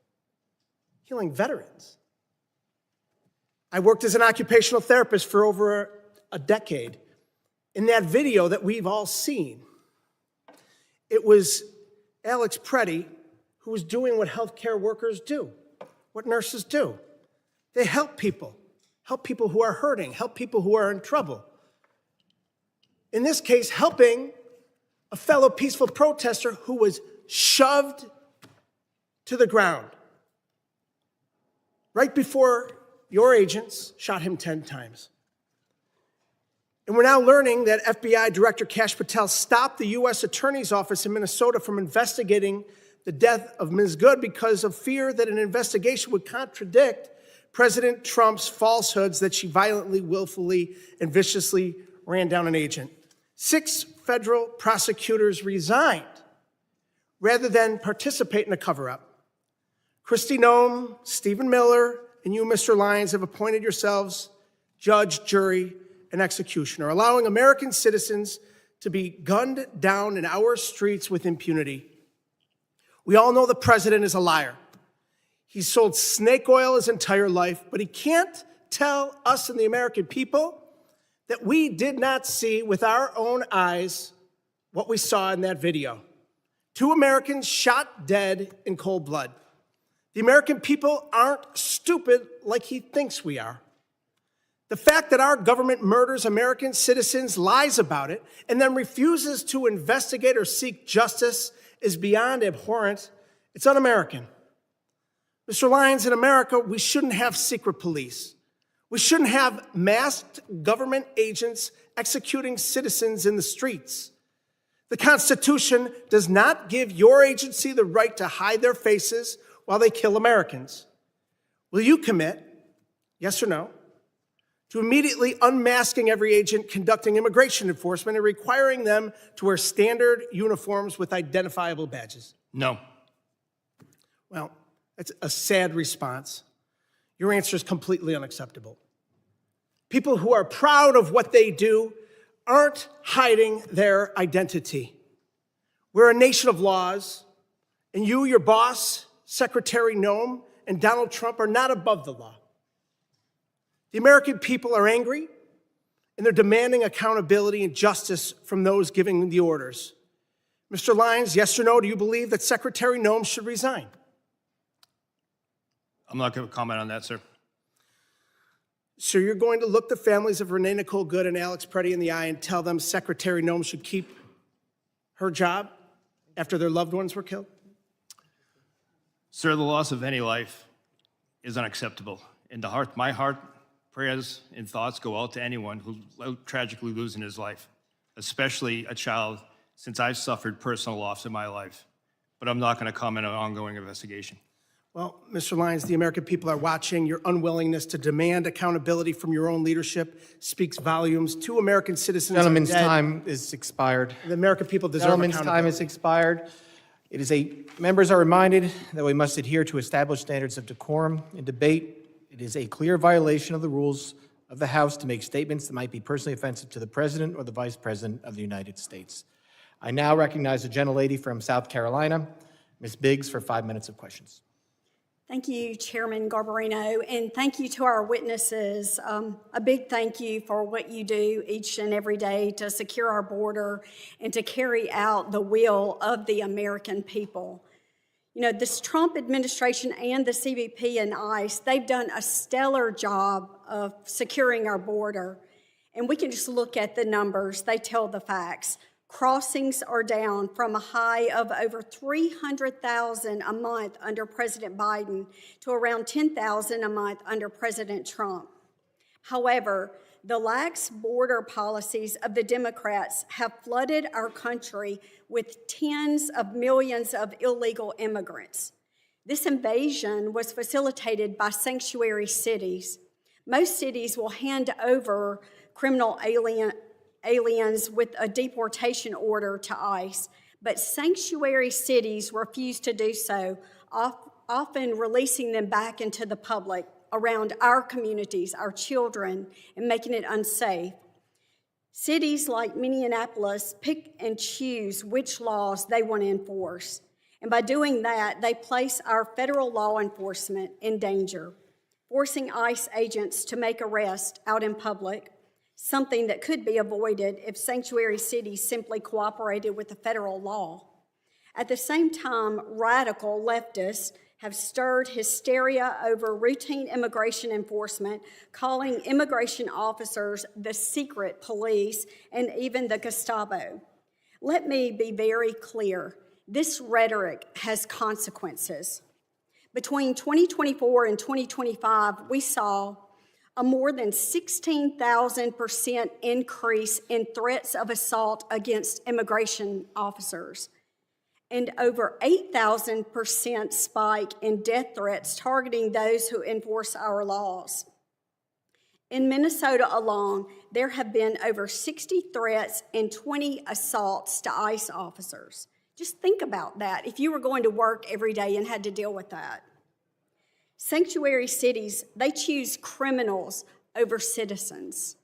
healing veterans. I worked as an occupational therapist for over a decade. In that video that we've all seen, it was Alex Preddy who was doing what healthcare workers do, what nurses do. They help people who are hurting, help people who are in trouble. In this case, helping a fellow peaceful protester who was shoved to the ground right before your agents shot him 10 times. And we're now learning that FBI Director Kash Patel stopped the U.S. Attorney's Office in Minnesota from investigating the death of Ms. Good because of fear that an investigation would contradict President Trump's falsehoods that she violently, willfully, and viciously ran down an agent. 6 federal prosecutors resigned rather than participate in the cover-up. Kristi Noem, Stephen Miller, and you, Mr. Lyons, have appointed yourselves judge, jury, and executioner, allowing American citizens to be gunned down in our streets with impunity. We all know the president is a liar. He's sold snake oil his entire life, but he can't tell us and the American people that we did not see with our own eyes what we saw in that video. 2 Americans shot dead in cold blood. The American people aren't stupid like he thinks we are. The fact that our government murders American citizens, lies about it, and then refuses to investigate or seek justice is beyond abhorrent. It's un-American. Mr. Lyons, in America, we shouldn't have secret police. We shouldn't have masked government agents executing citizens in the streets. The Constitution does not give your agency the right to hide their faces while they kill Americans. Will you commit, yes or no, to immediately unmasking every agent conducting immigration enforcement and requiring them to wear standard uniforms with identifiable badges? No. Well, that's a sad response. Your answer is completely unacceptable. People who are proud of what they do aren't hiding their identity. We're a nation of laws, and you, your boss, Secretary Noem, and Donald Trump are not above the law. The American people are angry, and they're demanding accountability and justice from those giving the orders. Mr. Lyons, yes or no, do you believe that Secretary Noem should resign? I'm not going to comment on that, sir. So you're going to look the families of Renee Nicole Good and Alex Preddy in the eye and tell them Secretary Noem should keep her job after their loved ones were killed? Sir, the loss of any life is unacceptable. In the heart, my heart, prayers and thoughts go out to anyone who tragically losing his life, especially a child, since I've suffered personal loss in my life. But I'm not going to comment on an ongoing investigation. Well, Mr. Lyons, the American people are watching. Your unwillingness to demand accountability from your own leadership speaks volumes. 2 American citizens Gentleman's are dead. time is expired. The American people deserve Gentleman's accountability. time is expired. Members are reminded that we must adhere to established standards of decorum in debate. It is a clear violation of the rules of the House to make statements that might be personally offensive to the President or the Vice President of the United States. I now recognize the gentlelady from South Carolina, Ms. Biggs, for 5 minutes of questions. Thank you, Chairman Garbarino, and thank you to our witnesses. A big thank you for what you do each and every day to secure our border and to carry out the will of the American people. You know, this Trump administration and the CBP and ICE, they've done a stellar job of securing our border. And we can just look at the numbers. They tell the facts. Crossings are down from a high of over 300,000 a month under President Biden to around 10,000 a month under President Trump. However, the lax border policies of the Democrats have flooded our country with tens of millions of illegal immigrants. This invasion was facilitated by sanctuary cities. Most cities will hand over criminal aliens with a deportation order to ICE, but sanctuary cities refuse to do so, often releasing them back into the public around our communities, our children, and making it unsafe. Cities like Minneapolis pick and choose which laws they want to enforce, and by doing that, they place our federal law enforcement in danger, forcing ICE agents to make arrests out in public, something that could be avoided if sanctuary cities simply cooperated with the federal law. At the same time, radical leftists have stirred hysteria over routine immigration enforcement, calling immigration officers the secret police and even the Gestapo. Let me be very clear. This rhetoric has consequences. Between 2024 and 2025, we saw a more than 16,000% increase in threats of assault against immigration officers, and over 8,000% spike in death threats targeting those who enforce our laws. In Minnesota alone, there have been over 60 threats and 20 assaults to ICE officers. Just think about that if you were going to work every day and had to deal with that. Sanctuary cities, they choose criminals over citizens.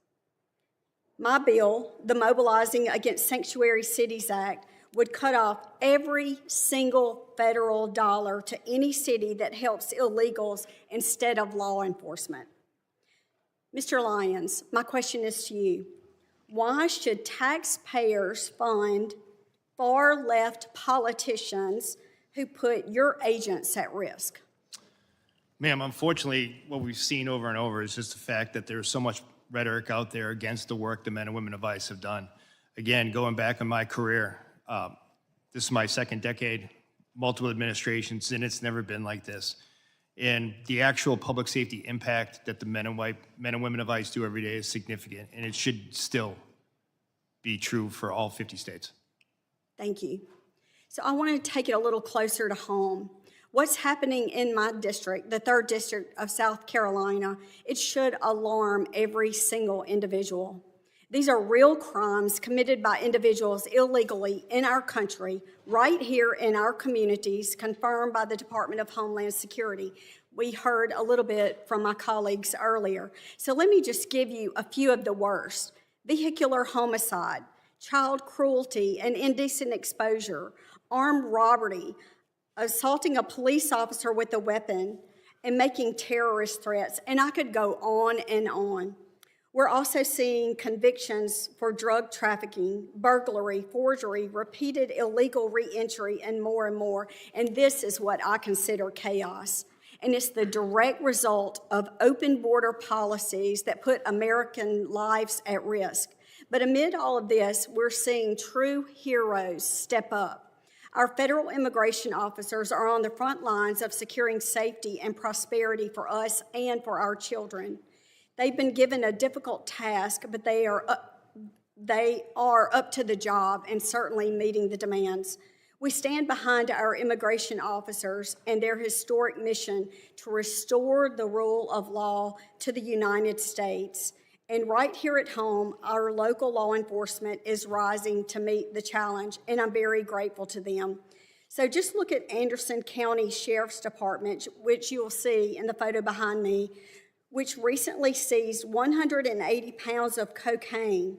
My bill, the Mobilizing Against Sanctuary Cities Act, would cut off every single federal dollar to any city that helps illegals instead of law enforcement. Mr. Lyons, my question is to you. Why should taxpayers fund far-left politicians who put your agents at risk? Ma'am, unfortunately, what we've seen over and over is just the fact that there's so much rhetoric out there against the work the men and women of ICE have done. Again, going back in my career, this is my second decade, multiple administrations, and it's never been like this. And the actual public safety impact that the men and women of ICE do every day is significant, and it should still be true for all 50 states. Thank you. So I want to take it a little closer to home. What's happening in my district, the 3rd District of South Carolina, it should alarm every single individual. These are real crimes committed by individuals illegally in our country, right here in our communities, confirmed by the Department of Homeland Security. We heard a little bit from my colleagues earlier. So let me just give you a few of the worst. Vehicular homicide, child cruelty and indecent exposure, armed robbery, assaulting a police officer with a weapon, and making terrorist threats. And I could go on and on. We're also seeing convictions for drug trafficking, burglary, forgery, repeated illegal re-entry, and more. And this is what I consider chaos. And it's the direct result of open border policies that put American lives at risk. But amid all of this, we're seeing true heroes step up. Our federal immigration officers are on the front lines of securing safety and prosperity for us and for our children. They've been given a difficult task, but they are up to the job and certainly meeting the demands. We stand behind our immigration officers and their historic mission to restore the rule of law to the United States. And right here at home, our local law enforcement is rising to meet the challenge, and I'm very grateful to them. So just look at Anderson County Sheriff's Department, which you'll see in the photo behind me, which recently seized 180 pounds of cocaine.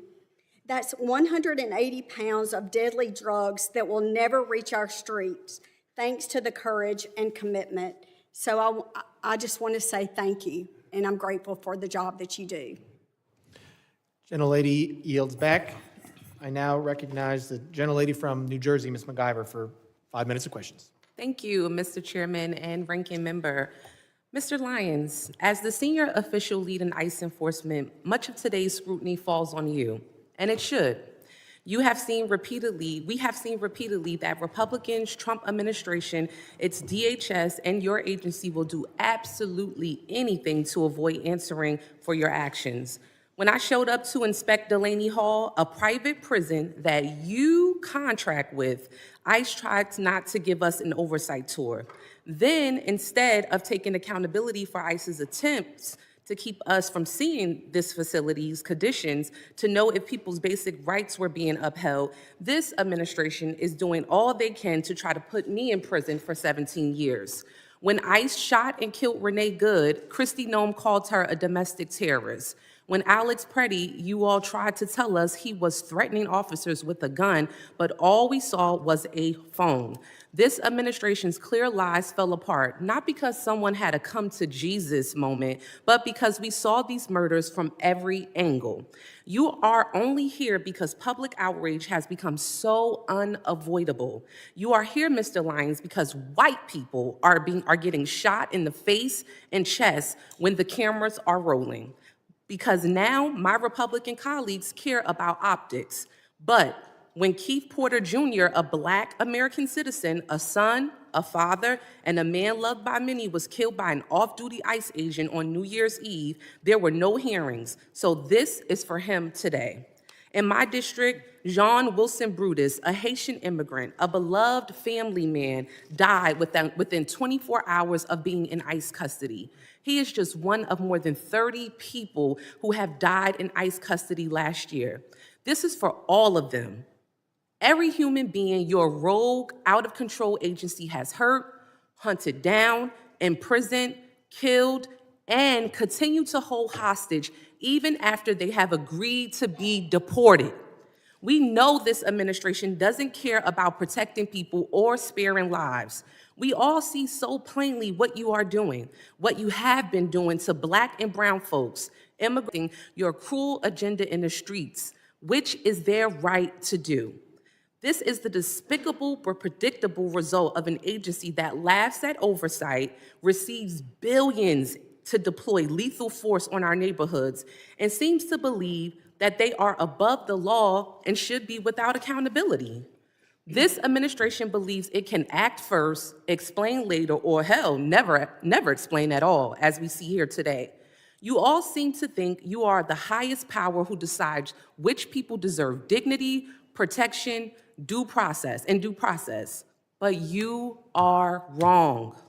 That's 180 pounds of deadly drugs that will never reach our streets, thanks to the courage and commitment. So I just want to say thank you, and I'm grateful for the job that you do. Gentlelady yields back. I now recognize the gentlelady from New Jersey, Ms. McIver, for 5 minutes of questions. Thank you, Mr. Chairman and Ranking Member. Mr. Lyons, as the senior official lead in ICE enforcement, much of today's scrutiny falls on you, and it should. We have seen repeatedly that Republicans, Trump administration, its DHS, and your agency will do absolutely anything to avoid answering for your actions. When I showed up to inspect Delaney Hall, a private prison that you contract with, ICE tried not to give us an oversight tour. Then, instead of taking accountability for ICE's attempts to keep us from seeing this facility's conditions to know if people's basic rights were being upheld, this administration is doing all they can to try to put me in prison for 17 years. When ICE shot and killed Renee Good, Kristi Noem called her a domestic terrorist. When Alex Preddy, you all tried to tell us he was threatening officers with a gun, but all we saw was a phone. This administration's clear lies fell apart, not because someone had a come to Jesus moment, but because we saw these murders from every angle. You are only here because public outrage has become so unavoidable. You are here, Mr. Lyons, because white people are getting shot in the face and chest when the cameras are rolling. Because now my Republican colleagues care about optics. But when Keith Porter Jr., a Black American citizen, a son, a father, and a man loved by many was killed by an off-duty ICE agent on New Year's Eve, there were no hearings. So this is for him today. In my district, Jean Wilson Brutus, a Haitian immigrant, a beloved family man, died within 24 hours of being in ICE custody. He is just one of more than 30 people who have died in ICE custody last year. This is for all of them. Every human being your rogue, out-of-control agency has hurt, hunted down, imprisoned, killed, and continue to hold hostage even after they have agreed to be deported. We know this administration doesn't care about protecting people or sparing lives. We all see so plainly what you are doing, what you have been doing to Black and brown folks, immigrating your cruel agenda in the streets, which is their right to do. This is the despicable but predictable result of an agency that laughs at oversight, receives billions to deploy lethal force on our neighborhoods, and seems to believe that they are above the law and should be without accountability. This administration believes it can act first, explain later, or hell, never explain at all, as we see here today. You all seem to think you are the highest power who decides which people deserve dignity, protection, due process. But you are wrong.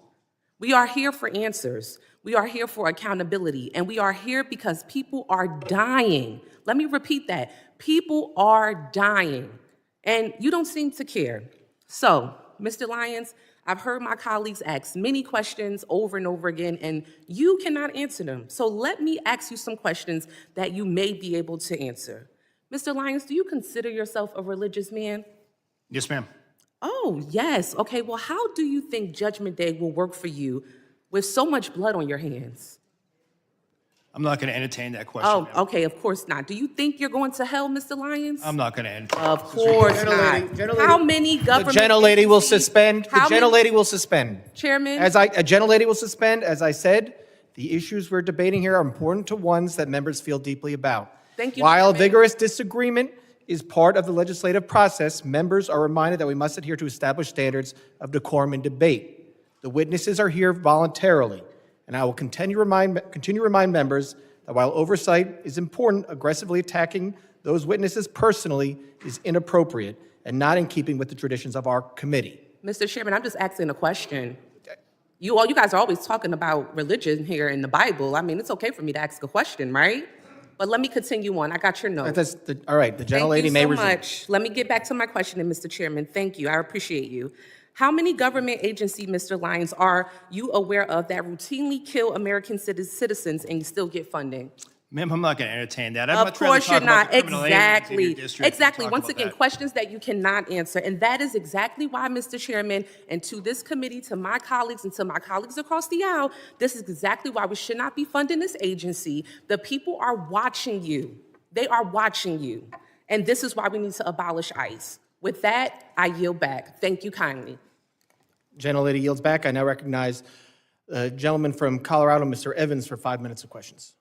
We are here for answers. We are here for accountability, and we are here because people are dying. Let me repeat that. People are dying, and you don't seem to care. So, Mr. Lyons, I've heard my colleagues ask many questions over and over again, and you cannot answer them. So let me ask you some questions that you may be able to answer. Mr. Lyons, do you consider yourself a religious man? Yes, ma'am. Oh, yes. Okay, well, how do you think Judgment Day will work for you with so much blood on your hands? I'm not going to entertain that question. Oh, ma'am. okay, of course not. Do you think you're going to hell, Mr. Lyons? I'm not going to entertain Of course not. How many government The gentlelady will agencies- suspend. The How many- gentlelady will suspend. Chairman? A gentlelady will suspend. As I said, the issues we're debating here are important to ones that members feel deeply about. Thank you, While Chairman. vigorous disagreement is part of the legislative process, members are reminded that we must adhere to established standards of decorum and debate. The witnesses are here voluntarily, and I will continue to remind members that while oversight is important, aggressively attacking those witnesses personally is inappropriate and not in keeping with the traditions of our committee. Mr. Chairman, I'm just asking a question. You guys are always talking about religion here in the Bible. I mean, it's okay for me to ask a question, right? But let me continue on. I got your note. All right, the gentlelady may resume. Thank you so much. Let me get back to my question, Mr. Chairman. Thank you. I appreciate you. How many government agencies, Mr. Lyons, are you aware of that routinely kill American citizens and still get funding? Ma'am, I'm not going to entertain that. Of course you're not. Exactly. Exactly. Once again, questions that you cannot answer. And that is exactly why, Mr. Chairman, and to this committee, to my colleagues, and to my colleagues across the aisle, this is exactly why we should not be funding this agency. The people are watching you. They are watching you. And this is why we need to abolish ICE. With that, I yield back. Thank you kindly. Gentlelady yields back. I now recognize the gentleman from Colorado, Mr. Evans, for 5 minutes of questions.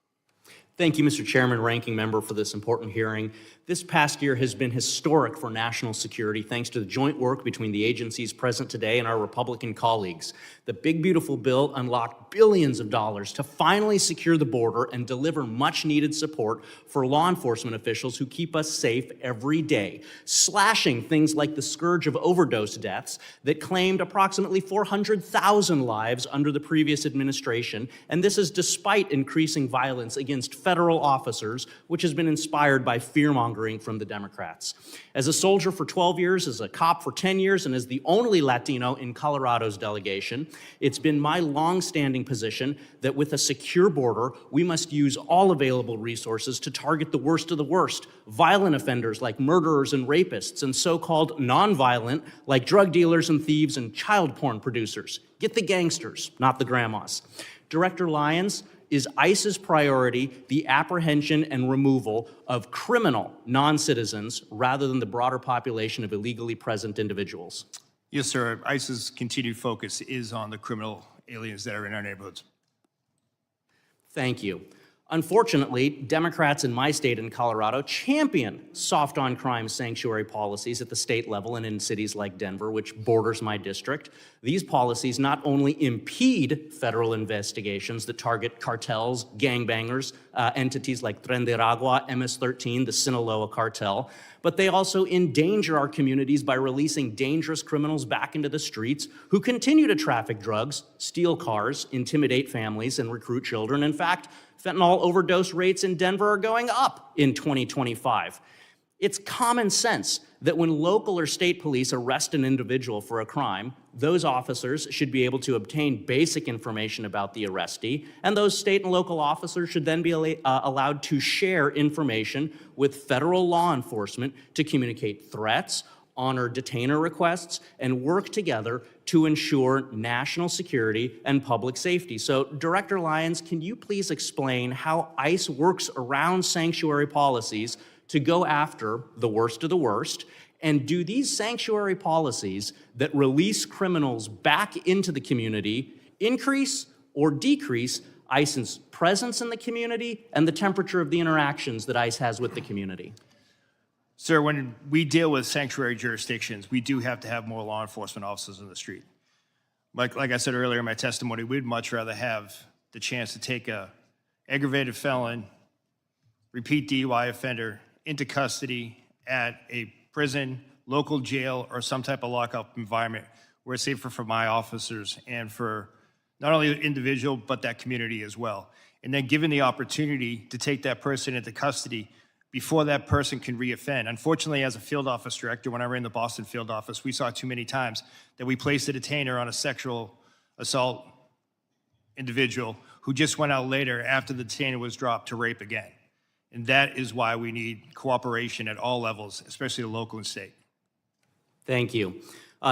Thank you, Mr. Chairman, Ranking Member, for this important hearing. This past year has been historic for national security thanks to the joint work between the agencies present today and our Republican colleagues. The Big Beautiful Bill unlocked billions of dollars to finally secure the border and deliver much-needed support for law enforcement officials who keep us safe every day, slashing things like the scourge of overdose deaths that claimed approximately 400,000 lives under the previous administration, and this is despite increasing violence against federal officers, which has been inspired by fear-mongering from the Democrats. As a soldier for 12 years, as a cop for 10 years, and as the only Latino in Colorado's delegation, it's been my long-standing position that with a secure border, we must use all available resources to target the worst of the worst, violent offenders like murderers and rapists, and so-called non-violent like drug dealers and thieves and child porn producers. Get the gangsters, not the grandmas. Director Lyons, is ICE's priority the apprehension and removal of criminal non-citizens rather than the broader population of illegally present individuals? Yes, sir. ICE's continued focus is on the criminal aliens that are in our neighborhoods. Thank you. Unfortunately, Democrats in my state in Colorado champion soft on crime sanctuary policies at the state level and in cities like Denver, which borders my district. These policies not only impede federal investigations that target cartels, gangbangers, entities like Tren de Aragua, MS-13, the Sinaloa cartel, but they also endanger our communities by releasing dangerous criminals back into the streets who continue to traffic drugs, steal cars, intimidate families, and recruit children. In fact, fentanyl overdose rates in Denver are going up in 2025. It's common sense that when local or state police arrest an individual for a crime, those officers should be able to obtain basic information about the arrestee, and those state and local officers should then be allowed to share information with federal law enforcement to communicate threats, honor detainer requests, and work together to ensure national security and public safety. So, Director Lyons, can you please explain how ICE works around sanctuary policies to go after the worst of the worst? And do these sanctuary policies that release criminals back into the community increase or decrease ICE's presence in the community and the temperature of the interactions that ICE has with the community? Sir, when we deal with sanctuary jurisdictions, we do have to have more law enforcement officers in the street. Like I said earlier in my testimony, we'd much rather have the chance to take a aggravated felon, repeat DUI offender into custody at a prison, local jail, or some type of lockup environment where it's safer for my officers and for not only the individual, but that community as well. And then given the opportunity to take that person into custody before that person can reoffend. Unfortunately, as a field office director, when I ran the Boston field office, we saw too many times that we placed a detainer on a sexual assault individual who just went out later after the detainer was dropped to rape again. And that is why we need cooperation at all levels, especially the local and state. Thank you.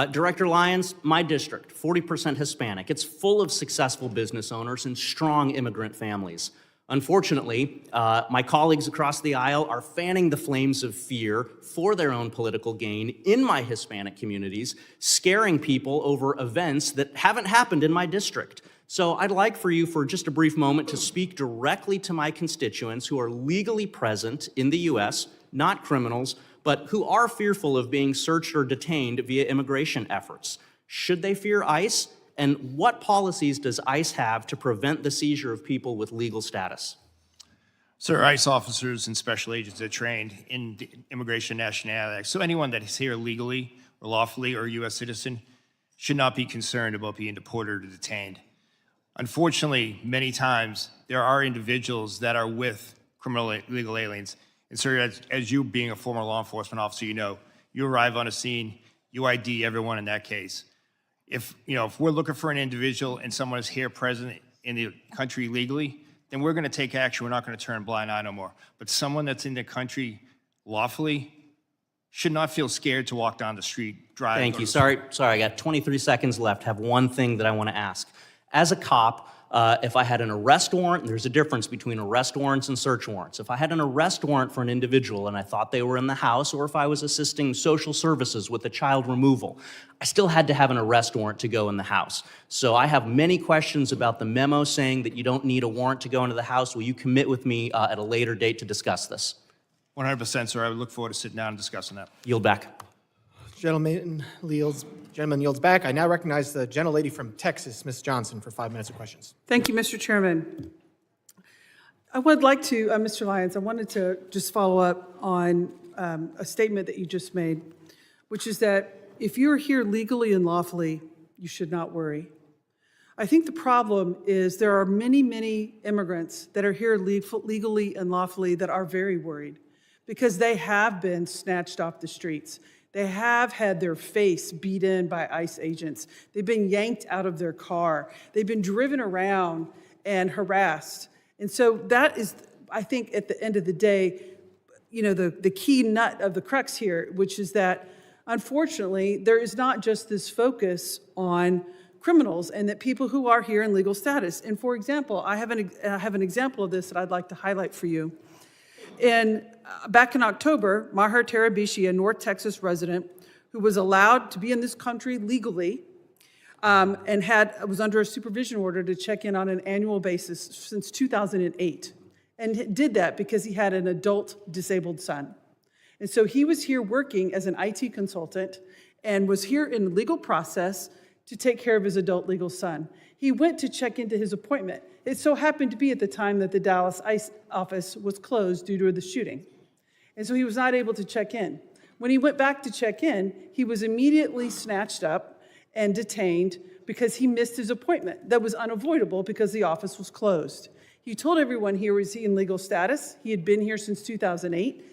Director Lyons, my district, 40% Hispanic. It's full of successful business owners and strong immigrant families. Unfortunately, my colleagues across the aisle are fanning the flames of fear for their own political gain in my Hispanic communities, scaring people over events that haven't happened in my district. So I'd like for you for just a brief moment to speak directly to my constituents who are legally present in the U.S., not criminals, but who are fearful of being searched or detained via immigration efforts. Should they fear ICE? And what policies does ICE have to prevent the seizure of people with legal status? Sir, ICE officers and special agents are trained in the Immigration and Nationality Act. So anyone that is here legally or lawfully or a U.S. citizen should not be concerned about being deported or detained. Unfortunately, many times there are individuals that are with criminal illegal aliens. And sir, as you being a former law enforcement officer, you know, you arrive on a scene, you ID everyone in that case. If we're looking for an individual and someone is here present in the country legally, then we're going to take action. We're not going to turn a blind eye no more. But someone that's in the country lawfully should not feel scared to walk down the street, drive. Thank you. Sorry, I got 23 seconds left. Have one thing that I want to ask. As a cop, if I had an arrest warrant, there's a difference between arrest warrants and search warrants. If I had an arrest warrant for an individual and I thought they were in the house, or if I was assisting social services with a child removal, I still had to have an arrest warrant to go in the house. So I have many questions about the memo saying that you don't need a warrant to go into the house. Will you commit with me at a later date to discuss this? 100%, sir. I would look forward to sitting down and discussing that. Yield back. Gentleman yields back. I now recognize the gentlelady from Texas, Ms. Johnson, for 5 minutes of questions. Thank you, Mr. Chairman. I would like to, Mr. Lyons, I wanted to just follow up on a statement that you just made, which is that if you're here legally and lawfully, you should not worry. I think the problem is there are many, many immigrants that are here legally and lawfully that are very worried because they have been snatched off the streets. They have had their face beat in by ICE agents. They've been yanked out of their car. They've been driven around and harassed. And so that is, I think, at the end of the day, the key nut of the crux here, which is that, unfortunately, there is not just this focus on criminals and that people who are here in legal status. And for example, I have an example of this that I'd like to highlight for you. Back in October, Maher Tarabishi, a North Texas resident who was allowed to be in this country legally and was under a supervision order to check in on an annual basis since 2008. and did that because he had an adult disabled son. And so he was here working as an IT consultant and was here in the legal process to take care of his adult legal son. He went to check into his appointment. It so happened to be at the time that the Dallas ICE office was closed due to the shooting. And so he was not able to check in. When he went back to check in, he was immediately snatched up and detained because he missed his appointment. That was unavoidable because the office was closed. He told everyone here was he in legal status. He had been here since 2008,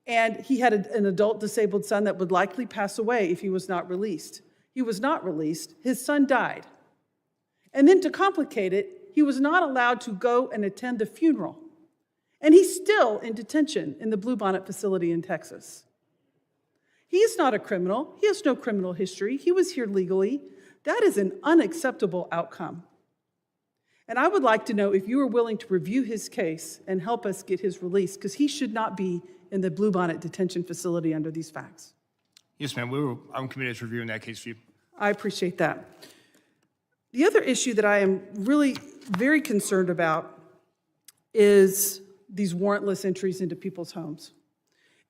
and he had an adult disabled son that would likely pass away if he was not released. He was not released. His son died. And then to complicate it, he was not allowed to go and attend the funeral. And he's still in detention in the Bluebonnet facility in Texas. He is not a criminal. He has no criminal history. He was here legally. That is an unacceptable outcome. And I would like to know if you are willing to review his case and help us get his release, because he should not be in the Bluebonnet detention facility under these facts. Yes, ma'am. I'm committed to reviewing that case for you. I appreciate that. The other issue that I am really very concerned about is these warrantless entries into people's homes.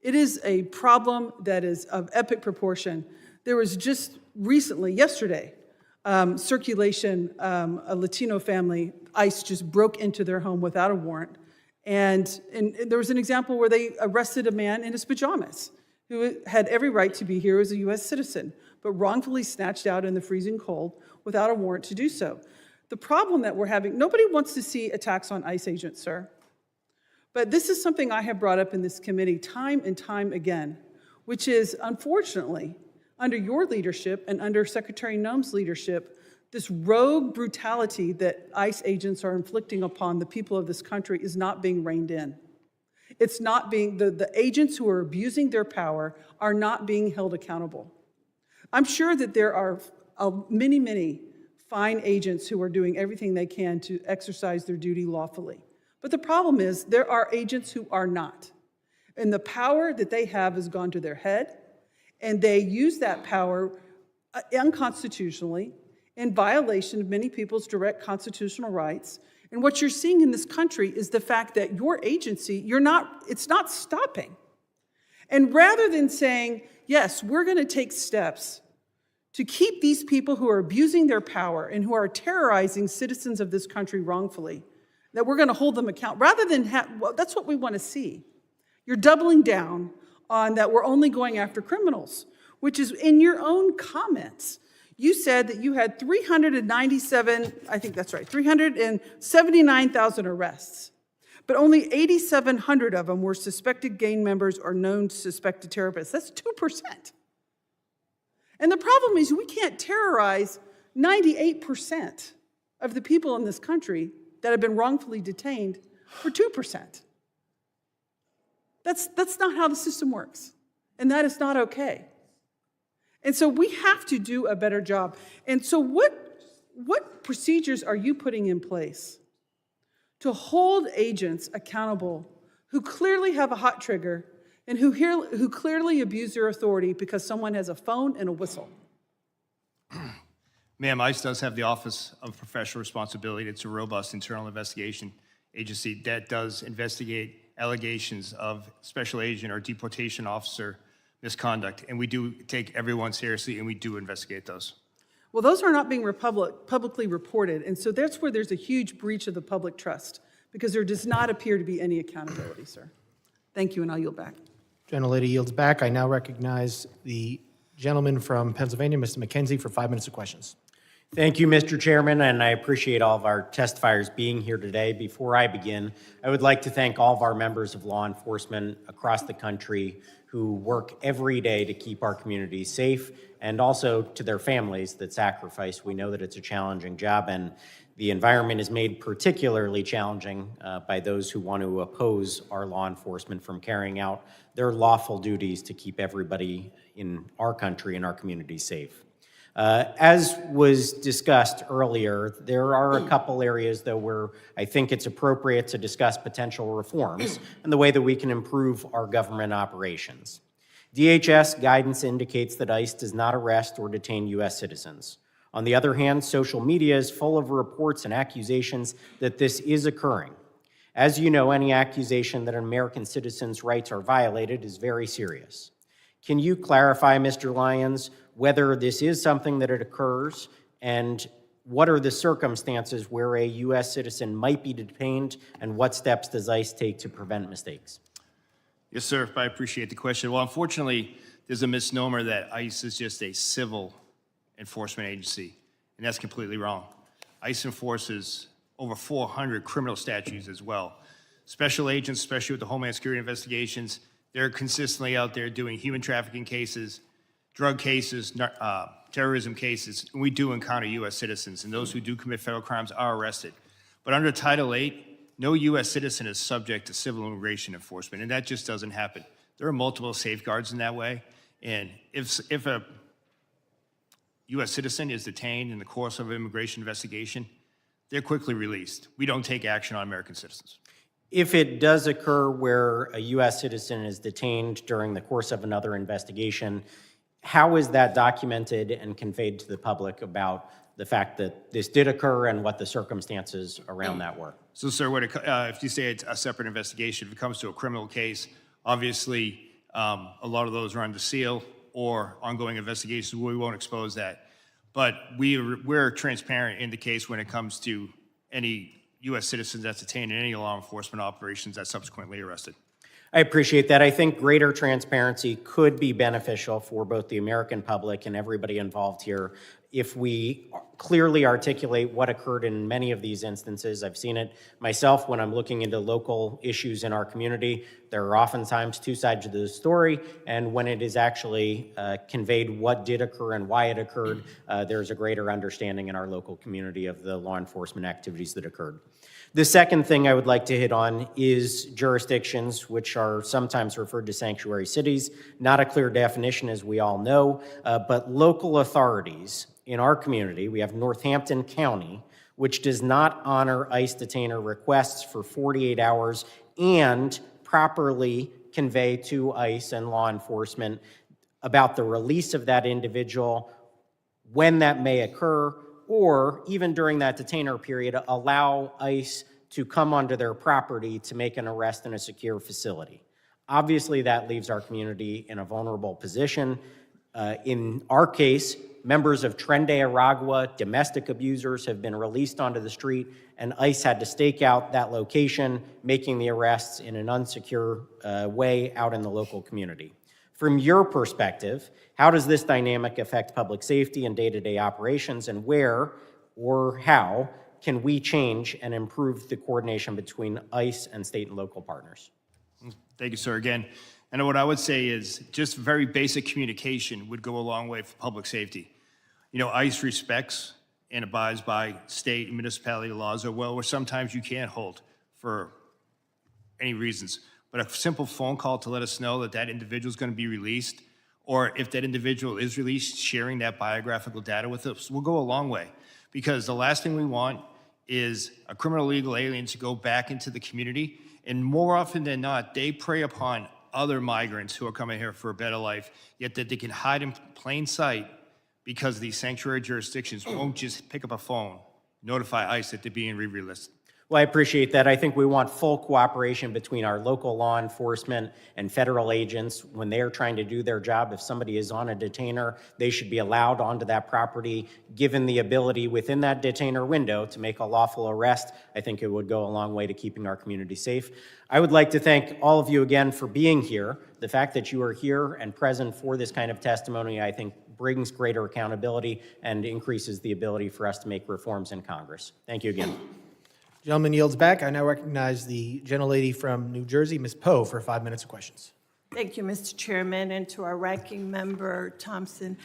It is a problem that is of epic proportion. There was just recently, yesterday, circulation, a Latino family, ICE just broke into their home without a warrant. And there was an example where they arrested a man in his pajamas who had every right to be here as a U.S. citizen, but wrongfully snatched out in the freezing cold without a warrant to do so. The problem that we're having, nobody wants to see attacks on ICE agents, sir. But this is something I have brought up in this committee time and time again, which is, unfortunately, under your leadership and under Secretary Noem's leadership, this rogue brutality that ICE agents are inflicting upon the people of this country is not being reined in. It's not being, the agents who are abusing their power are not being held accountable. I'm sure that there are many, many fine agents who are doing everything they can to exercise their duty lawfully. But the problem is there are agents who are not. And the power that they have has gone to their head, and they use that power unconstitutionally in violation of many people's direct constitutional rights. And what you're seeing in this country is the fact that your agency, it's not stopping. And rather than saying, yes, we're going to take steps to keep these people who are abusing their power and who are terrorizing citizens of this country wrongfully, that we're going to hold them accountable, rather than well, that's what we want to see. You're doubling down on that we're only going after criminals, which is in your own comments. You said that you had 397, I think that's right, 379,000 arrests, but only 8,700 of them were suspected gang members or known suspected terrorists. That's 2%. And the problem is we can't terrorize 98% of the people in this country that have been wrongfully detained for 2%. That's not how the system works, and that is not okay. And so we have to do a better job. And so what procedures are you putting in place to hold agents accountable who clearly have a hot trigger and who clearly abuse their authority because someone has a phone and a whistle? Ma'am, ICE does have the Office of Professional Responsibility. It's a robust internal investigation agency that does investigate allegations of special agent or deportation officer misconduct, and we do take everyone seriously, and we do investigate those. Well, those are not being publicly reported, and so that's where there's a huge breach of the public trust, because there does not appear to be any accountability, sir. Thank you, and I'll yield back. Gentlelady yields back. I now recognize the gentleman from Pennsylvania, Mr. McKenzie, for 5 minutes of questions. Thank you, Mr. Chairman, and I appreciate all of our testifiers being here today. Before I begin, I would like to thank all of our members of law enforcement across the country who work every day to keep our communities safe, and also to their families that sacrifice. We know that it's a challenging job, and the environment is made particularly challenging by those who want to oppose our law enforcement from carrying out their lawful duties to keep everybody in our country and our communities safe. As was discussed earlier, there are a couple areas, though, where I think it's appropriate to discuss potential reforms and the way that we can improve our government operations. DHS guidance indicates that ICE does not arrest or detain U.S. citizens. On the other hand, social media is full of reports and accusations that this is occurring. As you know, any accusation that an American citizen's rights are violated is very serious. Can you clarify, Mr. Lyons, whether this is something that it occurs, and what are the circumstances where a U.S. citizen might be detained, and what steps does ICE take to prevent mistakes? Yes, sir. I appreciate the question. Well, unfortunately, there's a misnomer that ICE is just a civil enforcement agency, and that's completely wrong. ICE enforces over 400 criminal statutes as well. Special agents, especially with the Homeland Security investigations, they're consistently out there doing human trafficking cases, drug cases, terrorism cases. And we do encounter U.S. citizens, and those who do commit federal crimes are arrested. But under Title VIII, no U.S. citizen is subject to civil immigration enforcement, and that just doesn't happen. There are multiple safeguards in that way, and if a U.S. citizen is detained in the course of an immigration investigation, they're quickly released. We don't take action on American citizens. If it does occur where a U.S. citizen is detained during the course of another investigation, how is that documented and conveyed to the public about the fact that this did occur and what the circumstances around that were? So, sir, if you say it's a separate investigation, if it comes to a criminal case, obviously a lot of those are under seal or ongoing investigations. We won't expose that. But we're transparent in the case when it comes to any U.S. citizens that's detained in any law enforcement operations that's subsequently arrested. I appreciate that. I think greater transparency could be beneficial for both the American public and everybody involved here if we clearly articulate what occurred in many of these instances. I've seen it myself when I'm looking into local issues in our community. There are oftentimes two sides to the story, and when it is actually conveyed what did occur and why it occurred, there's a greater understanding in our local community of the law enforcement activities that occurred. The second thing I would like to hit on is jurisdictions, which are sometimes referred to sanctuary cities. Not a clear definition, as we all know, but local authorities in our community. We have Northampton County, which does not honor ICE detainer requests for 48 hours and properly convey to ICE and law enforcement about the release of that individual, when that may occur, or even during that detainer period, allow ICE to come onto their property to make an arrest in a secure facility. Obviously, that leaves our community in a vulnerable position. In our case, members of Tren de Aragua, domestic abusers, have been released onto the street, and ICE had to stake out that location, making the arrests in an unsecure way out in the local community. From your perspective, how does this dynamic affect public safety and day-to-day operations, and where or how can we change and improve the coordination between ICE and state and local partners? Thank you, sir, again. And what I would say is just very basic communication would go a long way for public safety. You know, ICE respects and abides by state and municipality laws as well, where sometimes you can't hold for any reasons. But a simple phone call to let us know that that individual is going to be released, or if that individual is released, sharing that biographical data with us will go a long way. Because the last thing we want is a criminal illegal alien to go back into the community, and more often than not, they prey upon other migrants who are coming here for a better life, yet that they can hide in plain sight because these sanctuary jurisdictions won't just pick up a phone, notify ICE that they're being re-released. Well, I appreciate that. I think we want full cooperation between our local law enforcement and federal agents when they are trying to do their job. If somebody is on a detainer, they should be allowed onto that property, given the ability within that detainer window to make a lawful arrest. I think it would go a long way to keeping our community safe. I would like to thank all of you again for being here. The fact that you are here and present for this kind of testimony, I think, brings greater accountability and increases the ability for us to make reforms in Congress. Thank you again. Gentleman yields back. I now recognize the gentlelady from New Jersey, Ms. Poe, for 5 minutes of questions. Thank you, Mr. Chairman, and to our ranking member, Thompson.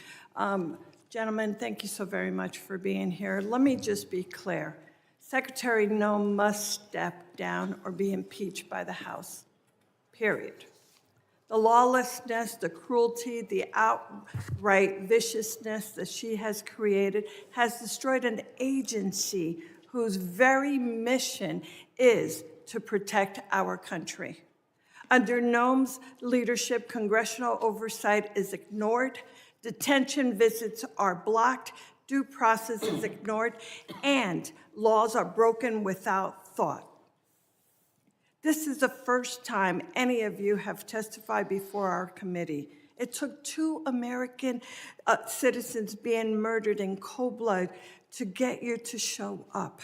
Gentlemen, thank you so very much for being here. Let me just be clear. Secretary No must step down or be impeached by the House, period. The lawlessness, the cruelty, the outright viciousness that she has created has destroyed an agency whose very mission is to protect our country. Under Noam's leadership, congressional oversight is ignored, detention visits are blocked, due process is ignored, and laws are broken without thought. This is the first time any of you have testified before our committee. It took 2 American citizens being murdered in cold blood to get you to show up.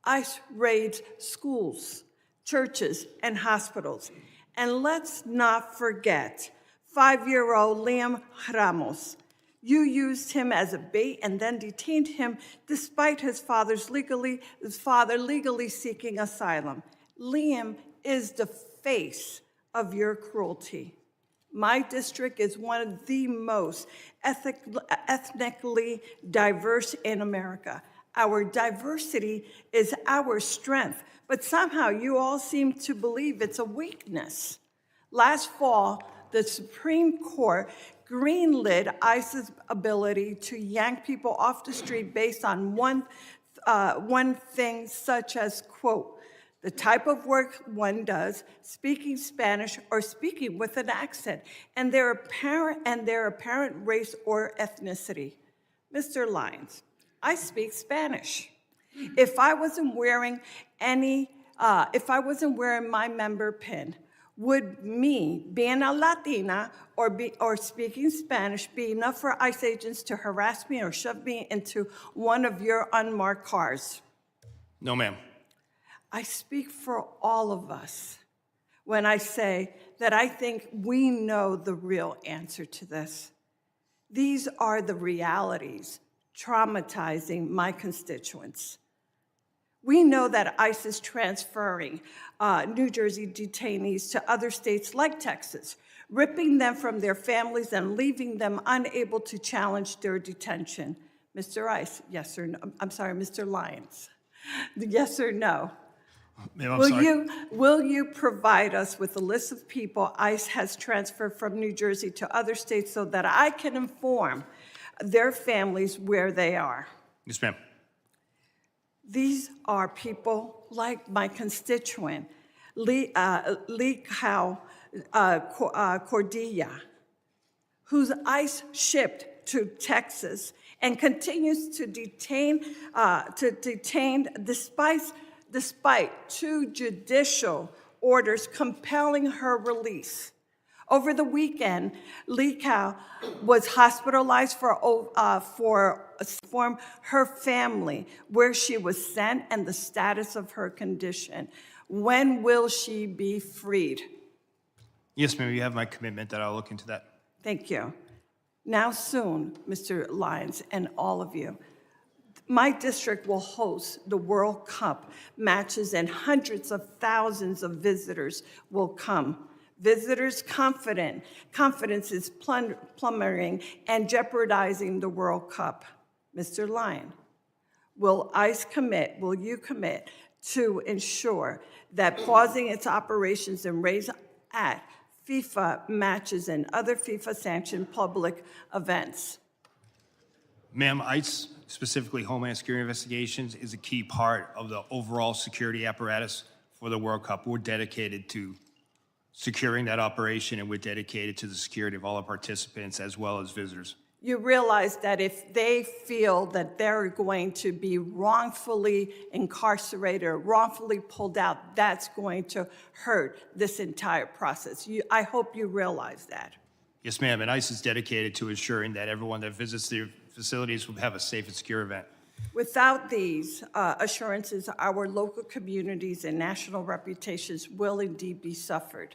ICE raids schools, churches, and hospitals. And let's not forget 5-year-old Liam Ramos. You used him as a bait and then detained him despite his father legally seeking asylum. Liam is the face of your cruelty. My district is one of the most ethnically diverse in America. Our diversity is our strength, but somehow you all seem to believe it's a weakness. Last fall, the Supreme Court greenlit ICE's ability to yank people off the street based on one thing, such as, quote, the type of work one does, speaking Spanish or speaking with an accent, and their apparent race or ethnicity. Mr. Lyons, I speak Spanish. If I wasn't wearing my member pin, would me being a Latina or speaking Spanish be enough for ICE agents to harass me or shove me into one of your unmarked cars? No, ma'am. I speak for all of us when I say that I think we know the real answer to this. These are the realities traumatizing my constituents. We know that ICE is transferring New Jersey detainees to other states like Texas, ripping them from their families and leaving them unable to challenge their detention. Mr. ICE, yes or no? I'm sorry, Mr. Lyons. Yes or no? Ma'am, I'm sorry. Will you provide us with a list of people ICE has transferred from New Jersey to other states so that I can inform their families where they are? Yes, ma'am. These are people like my constituent, Lee Cordilla, whose ICE shipped to Texas and continues to detain despite 2 judicial orders compelling her release. Over the weekend, Lee Cow was hospitalized for her family, where she was sent and the status of her condition. When will she be freed? Yes, ma'am, you have my commitment that I'll look into that. Thank you. Now soon, Mr. Lyons and all of you, my district will host the World Cup matches and hundreds of thousands of visitors will come. Visitors' confidence is plummeting and jeopardizing the World Cup. Mr. Lyon, will you commit to ensure that pausing its operations and raise at FIFA matches and other FIFA-sanctioned public events? Ma'am, ICE, specifically Homeland Security Investigations, is a key part of the overall security apparatus for the World Cup. We're dedicated to securing that operation, and we're dedicated to the security of all our participants as well as visitors. You realize that if they feel that they're going to be wrongfully incarcerated or wrongfully pulled out, that's going to hurt this entire process. I hope you realize that. Yes, ma'am, and ICE is dedicated to ensuring that everyone that visits their facilities will have a safe and secure event. Without these assurances, our local communities and national reputations will indeed be suffered.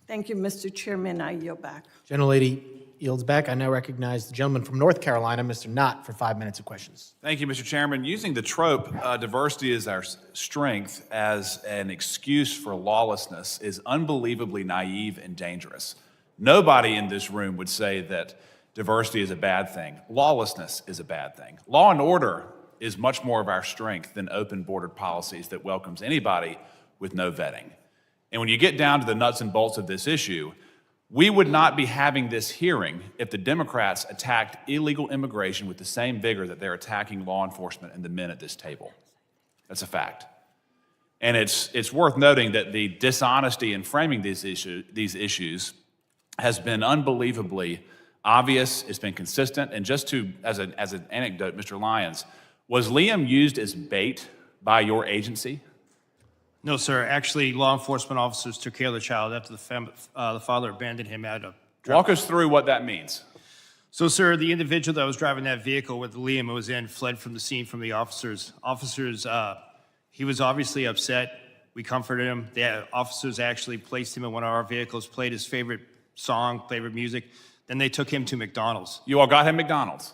Thank you, Mr. Chairman. I yield back. Gentlelady yields back. I now recognize the gentleman from North Carolina, Mr. Knott, for 5 minutes of questions. Thank you, Mr. Chairman. Using the trope, diversity is our strength as an excuse for lawlessness is unbelievably naive and dangerous. Nobody in this room would say that diversity is a bad thing. Lawlessness is a bad thing. Law and order is much more of our strength than open bordered policies that welcomes anybody with no vetting. And when you get down to the nuts and bolts of this issue, we would not be having this hearing if the Democrats attacked illegal immigration with the same vigor that they're attacking law enforcement and the men at this table. That's a fact. And it's worth noting that the dishonesty in framing these issues has been unbelievably obvious, it's been consistent, and just as an anecdote, Mr. Lyons, was Liam used as bait by your agency? No, sir. Actually, law enforcement officers took care of the child after the father abandoned him at a... Walk us through what that means. So, sir, the individual that was driving that vehicle with Liam was in fled from the scene from the officers. He was obviously upset. We comforted him. The officers actually placed him in one of our vehicles, played his favorite song, favorite music. Then they took him to McDonald's. You all got him McDonald's.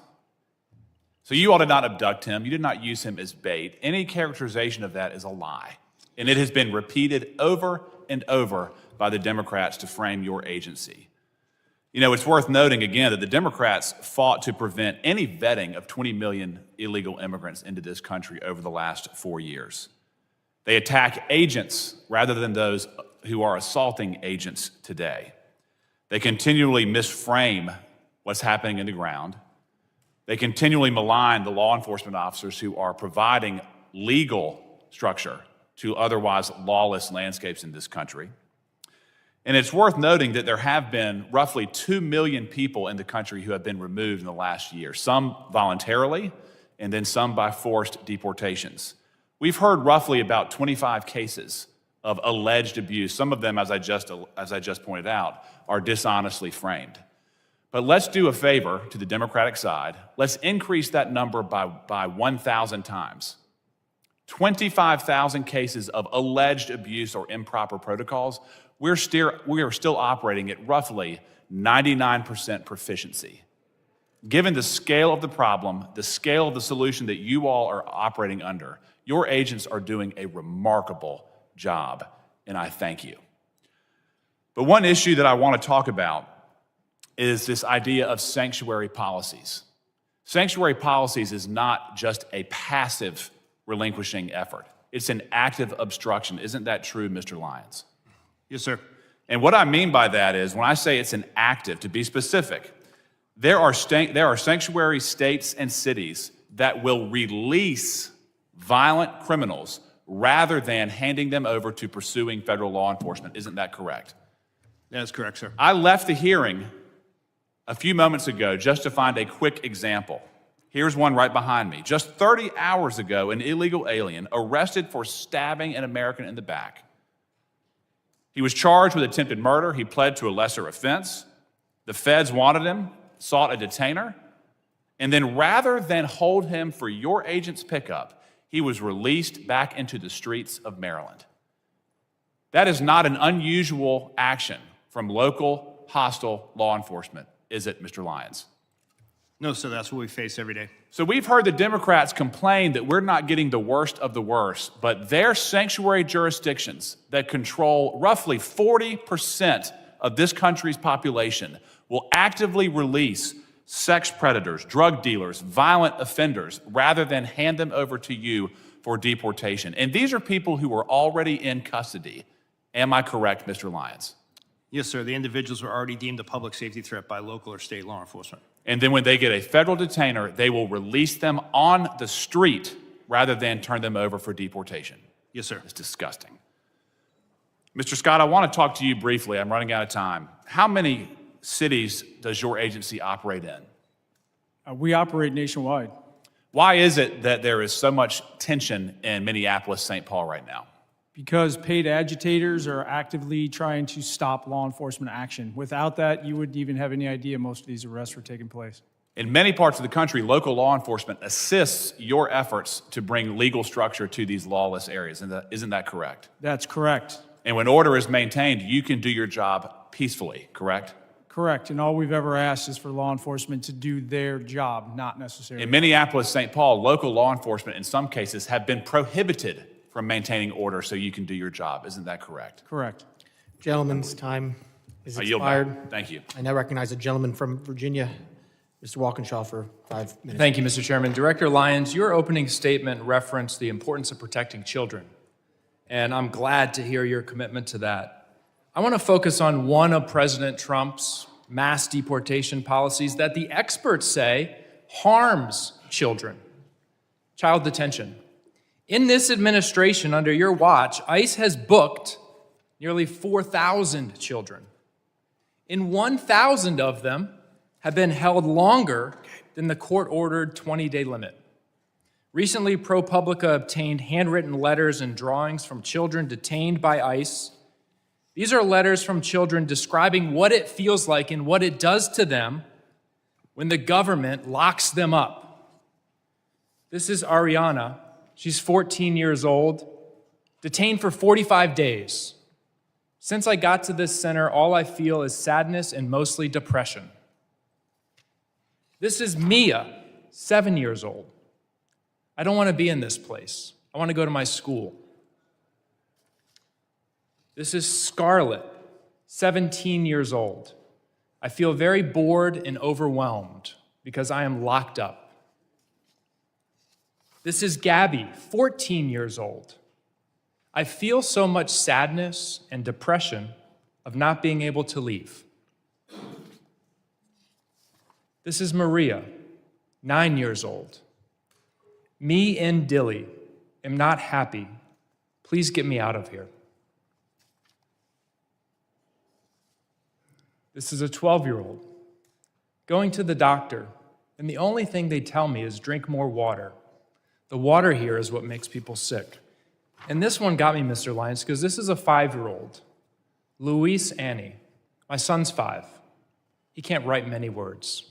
So you all did not abduct him. You did not use him as bait. Any characterization of that is a lie. And it has been repeated over and over by the Democrats to frame your agency. You know, it's worth noting again that the Democrats fought to prevent any vetting of 20 million illegal immigrants into this country over the last 4 years. They attack agents rather than those who are assaulting agents today. They continually misframe what's happening in the ground. They continually malign the law enforcement officers who are providing legal structure to otherwise lawless landscapes in this country. And it's worth noting that there have been roughly 2 million people in the country who have been removed in the last year, some voluntarily, and then some by forced deportations. We've heard roughly about 25 cases of alleged abuse. Some of them, as I just pointed out, are dishonestly framed. But let's do a favor to the Democratic side. Let's increase that number by 1,000 times. 25,000 cases of alleged abuse or improper protocols. We are still operating at roughly 99% proficiency. Given the scale of the problem, the scale of the solution that you all are operating under, your agents are doing a remarkable job, and I thank you. But one issue that I want to talk about is this idea of sanctuary policies. Sanctuary policies is not just a passive relinquishing effort. It's an active obstruction. Isn't that true, Mr. Lyons? Yes, sir. And what I mean by that is, when I say it's an active, to be specific, there are sanctuary states and cities that will release violent criminals rather than handing them over to pursuing federal law enforcement. Isn't that correct? That is correct, sir. I left the hearing a few moments ago just to find a quick example. Here's one right behind me. Just 30 hours ago, an illegal alien arrested for stabbing an American in the back. He was charged with attempted murder. He pled to a lesser offense. The feds wanted him, sought a detainer, and then rather than hold him for your agent's pickup, he was released back into the streets of Maryland. That is not an unusual action from local hostile law enforcement, is it, Mr. Lyons? No, sir, that's what we face every day. So we've heard the Democrats complain that we're not getting the worst of the worst, but their sanctuary jurisdictions that control roughly 40% of this country's population will actively release sex predators, drug dealers, violent offenders, rather than hand them over to you for deportation. And these are people who are already in custody. Am I correct, Mr. Lyons? Yes, sir. The individuals were already deemed a public safety threat by local or state law enforcement. And then when they get a federal detainer, they will release them on the street rather than turn them over for deportation. Yes, sir. It's disgusting. Mr. Scott, I want to talk to you briefly. I'm running out of time. How many cities does your agency operate in? We operate nationwide. Why is it that there is so much tension in Minneapolis, St. Paul right now? Because paid agitators are actively trying to stop law enforcement action. Without that, you wouldn't even have any idea most of these arrests were taking place. In many parts of the country, local law enforcement assists your efforts to bring legal structure to these lawless areas. Isn't that correct? That's correct. And when order is maintained, you can do your job peacefully, correct? Correct. And all we've ever asked is for law enforcement to do their job, not necessarily. In Minneapolis, St. Paul, local law enforcement in some cases have been prohibited from maintaining order so you can do your job. Isn't that correct? Correct. Gentleman's time is I yield back. expired. Thank you. I now recognize a gentleman from Virginia, Mr. Walkinshaw, for 5 minutes. Thank you, Mr. Chairman. Director Lyons, your opening statement referenced the importance of protecting children, and I'm glad to hear your commitment to that. I want to focus on one of President Trump's mass deportation policies that the experts say harms children: child detention. In this administration, under your watch, ICE has booked nearly 4,000 children. And 1,000 of them have been held longer than the court-ordered 20-day limit. Recently, ProPublica obtained handwritten letters and drawings from children detained by ICE. These are letters from children describing what it feels like and what it does to them when the government locks them up. This is Ariana. She's 14 years old, detained for 45 days. Since I got to this center, all I feel is sadness and mostly depression. This is Mia, 7 years old. I don't want to be in this place. I want to go to my school. This is Scarlett, 17 years old. I feel very bored and overwhelmed because I am locked up. This is Gabby, 14 years old. I feel so much sadness and depression of not being able to leave. This is Maria, 9 years old. Me and Dilly am not happy. Please get me out of here. This is a 12-year-old going to the doctor, and the only thing they tell me is drink more water. The water here is what makes people sick. And this one got me, Mr. Lyons, because this is a 5-year-old, Luis Annie. My son's 5. He can't write many words,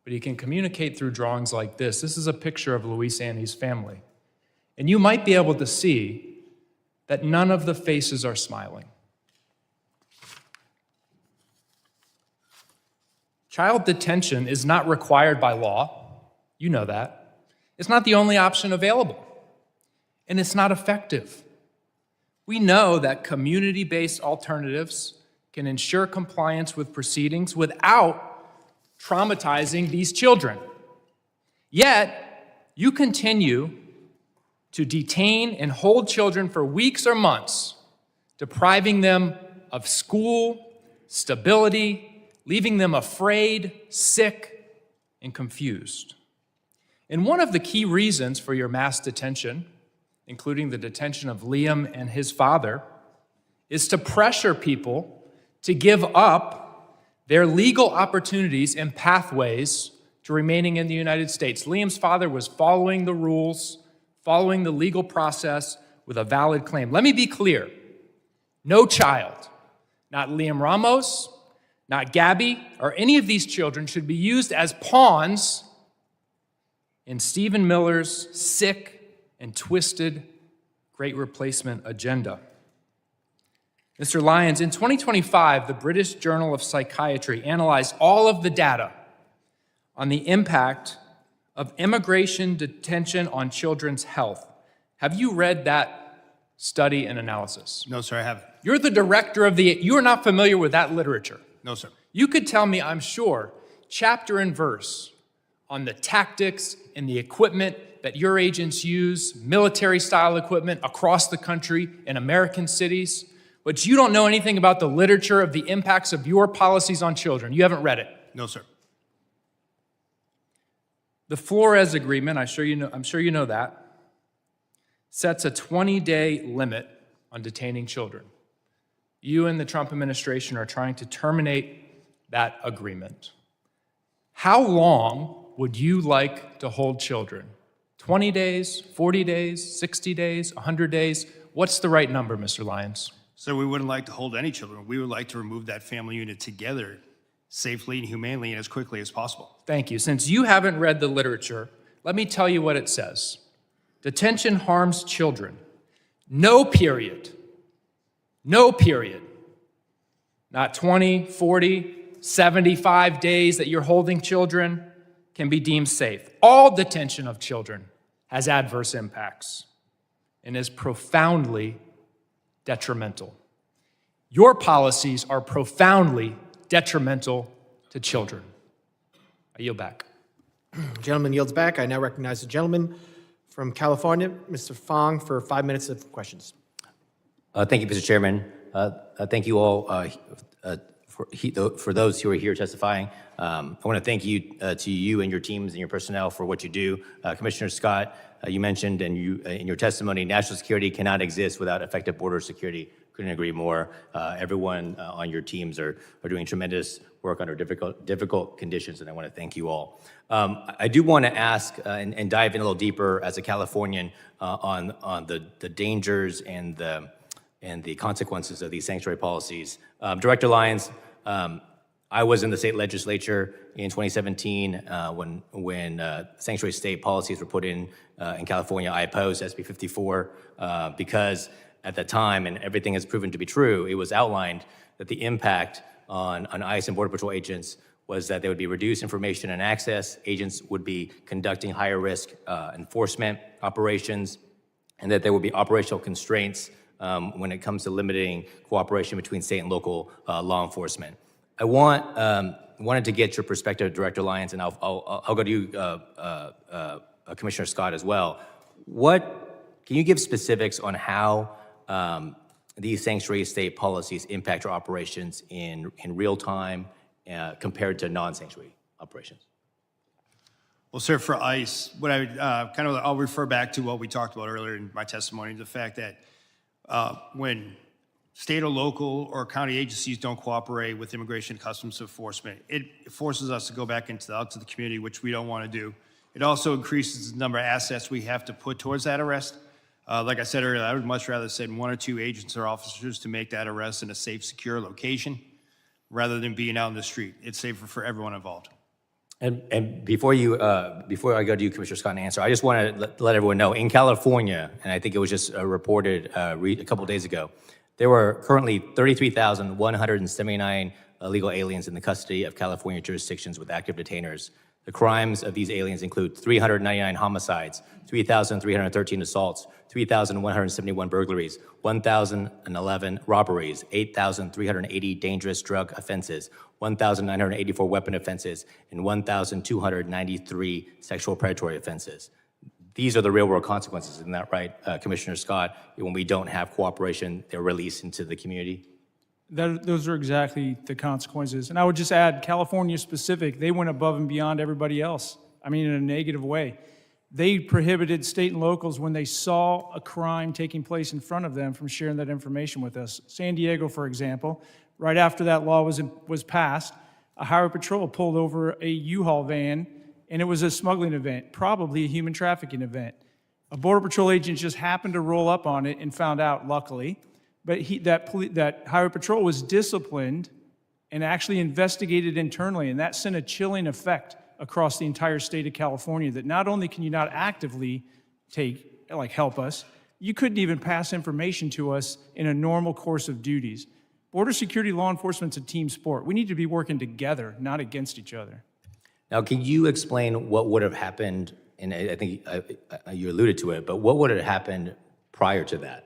but he can communicate through drawings like this. This is a picture of Luis Annie's family. And you might be able to see that none of the faces are smiling. Child detention is not required by law. You know that. It's not the only option available. And it's not effective. We know that community-based alternatives can ensure compliance with proceedings without traumatizing these children. Yet, you continue to detain and hold children for weeks or months, depriving them of school, stability, leaving them afraid, sick, and confused. And one of the key reasons for your mass detention, including the detention of Liam and his father, is to pressure people to give up their legal opportunities and pathways to remaining in the United States. Liam's father was following the rules, following the legal process with a valid claim. Let me be clear. No child, not Liam Ramos, not Gabby, or any of these children should be used as pawns in Stephen Miller's sick and twisted Great Replacement agenda. Mr. Lyons, in 2025, the British Journal of Psychiatry analyzed all of the data on the impact of immigration detention on children's health. Have you read that study and analysis? No, sir, I haven't. You're the director of you are not familiar with that literature. No, sir. You could tell me, I'm sure, chapter and verse on the tactics and the equipment that your agents use, military-style equipment across the country in American cities, but you don't know anything about the literature of the impacts of your policies on children. You haven't read it. No, sir. The Flores Agreement, I'm sure you know that, sets a 20-day limit on detaining children. You and the Trump administration are trying to terminate that agreement. How long would you like to hold children? 20 days, 40 days, 60 days, 100 days? What's the right number, Mr. Lyons? Sir, we wouldn't like to hold any children. We would like to remove that family unit together safely and humanely and as quickly as possible. Thank you. Since you haven't read the literature, let me tell you what it says. Detention harms children. No period. No period. Not 20, 40, 75 days that you're holding children can be deemed safe. All detention of children has adverse impacts and is profoundly detrimental. Your policies are profoundly detrimental to children. I yield back. Gentleman yields back. I now recognize the gentleman from California, Mr. Fong, for 5 minutes of questions. Thank you, Mr. Chairman. Thank you all for those who are here testifying. I want to thank you to you and your teams and your personnel for what you do. Commissioner Scott, you mentioned in your testimony, national security cannot exist without effective border security. couldn't agree more. Everyone on your teams are doing tremendous work under difficult conditions, and I want to thank you all. I do want to ask and dive in a little deeper as a Californian on the dangers and the consequences of these sanctuary policies. Director Lyons, I was in the state legislature in 2017 when sanctuary state policies were put in California. I opposed SB 54 because at the time, and everything has proven to be true, it was outlined that the impact on ICE and Border Patrol agents was that there would be reduced information and access, agents would be conducting higher risk enforcement operations, and that there would be operational constraints when it comes to limiting cooperation between state and local law enforcement. I wanted to get your perspective, Director Lyons, and I'll go to you, Commissioner Scott, as well. Can you give specifics on how these sanctuary state policies impact your operations in real time compared to non-sanctuary operations? Well, sir, for ICE, what I would I'll refer back to what we talked about earlier in my testimony, the fact that when state or local or county agencies don't cooperate with Immigration and Customs Enforcement, it forces us to go back out to the community, which we don't want to do. It also increases the number of assets we have to put towards that arrest. Like I said earlier, I would much rather send 1 or 2 agents or officers to make that arrest in a safe, secure location rather than being out in the street. It's safer for everyone involved. And before I go to you, Commissioner Scott, and answer, I just want to let everyone know, in California, and I think it was just reported a couple of days ago, there were currently 33,179 illegal aliens in the custody of California jurisdictions with active detainers. The crimes of these aliens include 399 homicides, 3,313 assaults, 3,171 burglaries, 1,011 robberies, 8,380 dangerous drug offenses, 1,984 weapon offenses, and 1,293 sexual predatory offenses. These are the real-world consequences, isn't that right, Commissioner Scott? When we don't have cooperation, they're released into the community? Those are exactly the consequences. And I would just add, California specific, they went above and beyond everybody else. I mean, in a negative way. They prohibited state and locals when they saw a crime taking place in front of them from sharing that information with us. San Diego, for example, right after that law was passed, a highway patrol pulled over a U-Haul van, and it was a smuggling event, probably a human trafficking event. A Border Patrol agent just happened to roll up on it and found out, luckily, but that highway patrol was disciplined and actually investigated internally, and that sent a chilling effect across the entire state of California, that not only can you not actively help us, you couldn't even pass information to us in a normal course of duties. Border security law enforcement's a team sport. We need to be working together, not against each other. Now, can you explain what would have happened, and I think you alluded to it, but what would have happened prior to that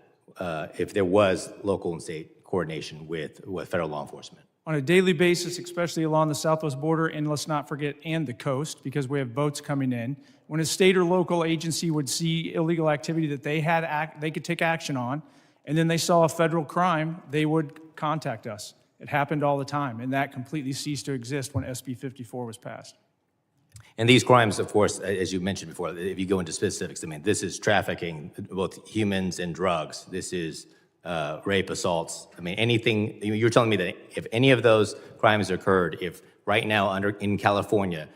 if there was local and state coordination with federal law enforcement? On a daily basis, especially along the southwest border, and let's not forget, and the coast, because we have boats coming in, when a state or local agency would see illegal activity that they could take action on, and then they saw a federal crime, they would contact us. It happened all the time, and that completely ceased to exist when SB 54 was passed. And these crimes, of course, as you mentioned before, if you go into specifics, I mean, this is trafficking, both humans and drugs. This is rape, assaults. I mean, anything. You're telling me that if any of those crimes occurred, if right now in California,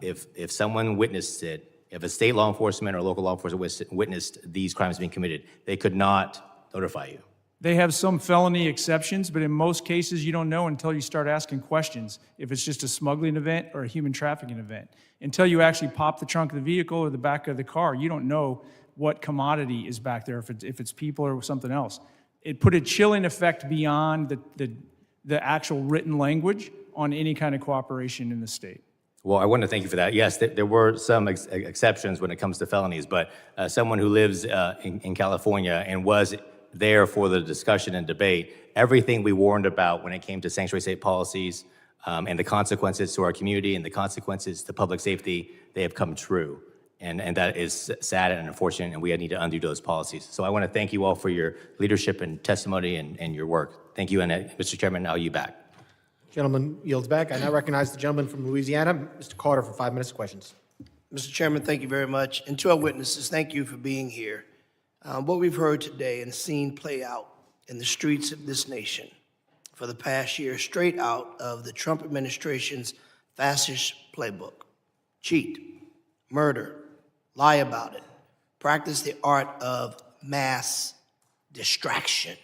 if someone witnessed it, if a state law enforcement or local law enforcement witnessed these crimes being committed, they could not notify you. They have some felony exceptions, but in most cases, you don't know until you start asking questions if it's just a smuggling event or a human trafficking event. Until you actually pop the trunk of the vehicle or the back of the car, you don't know what commodity is back there, if it's people or something else. It put a chilling effect beyond the actual written language on any kind of cooperation in the state. Well, I want to thank you for that. Yes, there were some exceptions when it comes to felonies, but someone who lives in California and was there for the discussion and debate, everything we warned about when it came to sanctuary state policies and the consequences to our community and the consequences to public safety, they have come true. And that is sad and unfortunate, and we need to undo those policies. So I want to thank you all for your leadership and testimony and your work. Thank you, and Mr. Chairman, now you back. Gentleman yields back. I now recognize the gentleman from Louisiana, Mr. Carter, for 5 minutes of questions. Mr. Chairman, thank you very much. And to our witnesses, thank you for being here. What we've heard today and seen play out in the streets of this nation for the past year, straight out of the Trump administration's fascist playbook. Cheat, murder, lie about it, practice the art of mass distraction.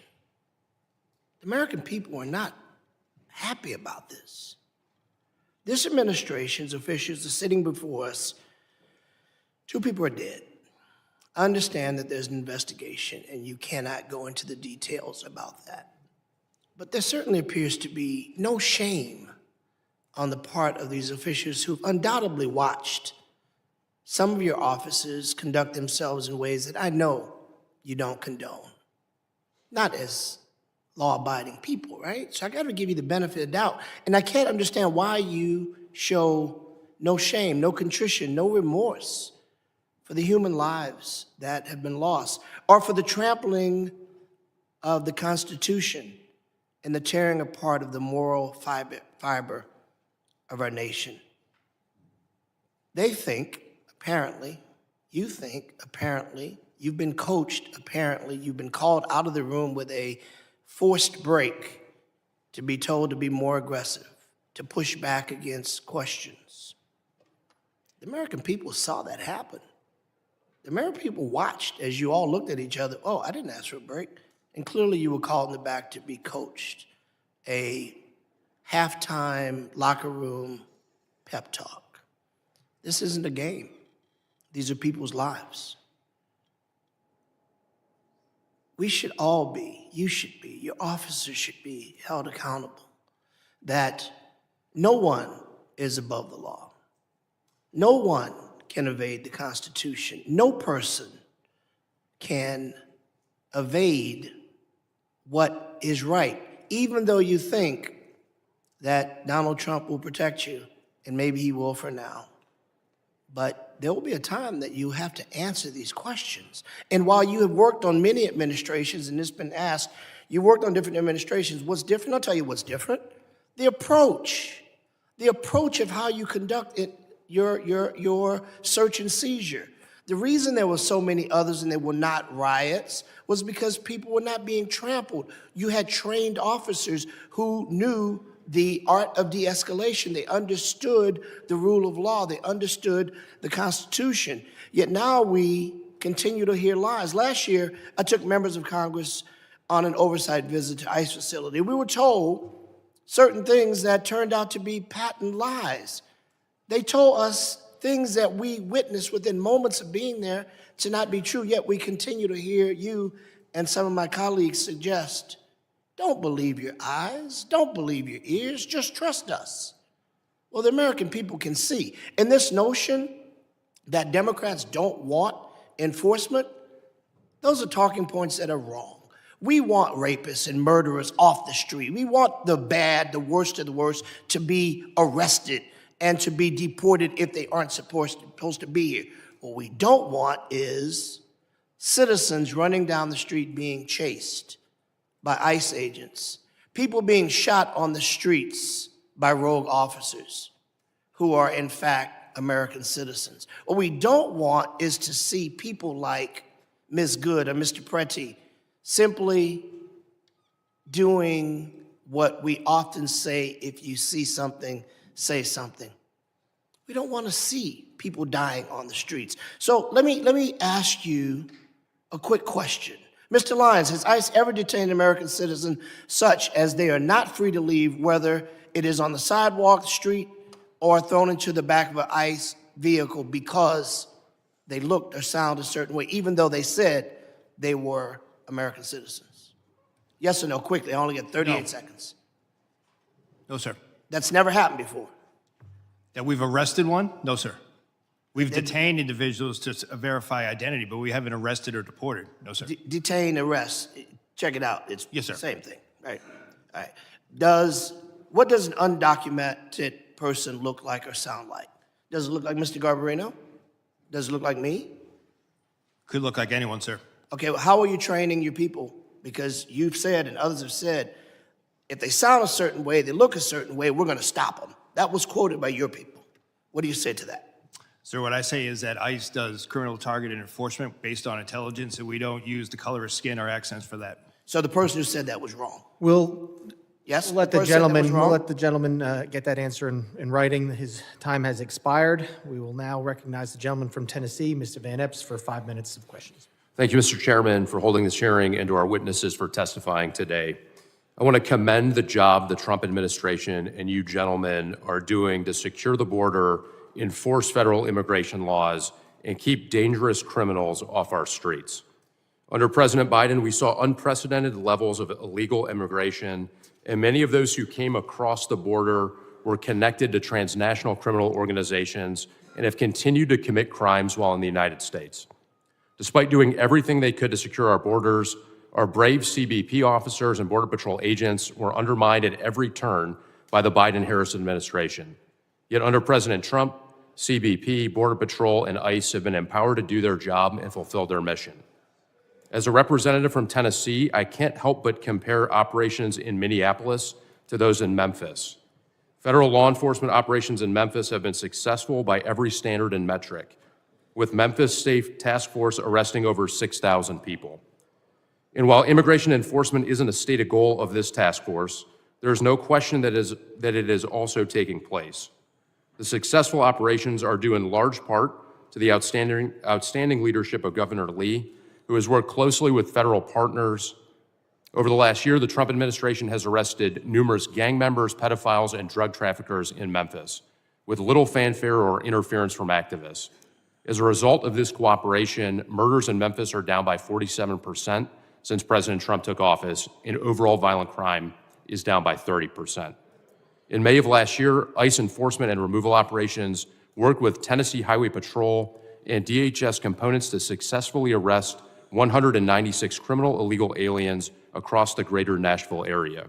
The American people are not happy about this. This administration's officials are sitting before us. 2 people are dead. I understand that there's an investigation and you cannot go into the details about that. But there certainly appears to be no shame on the part of these officials who've undoubtedly watched some of your officers conduct themselves in ways that I know you don't condone. Not as law-abiding people, right? So I got to give you the benefit of the doubt. And I can't understand why you show no shame, no contrition, no remorse for the human lives that have been lost, or for the trampling of the Constitution and the tearing apart of the moral fiber of our nation. They think, apparently, you think, apparently, you've been coached, apparently, you've been called out of the room with a forced break to be told to be more aggressive, to push back against questions. The American people saw that happen. The American people watched as you all looked at each other. Oh, I didn't ask for a break. And clearly you were called in the back to be coached. A halftime locker room pep talk. This isn't a game. These are people's lives. We should all be, you should be, your officers should be held accountable that no one is above the law. No one can evade the Constitution. No person can evade what is right, even though you think that Donald Trump will protect you, and maybe he will for now. But there will be a time that you have to answer these questions. And while you have worked on many administrations, and it's been asked, you worked on different administrations, what's different? I'll tell you what's different. The approach of how you conduct it, your search and seizure. The reason there were so many others and there were not riots was because people were not being trampled. You had trained officers who knew the art of de-escalation. They understood the rule of law. They understood the Constitution. Yet now we continue to hear lies. Last year, I took members of Congress on an oversight visit to ICE facility. We were told certain things that turned out to be patent lies. They told us things that we witnessed within moments of being there to not be true, yet we continue to hear you and some of my colleagues suggest, don't believe your eyes, don't believe your ears, just trust us. Well, the American people can see. And this notion that Democrats don't want enforcement, those are talking points that are wrong. We want rapists and murderers off the street. We want the bad, the worst of the worst, to be arrested and to be deported if they aren't supposed to be here. What we don't want is citizens running down the street being chased by ICE agents, people being shot on the streets by rogue officers who are in fact American citizens. What we don't want is to see people like Ms. Good or Mr. Preti simply doing what we often say, if you see something, say something. We don't want to see people dying on the streets. So let me ask you a quick question. Mr. Lyons, has ICE ever detained an American citizen such as they are not free to leave, whether it is on the sidewalk, the street, or thrown into the back of an ICE vehicle because they looked or sounded a certain way, even though they said they were American citizens? Yes or no, quickly, I only got 38 seconds. No, sir. That's never happened before. That we've arrested one? No, sir. We've detained individuals to verify identity, but we haven't arrested or deported. No, sir. Detain, arrest, check it out. It's Yes, sir. the same thing, right? All right. What does an undocumented person look like or sound like? Does it look like Mr. Garbarino? Does it look like me? Could look like anyone, sir. Okay, well, how are you training your people? Because you've said and others have said, if they sound a certain way, they look a certain way, we're going to stop them. That was quoted by your people. What do you say to that? Sir, what I say is that ICE does criminal targeted enforcement based on intelligence, and we don't use the color of skin or accents for that. So the person who said that was wrong. Yes? We'll let the person said that was gentleman, wrong? get that answer in writing. His time has expired. We will now recognize the gentleman from Tennessee, Mr. Van Epps, for 5 minutes of questions. Thank you, Mr. Chairman, for holding this hearing and to our witnesses for testifying today. I want to commend the job the Trump administration and you gentlemen are doing to secure the border, enforce federal immigration laws, and keep dangerous criminals off our streets. Under President Biden, we saw unprecedented levels of illegal immigration, and many of those who came across the border were connected to transnational criminal organizations and have continued to commit crimes while in the United States. Despite doing everything they could to secure our borders, our brave CBP officers and Border Patrol agents were undermined at every turn by the Biden-Harris administration. Yet under President Trump, CBP, Border Patrol, and ICE have been empowered to do their job and fulfill their mission. As a representative from Tennessee, I can't help but compare operations in Minneapolis to those in Memphis. Federal law enforcement operations in Memphis have been successful by every standard and metric, with Memphis State Task Force arresting over 6,000 people. And while immigration enforcement isn't a stated goal of this task force, there is no question that it is also taking place. The successful operations are due in large part to the outstanding leadership of Governor Lee, who has worked closely with federal partners. Over the last year, the Trump administration has arrested numerous gang members, pedophiles, and drug traffickers in Memphis, with little fanfare or interference from activists. As a result of this cooperation, murders in Memphis are down by 47% since President Trump took office, and overall violent crime is down by 30%. In May of last year, ICE enforcement and removal operations worked with Tennessee Highway Patrol and DHS components to successfully arrest 196 criminal illegal aliens across the greater Nashville area.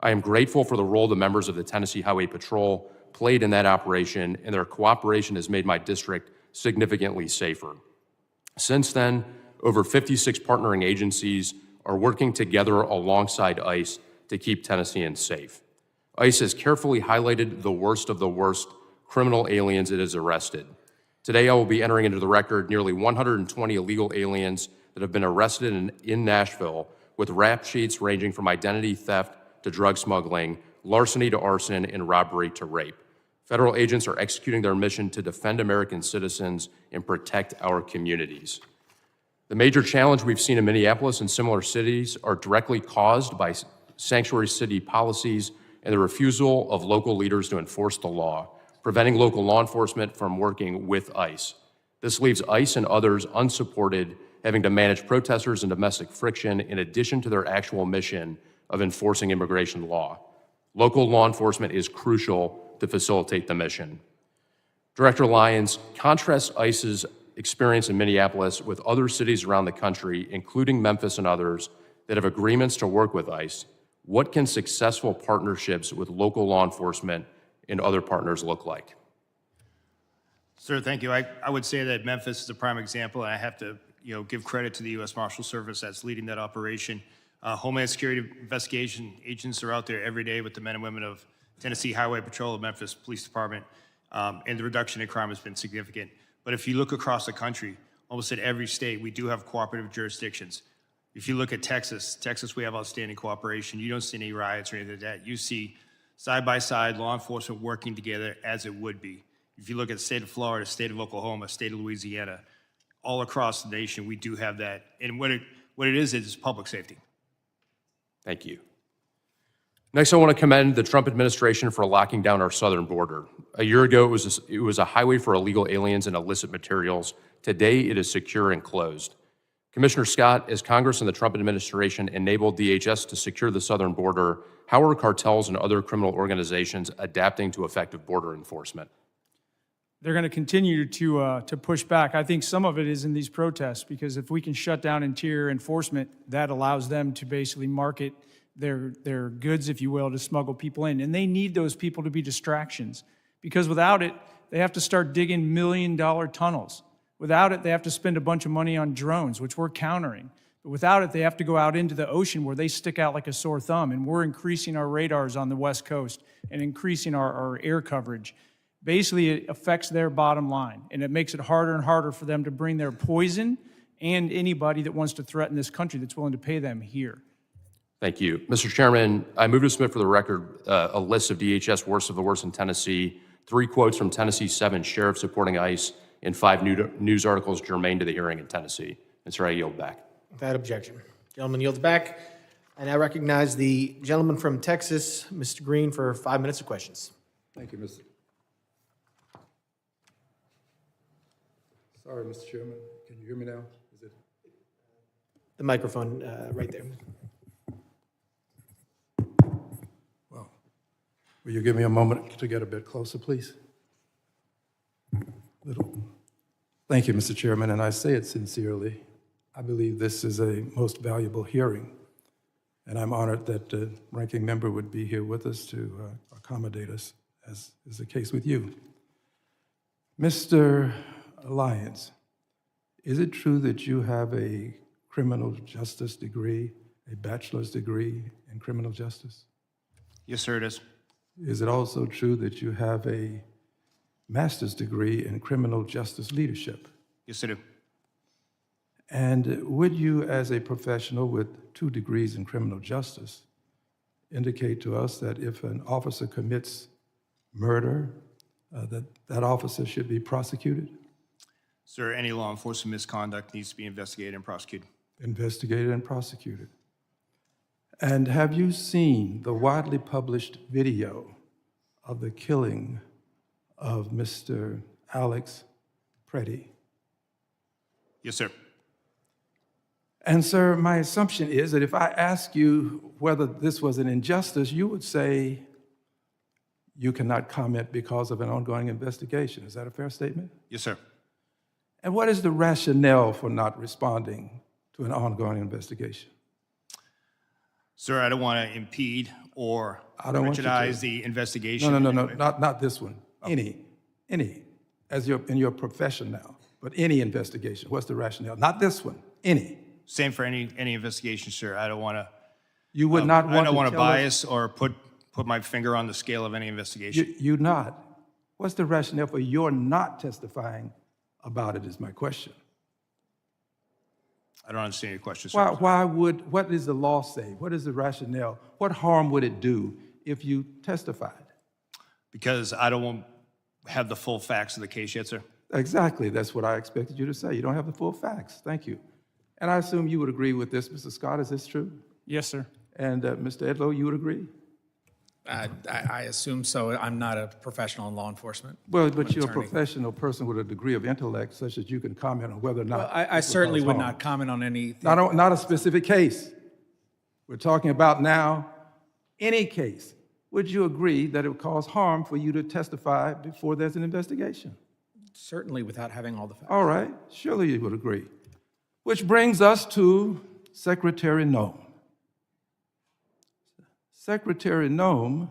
I am grateful for the role the members of the Tennessee Highway Patrol played in that operation, and their cooperation has made my district significantly safer. Since then, over 56 partnering agencies are working together alongside ICE to keep Tennesseans safe. ICE has carefully highlighted the worst of the worst criminal aliens it has arrested. Today, I will be entering into the record nearly 120 illegal aliens that have been arrested in Nashville, with rap sheets ranging from identity theft to drug smuggling, larceny to arson, and robbery to rape. Federal agents are executing their mission to defend American citizens and protect our communities. The major challenge we've seen in Minneapolis and similar cities are directly caused by sanctuary city policies and the refusal of local leaders to enforce the law, preventing local law enforcement from working with ICE. This leaves ICE and others unsupported, having to manage protesters and domestic friction in addition to their actual mission of enforcing immigration law. Local law enforcement is crucial to facilitate the mission. Director Lyons, contrast ICE's experience in Minneapolis with other cities around the country, including Memphis and others, that have agreements to work with ICE. What can successful partnerships with local law enforcement and other partners look like? Sir, thank you. I would say that Memphis is a prime example, and I have to give credit to the U.S. Marshal Service that's leading that operation. Homeland Security investigation agents are out there every day with the men and women of Tennessee Highway Patrol, the Memphis Police Department, and the reduction in crime has been significant. But if you look across the country, almost at every state, we do have cooperative jurisdictions. If you look at Texas, we have outstanding cooperation. You don't see any riots or anything like that. You see side-by-side law enforcement working together as it would be. If you look at the state of Florida, state of Oklahoma, state of Louisiana, all across the nation, we do have that. And what it is public safety. Thank you. Next, I want to commend the Trump administration for locking down our southern border. A year ago, it was a highway for illegal aliens and illicit materials. Today, it is secure and closed. Commissioner Scott, as Congress and the Trump administration enabled DHS to secure the southern border, how are cartels and other criminal organizations adapting to effective border enforcement? They're going to continue to push back. I think some of it is in these protests, because if we can shut down interior enforcement, that allows them to basically market their goods, if you will, to smuggle people in. And they need those people to be distractions, because without it, they have to start digging million-dollar tunnels. Without it, they have to spend a bunch of money on drones, which we're countering. But without it, they have to go out into the ocean where they stick out like a sore thumb, and we're increasing our radars on the West Coast and increasing our air coverage. Basically, it affects their bottom line, and it makes it harder and harder for them to bring their poison and anybody that wants to threaten this country that's willing to pay them here. Thank you. Mr. Chairman, I move to submit for the record a list of DHS worst of the worst in Tennessee, 3 quotes from Tennessee's 7 sheriffs supporting ICE, and 5 news articles germane to the hearing in Tennessee. And sir, I yield back. Without objection. Gentleman yields back. I now recognize the gentleman from Texas, Mr. Green, for 5 minutes of questions. Thank you, Mr. Sorry, Mr. Chairman. Can you hear me now? Is it? The microphone right there. Well, will you give me a moment to get a bit closer, please? Thank you, Mr. Chairman, and I say it sincerely. I believe this is a most valuable hearing, and I'm honored that the ranking member would be here with us to accommodate us, as is the case with you. Mr. Lyons, is it true that you have a criminal justice degree, a bachelor's degree in criminal justice? Yes, sir, it is. Is it also true that you have a master's degree in criminal justice leadership? Yes, I do. And would you, as a professional with 2 degrees in criminal justice, indicate to us that if an officer commits murder, that officer should be prosecuted? Sir, any law enforcement misconduct needs to be investigated and prosecuted. Investigated and prosecuted. And have you seen the widely published video of the killing of Mr. Alex Preddy? Yes, sir. And sir, my assumption is that if I ask you whether this was an injustice, you would say you cannot comment because of an ongoing investigation. Is that a fair statement? Yes, sir. And what is the rationale for not responding to an ongoing investigation? Sir, I don't want to impede or prejudice the investigation. No, not this one. Any, as in your profession now, but any investigation. What's the rationale? Not this one, any. Same for any investigation, sir. I don't want to. You would not want to. I don't want to tell us- bias or put my finger on the scale of any investigation. You not. What's the rationale for your not testifying about it is my question. I don't understand your question, sir. What does the law say? What is the rationale? What harm would it do if you testified? Because I don't have the full facts of the case yet, sir. Exactly, that's what I expected you to say. You don't have the full facts. Thank you. And I assume you would agree with this, Mr. Scott, is this true? Yes, sir. And Mr. Edlow, you would agree? I assume so. I'm not a professional in law enforcement. Well, I'm but an you're a attorney. professional person with a degree of intellect such that you can comment on whether or not. Well, I this certainly cause would harm. not comment on anything. Not a specific case. We're talking about now any case. Would you agree that it would cause harm for you to testify before there's an investigation? Certainly without having all the facts. All right, surely you would agree. Which brings us to Secretary Noem. Secretary Noem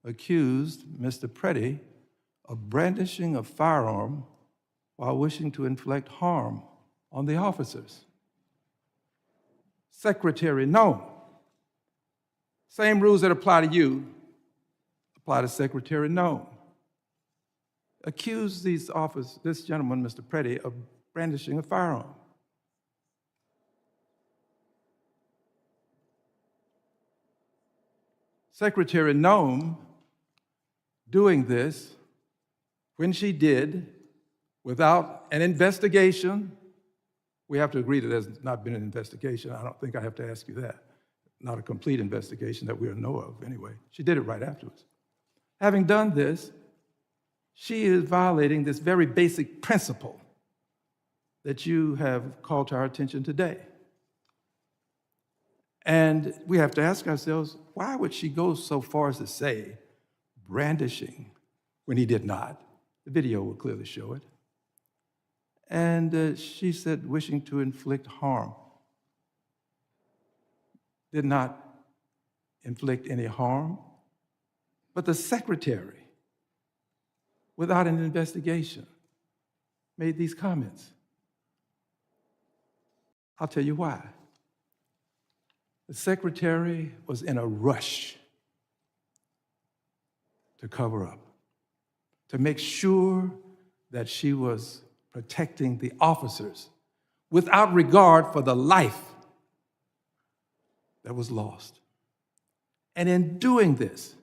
accused Mr. Preddy of brandishing a firearm while wishing to inflict harm on the officers. Secretary Noem. Same rules that apply to you apply to Secretary Noem. Accused this gentleman, Mr. Preddy, of brandishing a firearm. Secretary Noem doing this when she did without an investigation. We have to agree that there's not been an investigation. I don't think I have to ask you that. Not a complete investigation that we know of anyway. She did it right afterwards. Having done this, she is violating this very basic principle that you have called to our attention today. And we have to ask ourselves, why would she go so far as to say brandishing when he did not? The video will clearly show it. And she said wishing to inflict harm. Did not inflict any harm. But the secretary, without an investigation, made these comments. I'll tell you why. The secretary was in a rush to cover up, to make sure that she was protecting the officers without regard for the life that was lost. And in doing this,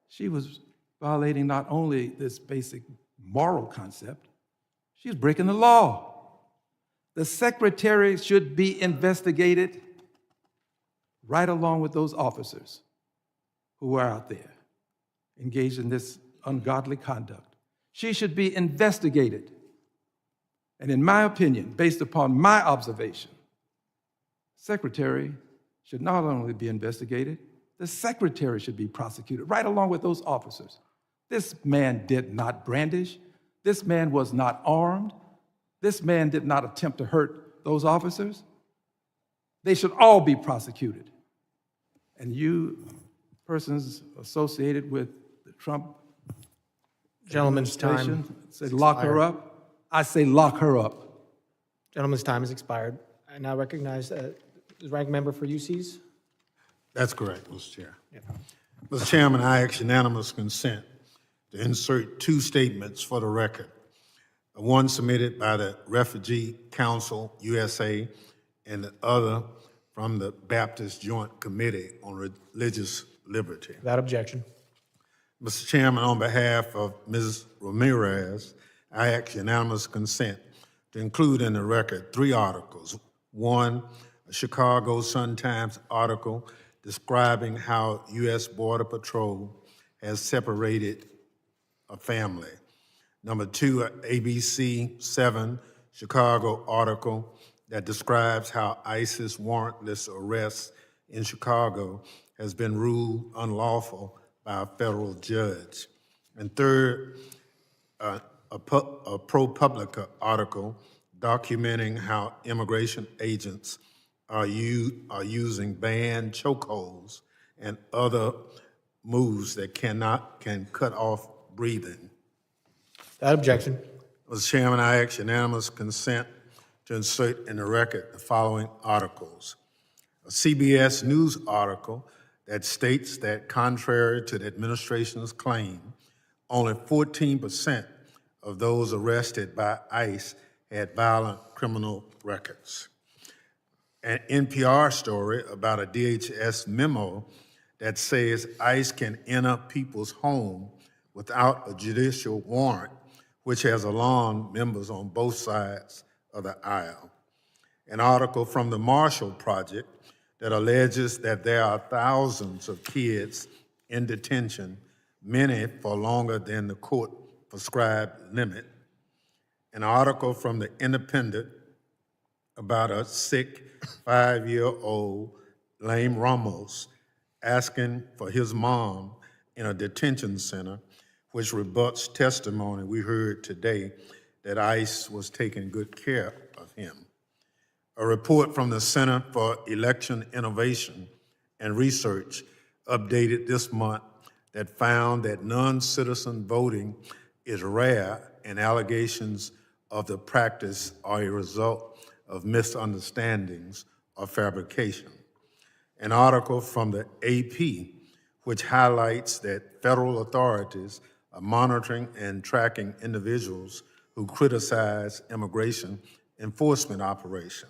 she was violating not only this basic moral concept, she was breaking the law. The secretary should be investigated right along with those officers who are out there engaged in this ungodly conduct. She should be investigated. And in my opinion, based upon my observation, secretary should not only be investigated, the secretary should be prosecuted right along with those officers. This man did not brandish. This man was not armed. This man did not attempt to hurt those officers. They should all be prosecuted. And you, persons associated with the Trump Gentleman's time administration, say has lock her expired. up. I say lock her up. Gentleman's time has expired. I now recognize the ranking member for UCs. That's correct, Mr. Chair. Mr. Chairman, I ask unanimous consent to insert two statements for the record. One submitted by the Refugee Council USA and the other from the Baptist Joint Committee on Religious Liberty. Without objection. Mr. Chairman, on behalf of Ms. Ramirez, I ask unanimous consent to include in the record three articles. One, a Chicago Sun-Times article describing how U.S. Border Patrol has separated a family. Number two, an ABC 7 Chicago article that describes how ISIS warrantless arrest in Chicago has been ruled unlawful by a federal judge. And third, a ProPublica article documenting how immigration agents are using banned chokeholds and other moves that can cut off breathing. Without objection. Mr. Chairman, I ask unanimous consent to insert in the record the following articles. A CBS News article that states that contrary to the administration's claim, only 14% of those arrested by ICE had violent criminal records. An NPR story about a DHS memo that says ICE can enter people's home without a judicial warrant, which has alarmed members on both sides of the aisle. An article from the Marshall Project that alleges that there are thousands of kids in detention, many for longer than the court-prescribed limit. An article from the Independent about a sick 5-year-old, Lame Ramos, asking for his mom in a detention center, which rebuts testimony we heard today that ICE was taking good care of him. A report from the Center for Election Innovation and Research updated this month that found that non-citizen voting is rare and allegations of the practice are a result of misunderstandings or fabrication. An article from the AP which highlights that federal authorities are monitoring and tracking individuals who criticize immigration enforcement operation.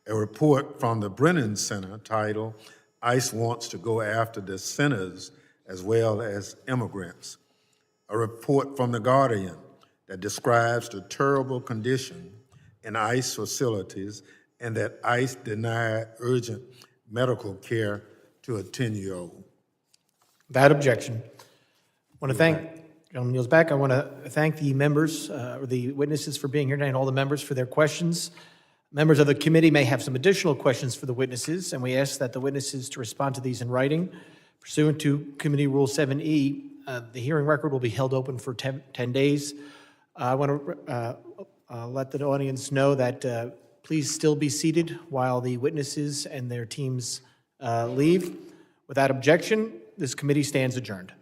A report from the Brennan Center titled, ICE Wants to Go After the Sinners as Well as Immigrants. A report from The Guardian that describes the terrible condition in ICE facilities and that ICE denied urgent medical care to a 10-year-old. Without objection. I want to thank, Gentleman kneels back. I want to thank the members, or the witnesses for being here tonight, and all the members for their questions. Members of the committee may have some additional questions for the witnesses, and we ask that the witnesses to respond to these in writing. Pursuant to Committee Rule 7E, the hearing record will be held open for 10 days. I want to let the audience know that please still be seated while the witnesses and their teams leave. Without objection, this committee stands adjourned.